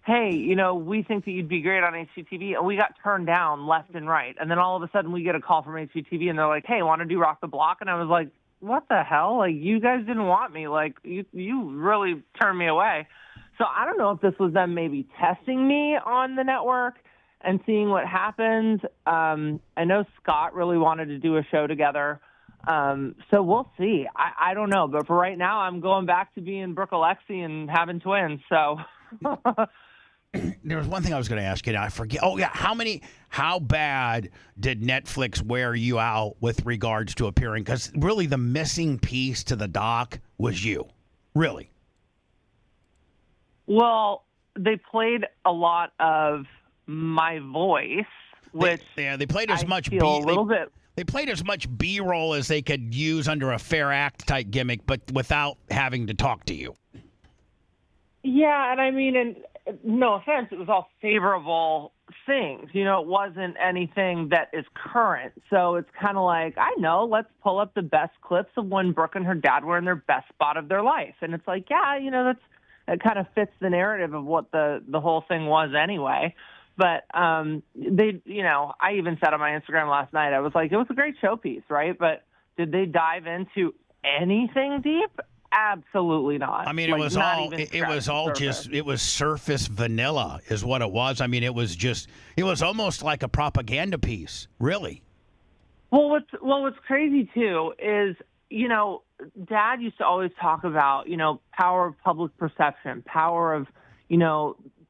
hey, we think that you'd be great on HGTV, and we got turned down left and right. And then all of a sudden we get a call from HGTV, and they're like, hey, want to do Rock the Block? And I was like, what the hell? You guys didn't want me. You really turned me away. So I don't know if this was them maybe testing me on the network and seeing what happens. I know Scott really wanted to do a show together. So we'll see. I don't know. But for right now, I'm going back to being Brooke Alexi and having twins. So... There was one thing I was going to ask you. Now I forget. Oh yeah, how bad did Netflix wear you out with regards to appearing? Because really, the missing piece to the doc was you. Really. Well, they played a lot of my voice, which they played as much a little bit. They played as much B-roll as they could use under a Fair Act type gimmick, but without having to talk to you. Yeah, and I mean, and no offense, it was all favorable things. It wasn't anything that is current. So it's kind of like, I know, let's pull up the best clips of when Brooke and her dad were in their best spot of their life. And it's like, yeah, that kind of fits the narrative of what the whole thing was anyway. But I even said on my Instagram last night, I was like, it was a great showpiece, right? But did they dive into anything deep? Absolutely not. I mean, it was surface vanilla is what it was. I mean, it was almost like a propaganda piece, really. Well, what's crazy too is, Dad used to always talk about, power of public perception, power of,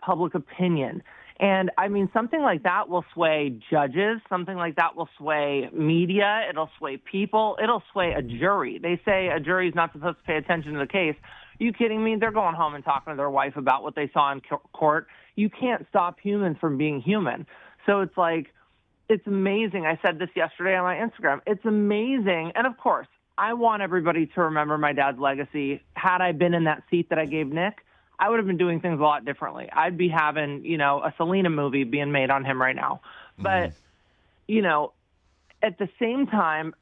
public opinion. And I mean, something like that will sway judges. Something like that will sway media. It'll sway people. It'll sway a jury. They say a jury is not supposed to pay attention to the case. Are you kidding me? They're going home and talking to their wife about what they saw in court. You can't stop humans from being human. So it's like, it's amazing. I said this yesterday on my Instagram. It's amazing. And of course, I want everybody to remember my dad's legacy. Had I been in that seat that I gave Nick, I would have been doing things a lot differently. I'd be having, a Selena movie being made on him right now. But, at the same time,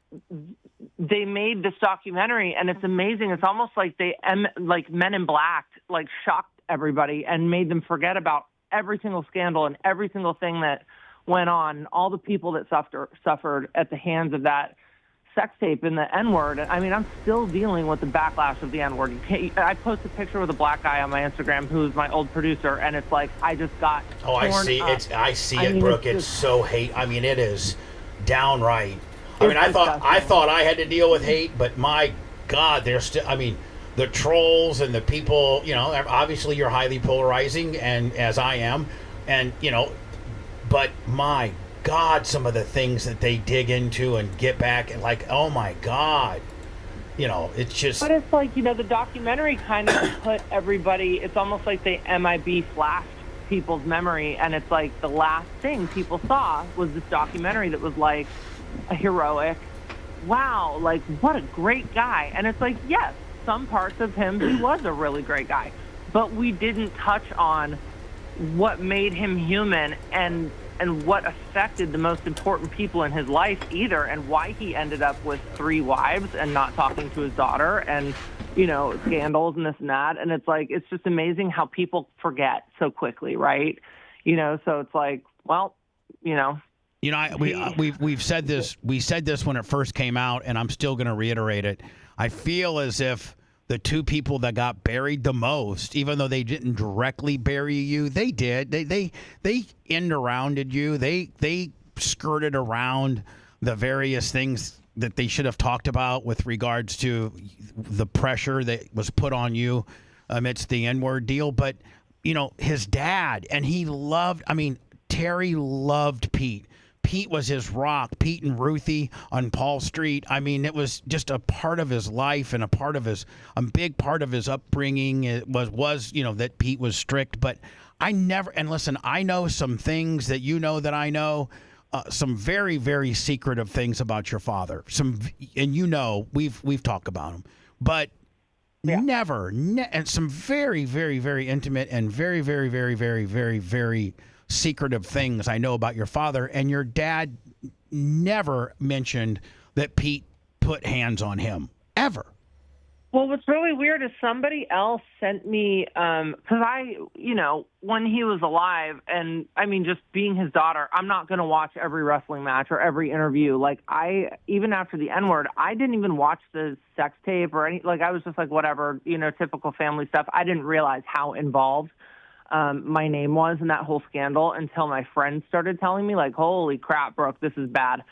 they made this documentary, and it's amazing. It's almost like Men in Black, shocked everybody and made them forget about every single scandal and every single thing that went on, all the people that suffered at the hands of that sex tape and the N-word. I mean, I'm still dealing with the backlash of the N-word. I posted a picture with a black guy on my Instagram who's my old producer, and it's like I just got I see it, Brooke. It's so hate. I mean, it is downright. I mean, I thought I had to deal with hate, but my God, there's still. I mean, the trolls and the people. Obviously you're highly polarizing, and as I am, and but my God, some of the things that they dig into and get back, and like, oh my God. You know, it's just... But it's like, the documentary kind of put everybody, it's almost like they MIB flashed people's memory, and it's like the last thing people saw was this documentary that was like a heroic, wow, like what a great guy. And it's like, yes, some parts of him, he was a really great guy, but we didn't touch on what made him human and what affected the most important people in his life either, and why he ended up with 3 wives and not talking to his daughter, and scandals and this and that. And it's like, it's just amazing how people forget so quickly, right? So it's like, well, we've said this. We said this when it first came out, and I'm still going to reiterate it. I feel as if the 2 people that got buried the most, even though they didn't directly bury you, they did. They end arounded you. They skirted around the various things that they should have talked about with regards to the pressure that was put on you amidst the N-word deal. But, his dad, and Terry loved Pete. Pete was his rock. Pete and Ruthie on Paul Street. It was just a part of his life and a big part of his upbringing. It was that Pete was strict. But I know some things that that I know, some very, very secretive things about your father. We've talked about them, but and some very, very, very intimate and very, very, very, very, very, very secretive things I know about your father, and your dad never mentioned that Pete put hands on him, ever. Well, what's really weird is somebody else sent me, because when he was alive, and just being his daughter, I'm not going to watch every wrestling match or every interview. Like, even after the N-word, I didn't even watch the sex tape or I was just like, whatever, typical family stuff. I didn't realize how involved my name was in that whole scandal until my friends started telling me, like, holy crap, Brooke, this is bad.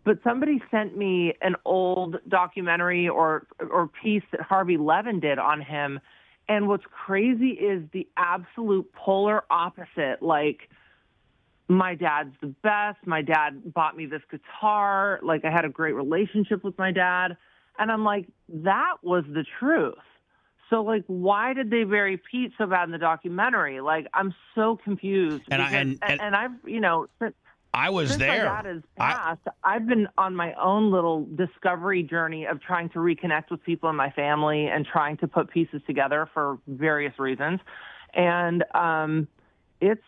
But somebody sent me an old documentary or piece that Harvey Levin did on him. And what's crazy is the absolute polar opposite. Like, my dad's the best. My dad bought me this guitar. Like, I had a great relationship with my dad. And I'm like, that was the truth. So, like, why did they bury Pete so bad in the documentary? Like, I'm so confused. And I've, I was since there. My dad has passed, I've been on my own little discovery journey of trying to reconnect with people in my family and trying to put pieces together for various reasons. And it's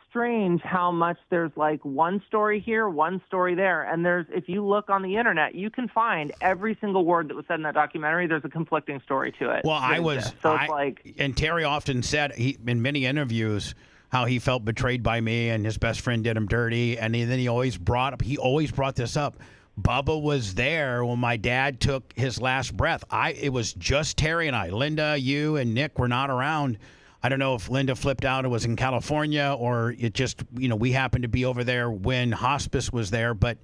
strange how much there's like one story here, one story there. And if you look on the internet, you can find every single word that was said in that documentary. There's a conflicting story to it. Well, and Terry often said in many interviews how he felt betrayed by me and his best friend did him dirty. And then he always brought this up. Bubba was there when my dad took his last breath. It was just Terry and I. Linda, you, and Nick were not around. I don't know if Linda flipped out and was in California, or it just, we happened to be over there when hospice was there. But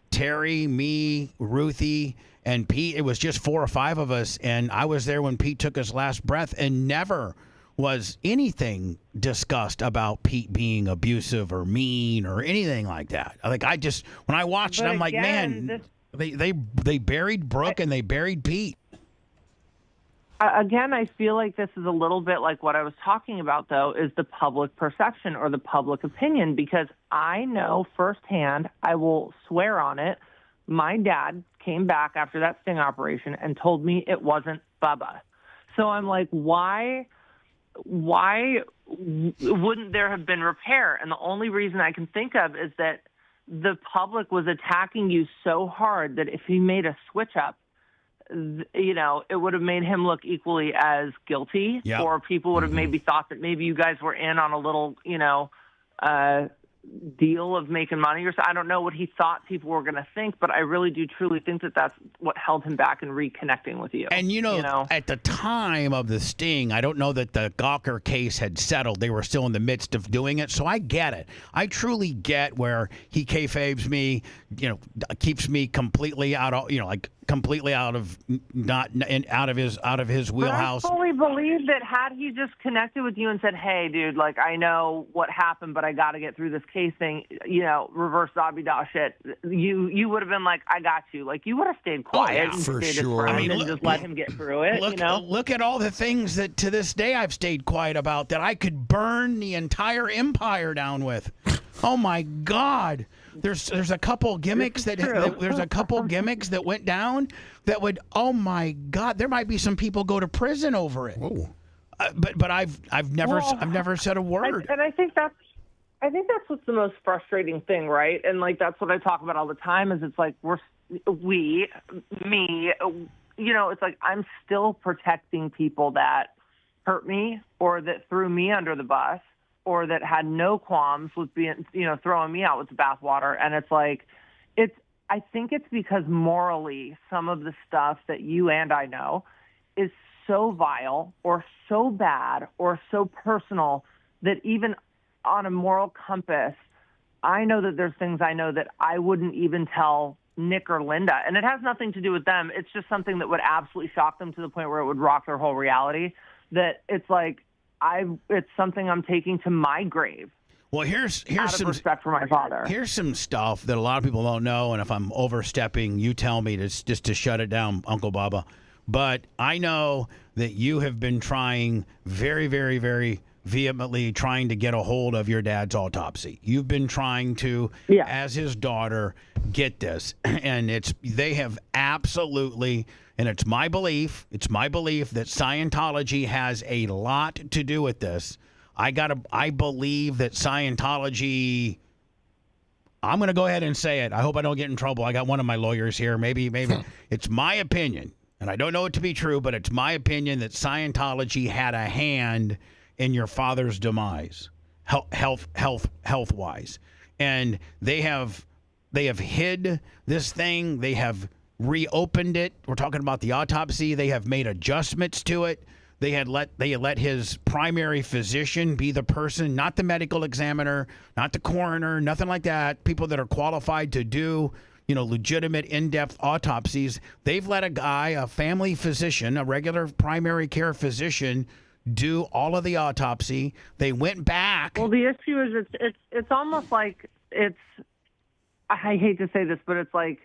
Terry, me, Ruthie, and Pete, it was just 4 or 5 of us. And I was there when Pete took his last breath, and never was anything discussed about Pete being abusive or mean or anything like that. Like, when I watched it, I'm like, man, they buried Brooke and they buried Pete. Again, I feel like this is a little bit like what I was talking about, though, is the public perception or the public opinion, because I know firsthand, I will swear on it, my dad came back after that sting operation and told me it wasn't Bubba. So I'm like, why wouldn't there have been repair? And the only reason I can think of is that the public was attacking you so hard that if he made a switch up, it would have made him look equally as guilty, or people would have maybe thought that maybe you guys were in on a little, deal of making money or so. I don't know what he thought people were going to think, but I really do truly think that that's what held him back in reconnecting with you. And, at the time of the sting, I don't know that the Gawker case had settled. They were still in the midst of doing it. So I get it. I truly get where he kayfabes me, keeps me completely out of, completely out of out of his wheelhouse. But I fully believe that had he just connected with you and said, "Hey, dude, like I know what happened, but I got to get through this case thing," reverse zombie dog shit, you would have been like, "I got you." Like you would have stayed quiet and stayed his friend and just let him get through it. Look at all the things that to this day I've stayed quiet about that I could burn the entire empire down with. Oh my God. There's a couple gimmicks that went down that would, oh my God, there might be some people go to prison over it. But I've never said a word. And I think that's what's the most frustrating thing, right? And like that's what I talk about all the time is it's like it's like I'm still protecting people that hurt me or that threw me under the bus or that had no qualms with being, throwing me out with the bathwater. And it's like, I think it's because morally some of the stuff that you and I know is so vile or so bad or so personal that even on a moral compass, I know that there's things I know that I wouldn't even tell Nick or Linda. And it has nothing to do with them. It's just something that would absolutely shock them to the point where it would rock their whole reality. That it's like, it's something I'm taking to my grave. Well, here's out some of respect for my father. Here's some stuff that a lot of people don't know, and if I'm overstepping, you tell me just to shut it down, Uncle Bubba. But I know that you have been trying very, very, very vehemently trying to get a hold of your dad's autopsy. You've been trying to, as his daughter, get this, and they have absolutely. And it's my belief that Scientology has a lot to do with this. I believe that Scientology, I'm going to go ahead and say it. I hope I don't get in trouble. I got one of my lawyers here. Maybe it's my opinion, and I don't know it to be true, but it's my opinion that Scientology had a hand in your father's demise, health-wise. And they have hid this thing. They have reopened it. We're talking about the autopsy. They have made adjustments to it. They had let his primary physician be the person, not the medical examiner, not the coroner, nothing like that. People that are qualified to do, legitimate in-depth autopsies. They've let a family physician, a regular primary care physician, do all of the autopsy. They went back. Well, the issue is it's almost like I hate to say this, but it's like,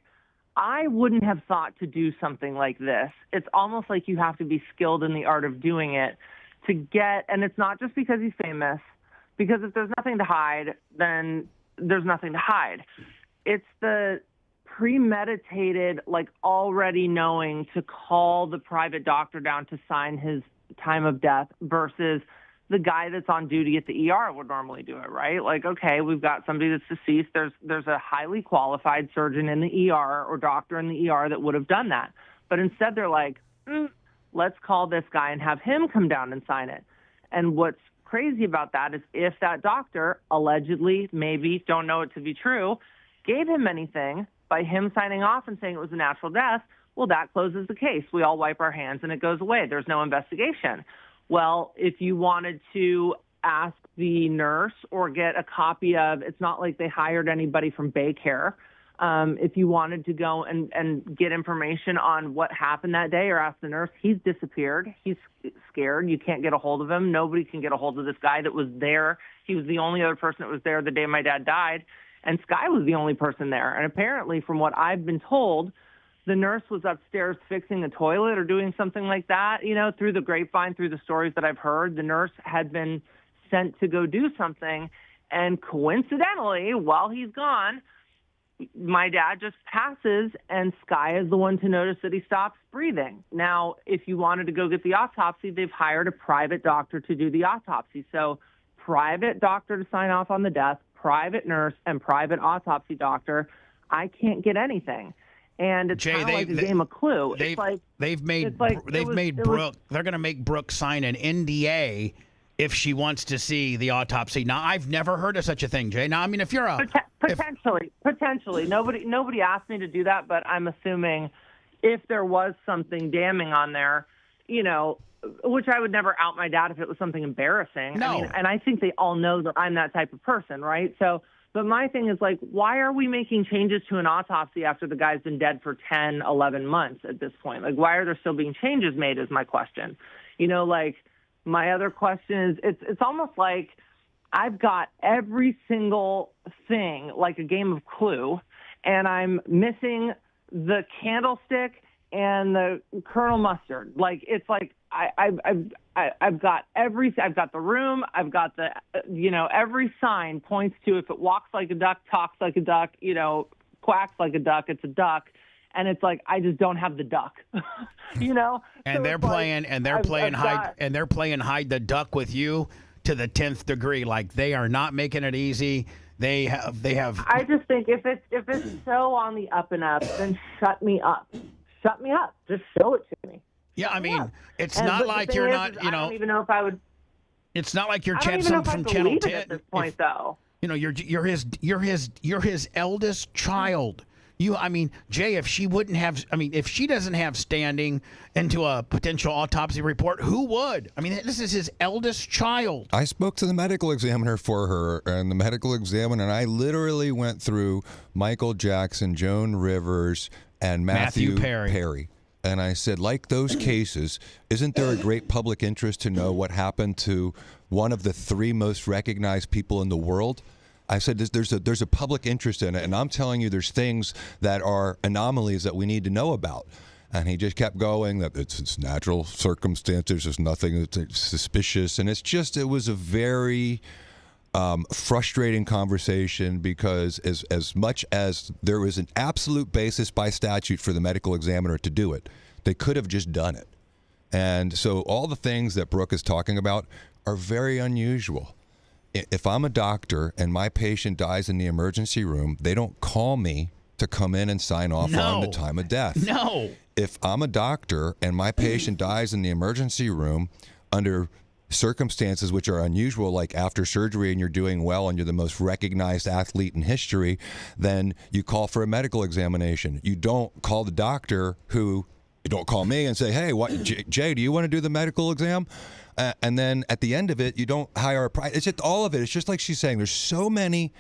I wouldn't have thought to do something like this. It's almost like you have to be skilled in the art of doing it to get, and it's not just because he's famous, because if there's nothing to hide, then there's nothing to hide. It's the premeditated, like already knowing to call the private doctor down to sign his time of death versus the guy that's on duty at the ER would normally do it, right? Like, okay, we've got somebody that's deceased. There's a highly qualified surgeon in the ER or doctor in the ER that would have done that. But instead they're like, let's call this guy and have him come down and sign it. And what's crazy about that is if that doctor allegedly, maybe, don't know it to be true, gave him anything by him signing off and saying it was a natural death, well, that closes the case. We all wipe our hands and it goes away. There's no investigation. Well, if you wanted to ask the nurse or get a copy of, it's not like they hired anybody from Baycare. If you wanted to go and get information on what happened that day or ask the nurse, he's disappeared. He's scared. You can't get a hold of him. Nobody can get a hold of this guy that was there. He was the only other person that was there the day my dad died. And Sky was the only person there. And apparently, from what I've been told, the nurse was upstairs fixing a toilet or doing something like that, through the grapevine, through the stories that I've heard. The nurse had been sent to go do something. And coincidentally, while he's gone, my dad just passes and Sky is the one to notice that he stops breathing. Now, if you wanted to go get the autopsy, they've hired a private doctor to do the autopsy. So private doctor to sign off on the death, private nurse, and private autopsy doctor. I can't get anything. And it's kind of like a game of Clue. They're going to make Brooke sign an NDA if she wants to see the autopsy. Now, I've never heard of such a thing, Jay. Now, I mean, if you're potentially, nobody asked me to do that, but I'm assuming if there was something damning on there, which I would never out my dad if it was something embarrassing. No. I mean, and I think they all know that I'm that type of person, right? So But my thing is, like, why are we making changes to an autopsy after the guy's been dead for 10, 11 months at this point? Like, why are there still being changes made is my question. You know, like, my other question is, it's almost like I've got every single thing, like a game of Clue, and I'm missing the candlestick and the Colonel Mustard. Like, it's like I've got I've got the room, I've got the, every sign points to if it walks like a duck, talks like a duck, quacks like a duck, it's a duck. And it's like, I just don't have the duck, And so they're playing, hide the duck with you to the 10th degree. Like, they are not making it easy. They have. I just think if it's so on the up and up, then shut me up. Shut me up. Just show it to me. Yeah, I mean, it's not like you're not, I don't even know if I would. It's not like you're I don't even know if I from believe Channel it 10 at this point, though. You're his eldest child. Jay, if she doesn't have standing into a potential autopsy report, who would? I mean, this is his eldest child. I spoke to the medical examiner for her, and the medical examiner and I literally went through Michael Jackson, Joan Rivers, and Matthew Perry. And I said, like those cases, isn't there a great public interest to know what happened to one of the 3 most recognized people in the world? I said, there's a public interest in it, and I'm telling you there's things that are anomalies that we need to know about. And he just kept going that it's natural circumstances, there's nothing that's suspicious. And it was a very frustrating conversation because as much as there was an absolute basis by statute for the medical examiner to do it, they could have just done it. And so all the things that Brooke is talking about are very unusual. If I'm a doctor and my patient dies in the emergency room, they don't call me to come in and sign off on the time of death. No. If I'm a doctor and my patient dies in the emergency room under circumstances which are unusual, like after surgery and you're doing well and you're the most recognized athlete in history, then you call for a medical examination. You don't call the doctor you don't call me and say, hey, Jay, do you want to do the medical exam? And then at the end of it, you don't hire a private. It's just all of it. It's just like she's saying. There's so many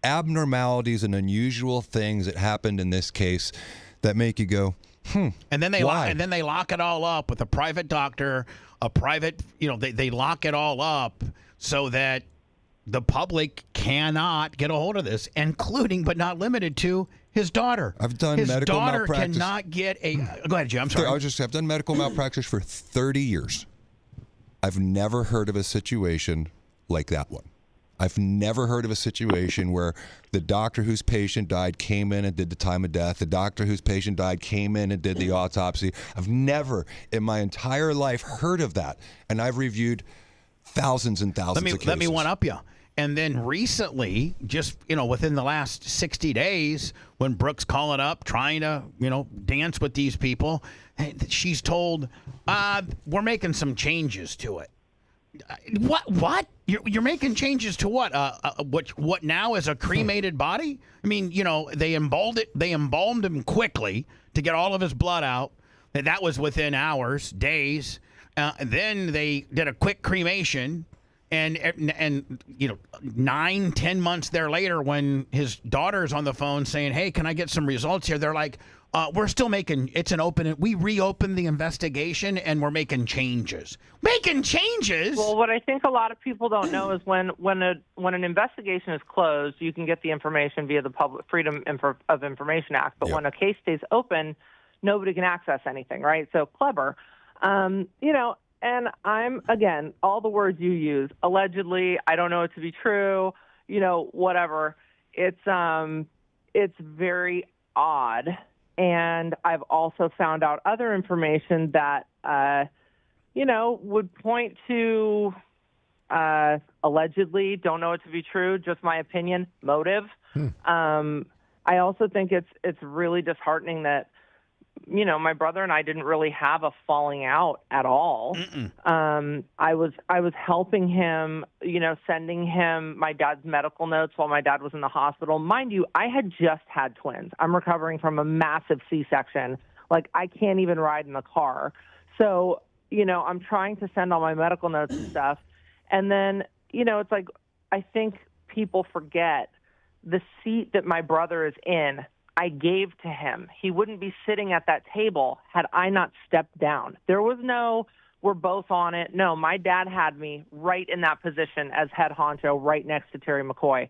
abnormalities and unusual things that happened in this case that make you go, And then they lock it all up with a private doctor, a private. They lock it all up so that the public cannot get a hold of this, including but not limited to his daughter. I've done his medical daughter malpractice. Cannot get a. Go ahead, Jim. I'm sorry. I've done medical malpractice for 30 years. I've never heard of a situation like that one. I've never heard of a situation where the doctor whose patient died came in and did the time of death. The doctor whose patient died came in and did the autopsy. I've never in my entire life heard of that. And I've reviewed thousands and thousands of cases. Let me one-up you. And then recently, just, within the last 60 days, when Brooke's calling up, trying to, dance with these people, she's told, we're making some changes to it. What? You're making changes to what? What now is a cremated body? I mean, they embalmed him quickly to get all of his blood out. That was within hours, days. Then they did a quick cremation. And 9-10 months there later, when his daughter's on the phone saying, hey, can I get some results here? They're like, we're still we reopened the investigation and we're making changes. Making changes? Well, what I think a lot of people don't know is when an investigation is closed, you can get the information via the Public Freedom of Information Act. But when a case stays open, nobody can access anything, right? So clever. And I'm, again, all the words you use, allegedly, I don't know it to be true, whatever. It's very odd. And I've also found out other information that, would point to, allegedly, don't know it to be true, just my opinion, motive. I also think it's really disheartening that, my brother and I didn't really have a falling out at all. I was helping him, sending him my dad's medical notes while my dad was in the hospital. Mind you, I had just had twins. I'm recovering from a massive C-section. Like, I can't even ride in the car. So, I'm trying to send all my medical notes and stuff. And then, it's like, I think people forget the seat that my brother is in, I gave to him. He wouldn't be sitting at that table had I not stepped down. There was no, we're both on it. No, my dad had me right in that position as head honcho right next to Terry McCoy.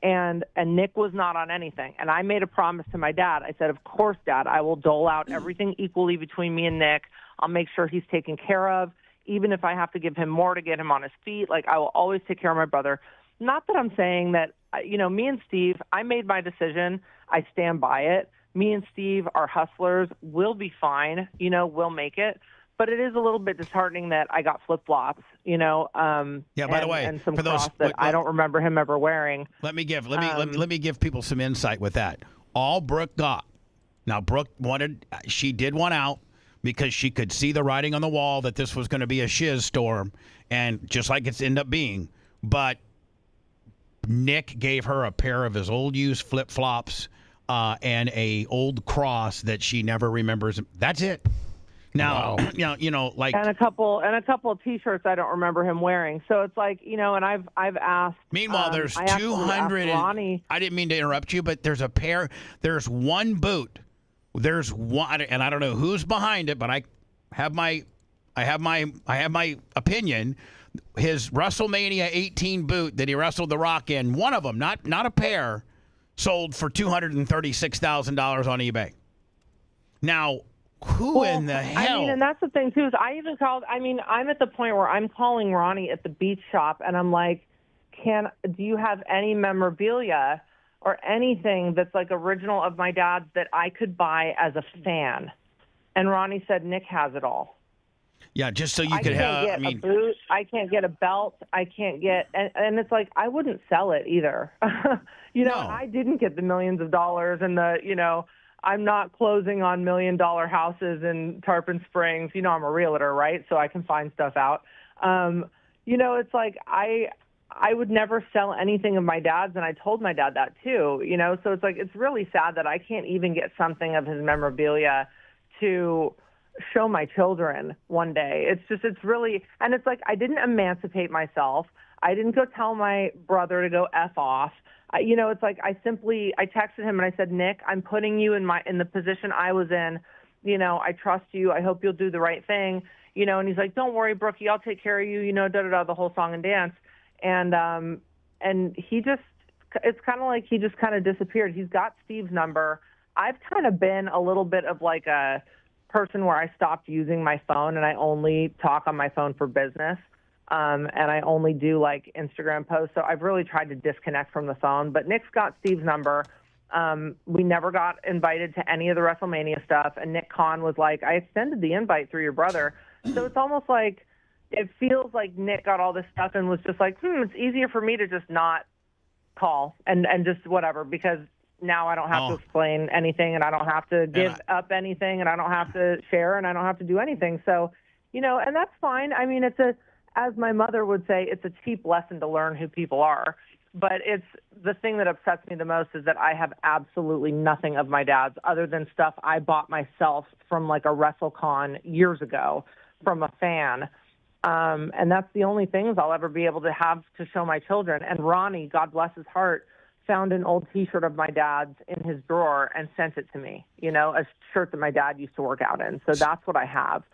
And Nick was not on anything. And I made a promise to my dad. I said, of course, Dad, I will dole out everything equally between me and Nick. I'll make sure he's taken care of, even if I have to give him more to get him on his feet. Like, I will always take care of my brother. Not that I'm saying that, me and Steve, I made my decision. I stand by it. Me and Steve are hustlers. We'll be fine. We'll make it. But it is a little bit disheartening that I got flip-flops, by the way, and some for those cross that I don't remember him ever wearing. Let me give people some insight with that. All Brooke got. Now, Brooke she did want out because she could see the writing on the wall that this was going to be a shiz storm, and just like it's ended up being. But Nick gave her a pair of his old used flip-flops and a old cross that she never remembers. That's it. Now, like, and a couple of T-shirts I don't remember him wearing. So it's like, and I've asked. Meanwhile, there's 200. Ronnie. I didn't mean to interrupt you, but there's a pair. There's one boot. There's one, and I don't know who's behind it, but I have my opinion. His WrestleMania 18 boot that he wrestled The Rock in, one of them, not a pair, sold for $236,000 on eBay. Now, who in the hell? And that's the thing too, is I'm at the point where I'm calling Ronnie at the beach shop and I'm like, do you have any memorabilia or anything that's like original of my dad's that I could buy as a fan? And Ronnie said, Nick has it all. Yeah, just so you could have. I can't get a boot. I can't get a belt. I can't get, and it's like I wouldn't sell it either. And I didn't get the millions of dollars and I'm not closing on $1 million houses in Tarpon Springs. I'm a realtor, right? So I can find stuff out. It's like I would never sell anything of my dad's, and I told my dad that too. So it's like it's really sad that I can't even get something of his memorabilia to show my children one day. It's really, and it's like I didn't emancipate myself. I didn't go tell my brother to go F off. It's like I texted him and I said, Nick, I'm putting you in the position I was in. I trust you. I hope you'll do the right thing. And he's like, don't worry, Brookie, I'll take care of you. The whole song and dance. And it's kind of like he just kind of disappeared. He's got Steve's number. I've kind of been a little bit of like a person where I stopped using my phone and I only talk on my phone for business. And I only do like Instagram posts. So I've really tried to disconnect from the phone. But Nick's got Steve's number. We never got invited to any of the WrestleMania stuff. And Nick Khan was like, I extended the invite through your brother. So it's almost like it feels like Nick got all this stuff and was just like, it's easier for me to just not call and just whatever, because now I don't have to explain anything and I don't have to give up anything and I don't have to share and I don't have to do anything. So, and that's fine. I mean, as my mother would say, it's a cheap lesson to learn who people are. But it's the thing that upsets me the most is that I have absolutely nothing of my dad's other than stuff I bought myself from like a WrestleCon years ago from a fan. And that's the only things I'll ever be able to have to show my children. And Ronnie, God bless his heart, found an old T-shirt of my dad's in his drawer and sent it to me, a shirt that my dad used to work out in. So that's what I have,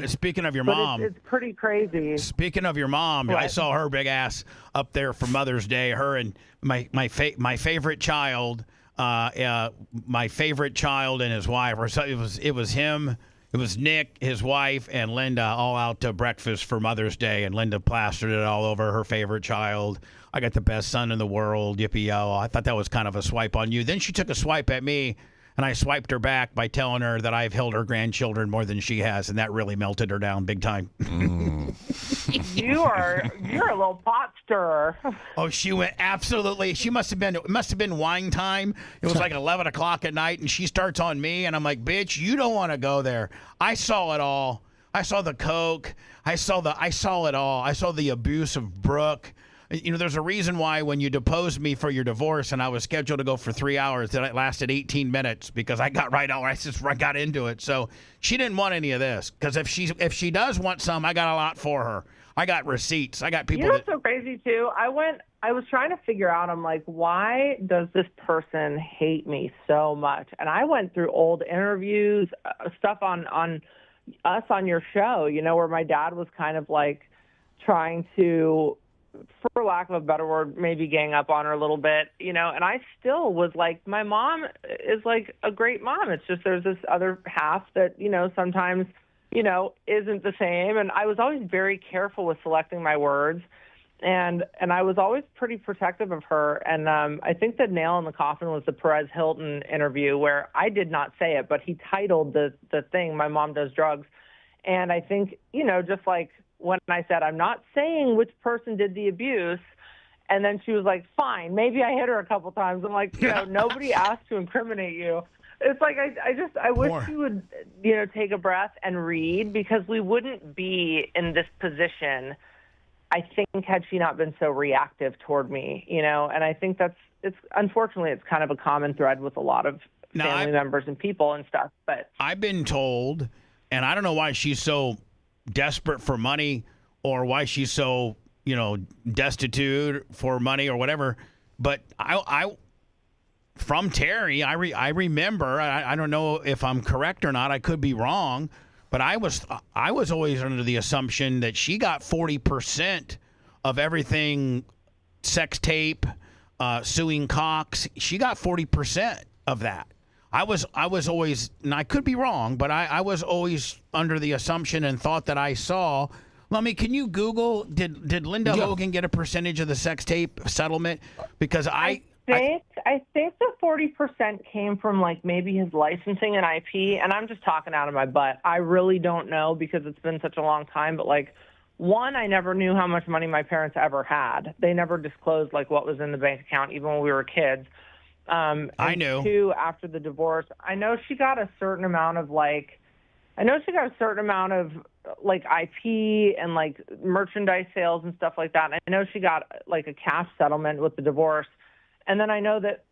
Speaking of your mom. It's pretty crazy. Speaking of your mom, I saw her big ass up there for Mother's Day. Her and my favorite child, my favorite child and his wife. It was him. It was Nick, his wife, and Linda all out to breakfast for Mother's Day, and Linda plastered it all over her favorite child. I got the best son in the world, yippee-yo. I thought that was kind of a swipe on you. Then she took a swipe at me, and I swiped her back by telling her that I've held her grandchildren more than she has, and that really melted her down big time. You're a little pot stirrer. Oh, she went absolutely. It must have been wine time. It was like 11 o'clock at night, and she starts on me, and I'm like, bitch, you don't want to go there. I saw it all. I saw the coke. I saw it all. I saw the abuse of Brooke. There's a reason why when you deposed me for your divorce and I was scheduled to go for 3 hours, that it lasted 18 minutes because I got right out. I got into it. So she didn't want any of this, because if she does want some, I got a lot for her. I got receipts. I got people. You know what's so crazy too? I was trying to figure out, I'm like, why does this person hate me so much? And I went through old interviews, stuff on us on your show, where my dad was kind of like trying to, for lack of a better word, maybe gang up on her a little bit, and I still was like, my mom is like a great mom. It's just there's this other half that, sometimes, isn't the same. And I was always very careful with selecting my words. And I was always pretty protective of her. And I think the nail in the coffin was the Perez Hilton interview where I did not say it, but he titled the thing, "My Mom Does Drugs." And I think, just like when I said, I'm not saying which person did the abuse, and then she was like, fine, maybe I hit her a couple times. I'm like, nobody asked to incriminate you. It's like, I wish you would, take a breath and read, because we wouldn't be in this position, I think, had she not been so reactive toward me, and I think unfortunately, it's kind of a common thread with a lot of family members and people and stuff. But I've been told, and I don't know why she's so desperate for money or why she's so, destitute for money or whatever. But I from Terry, I remember, I don't know if I'm correct or not, I could be wrong, but I was always under the assumption that she got 40% of everything, sex tape, suing Cox. She got 40% of that. I was always, and I could be wrong, but I was always under the assumption and thought that I saw. Lummy, can you Google, did Linda Hogan get a percentage of the sex tape settlement? Because I think the 40% came from like maybe his licensing and IP, and I'm just talking out of my butt. I really don't know because it's been such a long time, but like, one, I never knew how much money my parents ever had. They never disclosed like what was in the bank account, even when we were kids. I knew. Two, after the divorce, I know she got a certain amount of like IP and like merchandise sales and stuff like that. And I know she got like a cash settlement with the divorce. And then I know that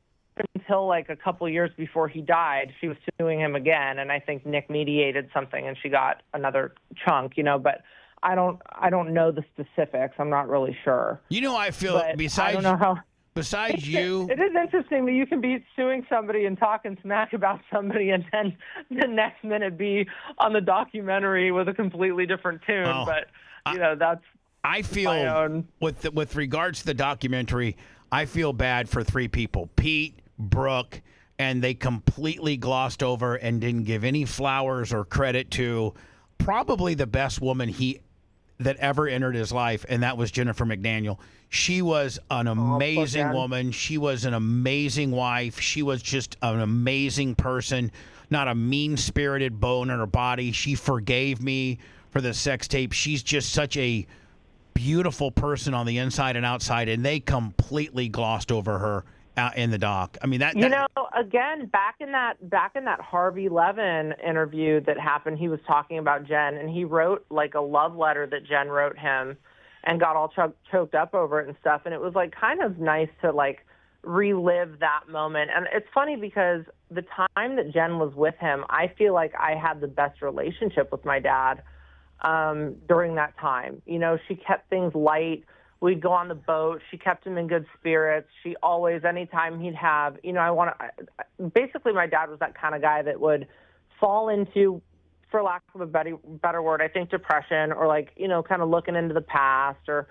until like a couple years before he died, she was suing him again. And I think Nick mediated something and she got another chunk, but I don't know the specifics. I'm not really sure. I feel I don't know how. Besides you, it is interesting that you can be suing somebody and talking smack about somebody, and then the next minute be on the documentary with a completely different tune. Oh, but that's. I feel with regards to the documentary, I feel bad for three people: Pete, Brooke, and they completely glossed over and didn't give any flowers or credit to probably the best woman that ever entered his life, and that was Jennifer McDaniel. She was an amazing woman. She was an amazing wife. She was just an amazing person, not a mean-spirited bone in her body. She forgave me for the sex tape. She's just such a beautiful person on the inside and outside, and they completely glossed over her in the doc. I mean, again, back in that Harvey Levin interview that happened, he was talking about Jen, and he wrote like a love letter that Jen wrote him and got all choked up over it and stuff. And it was like kind of nice to like relive that moment. And it's funny because the time that Jen was with him, I feel like I had the best relationship with my dad during that time. She kept things light. We'd go on the boat. She kept him in good spirits. She always, anytime he'd have, basically my dad was that kind of guy that would fall into, for lack of a better word, I think depression, or like, kind of looking into the past, or,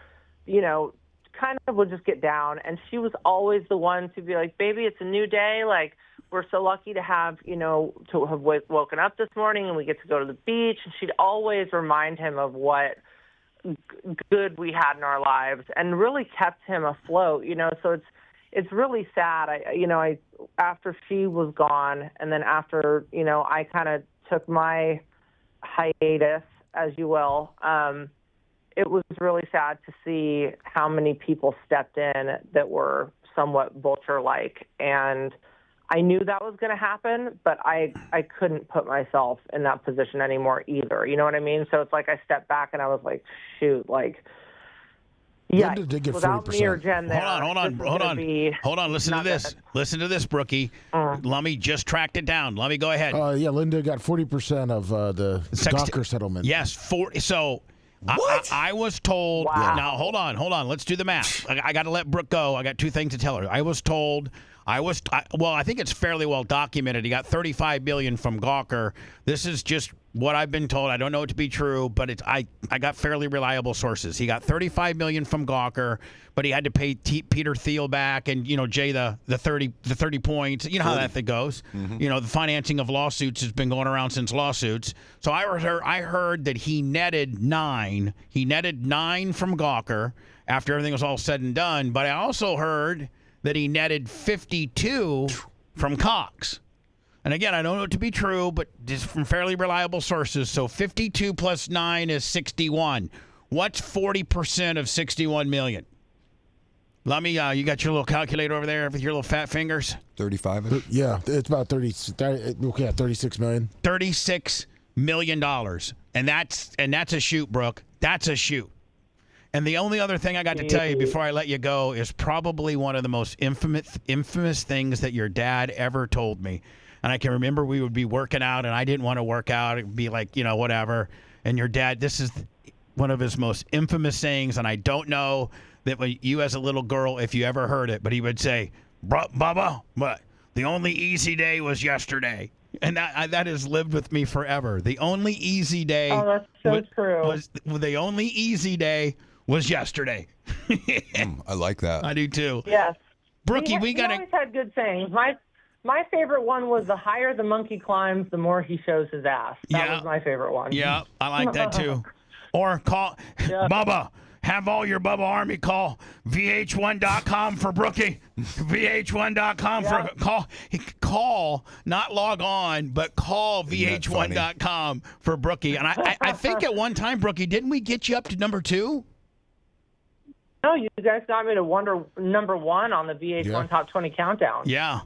kind of would just get down. And she was always the one to be like, baby, it's a new day. Like, we're so lucky to have, to have woken up this morning and we get to go to the beach. And she'd always remind him of what good we had in our lives and really kept him afloat, so it's really sad. I after she was gone, and then after, I kind of took my hiatus, as you will, it was really sad to see how many people stepped in that were somewhat vulture-like, and I knew that was going to happen, but I couldn't put myself in that position anymore either. You know what I mean? So it's like I stepped back and I was like, shoot, like, yeah, without me or Jen there. Hold on. Listen to this. Good. Listen to this, Brookie. Lummy just tracked it down. Lummy, go ahead. Linda got 40% of the Gawker settlement. Yes, so What? I was told. Now hold on. Let's do the math. I got to let Brooke go. I got two things to tell her. I was told. I think it's fairly well documented. He got $35 million from Gawker. This is just what I've been told. I don't know it to be true, but I got fairly reliable sources. He got $35 million from Gawker, but he had to pay Peter Thiel back and Jay the 30 points. You know how that thing goes. The financing of lawsuits has been going around since lawsuits. So I heard that he netted 9. He netted 9 from Gawker after everything was all said and done. But I also heard that he netted 52 from Cox. And again, I don't know it to be true, but just from fairly reliable sources. So 52 plus 9 is 61. What's 40% of 61 million? Lummy, you got your little calculator over there with your little fat fingers? 35. Yeah, it's about 36 million. $36 million. And that's a shoot, Brooke. That's a shoot. And the only other thing I got to tell you before I let you go is probably one of the most infamous things that your dad ever told me. And I can remember we would be working out, and I didn't want to work out. It'd be like, whatever. And your dad, this is one of his most infamous sayings, and I don't know that when you as a little girl, if you ever heard it, but he would say, Bubba, but the only easy day was yesterday. And that has lived with me forever. The only easy day. Oh, that's so true. The only easy day was yesterday. I like that. I do too. Yes. Brookie, we got to. He always had good things. My favorite one was the higher the monkey climbs, the more he shows his ass. That was my favorite one. Yeah, I like that too. Or call Bubba. Have all your Bubba Army call VH1.com for Brookie. VH1.com for call, not log on, but call VH1.com for Brookie. And I think at one time, Brookie, didn't we get you up to number 2? No, you guys got me to number 1 on the VH1 Top 20 countdown. Yeah.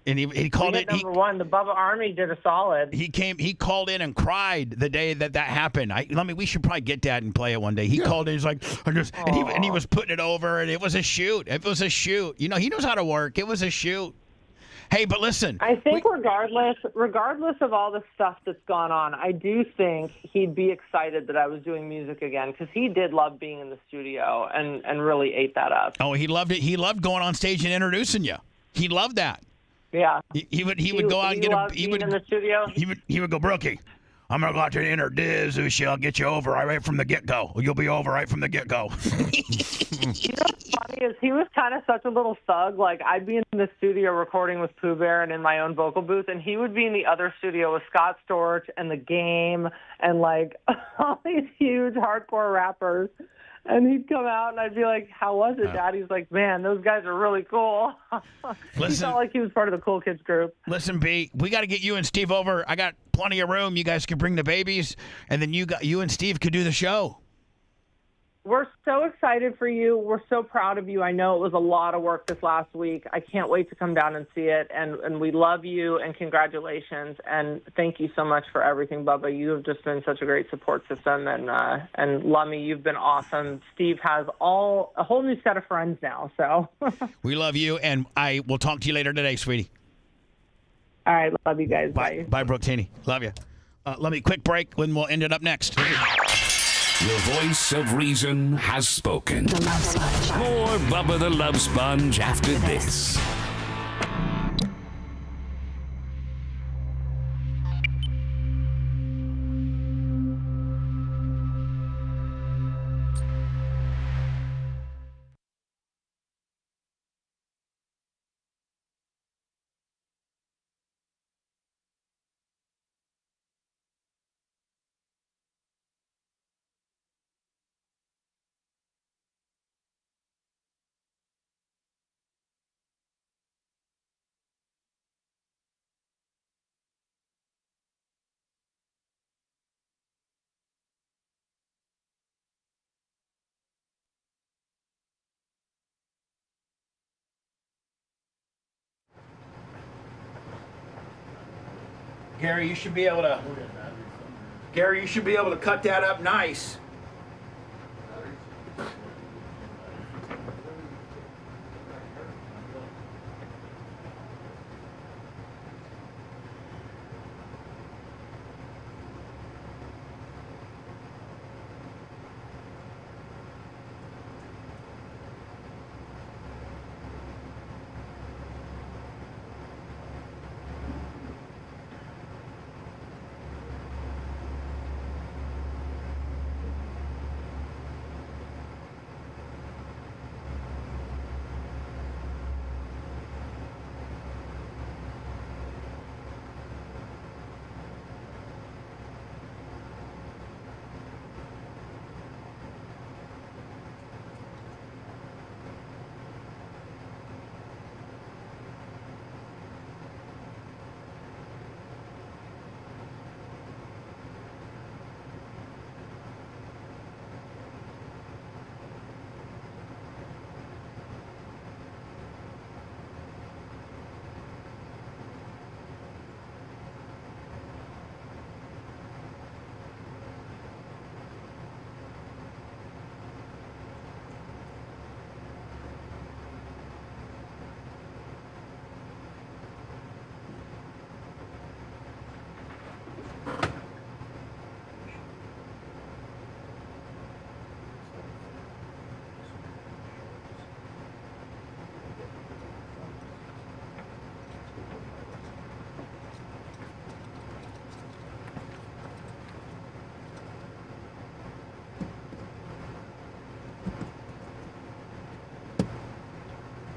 And he called it number 1. The Bubba Army did a solid. He called in and cried the day that happened. We should probably get that and play it one day. He called in, he's like, and he was putting it over, and it was a shoot. It was a shoot. He knows how to work. It was a shoot. Hey, but listen. I think regardless of all the stuff that's gone on, I do think he'd be excited that I was doing music again, because he did love being in the studio and really ate that up. Oh, he loved it. He loved going on stage and introducing you. He loved that. Yeah. He would go out and get in the studio. He would go, Brookie, I'm gonna go out there and introduce you. I'll get you over right from the get go. You'll be over right from the get go. What's funny is he was kind of such a little thug. Like, I'd be in the studio recording with Pooh Bear and in my own vocal booth, and he would be in the other studio with Scott Storch and The Game and like all these huge hardcore rappers. And he'd come out, and I'd be like, how was it, Dad? He's like, man, those guys are really cool. He felt like he was part of the cool kids group. Listen, B, we got to get you and Steve over. I got plenty of room. You guys can bring the babies, and then you and Steve could do the show. We're so excited for you. We're so proud of you. I know it was a lot of work this last week. I can't wait to come down and see it. And we love you, and congratulations. And thank you so much for everything, Bubba. You have just been such a great support system. And Lummy, you've been awesome. Steve has a whole new set of friends now. So we love you, and I will talk to you later today, sweetie. All right. Love you guys. Bye. Bye, Brooke Taney. Love you. Let me quick break, when we'll end it up next. The voice of reason has spoken. More Bubba the Love Sponge after this. Gary, you should be able to cut that up nice.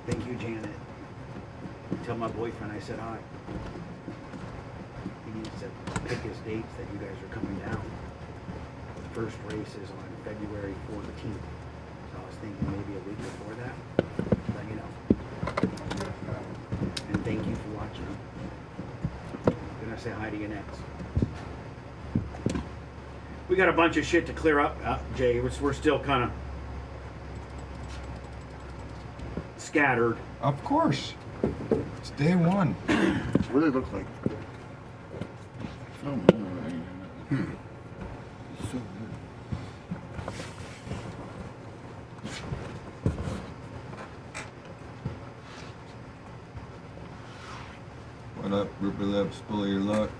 Thank you, Janet. Tell my boyfriend I said hi. He needs to pick his dates that you guys are coming down. The first race is on February 14th. So I was thinking maybe a week before that. Let you know. And thank you for watching. I'm gonna say hi to you next. We got a bunch of shit to clear up, Jay. We're still kind of scattered. Of course. It's day one. What do they look like? Oh, so good. What up, Rupert Lips? Pull your luck.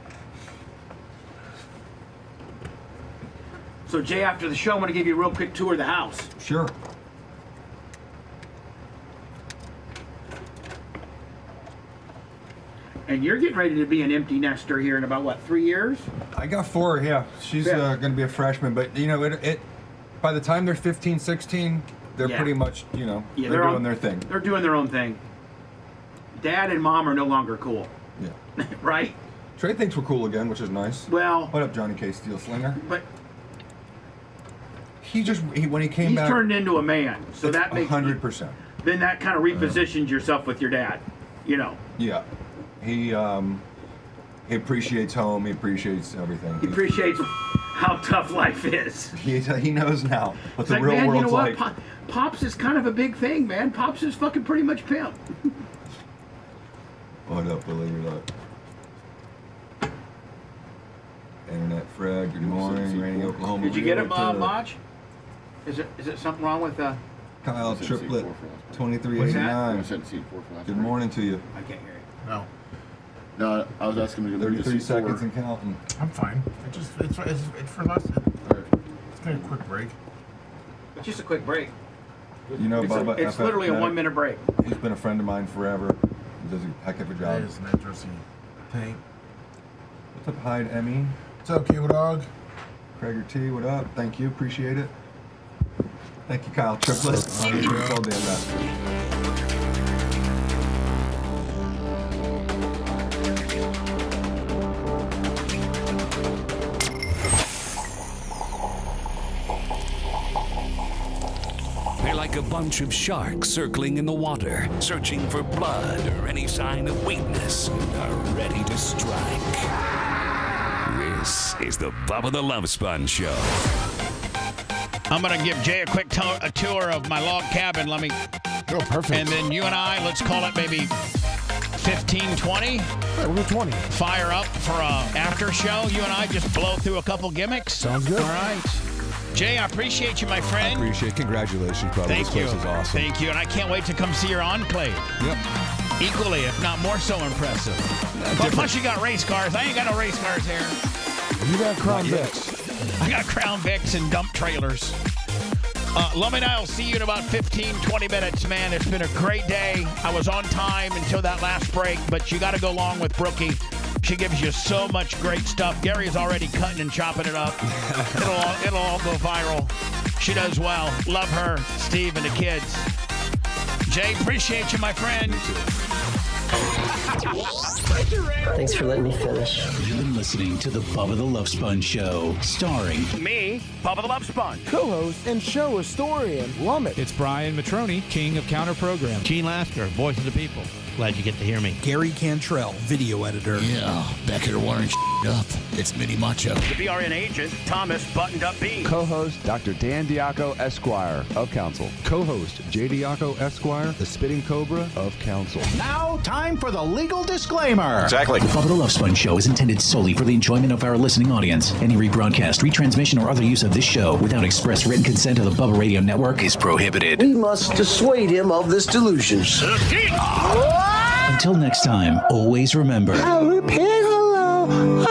So, Jay, after the show, I'm going to give you a real quick tour of the house. Sure. And you're getting ready to be an empty nester here in about, what, 3 years? I got 4, yeah. She's going to be a freshman, but, you know, it by the time they're 15, 16, they're pretty much, you know, they're doing their thing. They're doing their own thing. Dad and Mom are no longer cool. Yeah. Right? Trey thinks we're cool again, which is nice. Well... What up, Johnny K. Steel Slinger? But... when he came back... He's turned into a man, so that makes... 100%. Then that kind of repositions yourself with your dad, you know. Yeah. He appreciates home. He appreciates everything. He appreciates how tough life is. He knows now what It's the like, real man, world's you know what? like. Pops is kind of a big thing, man. Pops is fucking pretty much pimp. What up, believe it up. Internet Fred, good morning. Rainy Oklahoma. Did you get him, Mach? Is it something wrong with Kyle Triplet, 2389. Good morning to you. I can't hear you. No. No, I was asking him to 33 seconds and counting. I'm fine. It's for less. It's gonna be a quick break. It's just a quick break. You know, Bubba. It's literally a 1 minute break. He's been a friend of mine forever. He does a heck of a job. That is an interesting tank. What's up, Hyde Emmy? What's up, Cable Dog? Krager T, what up? Thank you, appreciate it. Thank you, Kyle Triplet. All day, Ambassador. They're like a bunch of sharks circling in the water, searching for blood or any sign of weakness, and are ready to strike. This is the Bubba the Love Sponge Show. I'm going to give Jay a quick a tour of my log cabin. Let me... Oh, perfect. And then you and I, let's call it maybe 15, 20. Yeah, we'll do 20. Fire up for a after show. You and I just blow through a couple gimmicks. Sounds good. All right. Jay, I appreciate you, my friend. I appreciate it. Congratulations, brother. Thank this you. place is awesome. Thank you. And I can't wait to come see your enclave. Yep. Equally, if not more so impressive. But plus you got race cars. I ain't got no race cars here. You got Crown Vics. I got Crown Vics and dump trailers. Lummy and I will see you in about 15, 20 minutes, man. It's been a great day. I was on time until that last break, but you got to go along with Brookie. She gives you so much great stuff. Gary is already cutting and chopping it up. It'll all go viral. She does well. Love her, Steve, and the kids. Jay, appreciate you, my friend. Thanks for letting me finish. You've been listening to the Bubba the Love Sponge Show, starring Me, Bubba the Love Sponge. Co-host and show historian, Lummit. It's Brian Matroni, king of counter program. Gene Lasker, voice of the people. Glad you get to hear me. Gary Cantrell, video editor. Yeah, back here wiring up. It's Mini Macho. The BRN agent, Thomas Buttoned Up B. Co-host Dr. Dan Diaco, Esquire of Council. Co-host J. Diaco Esquire, the Spitting Cobra of Council. Now, time for the legal disclaimer. Exactly. The Bubba the Love Sponge Show is intended solely for the enjoyment of our listening audience. Any rebroadcast, retransmission, or other use of this show without express written consent of the Bubba Radio Network is prohibited. We must dissuade him of this delusion. Until next time, always remember. I'll repeat hello.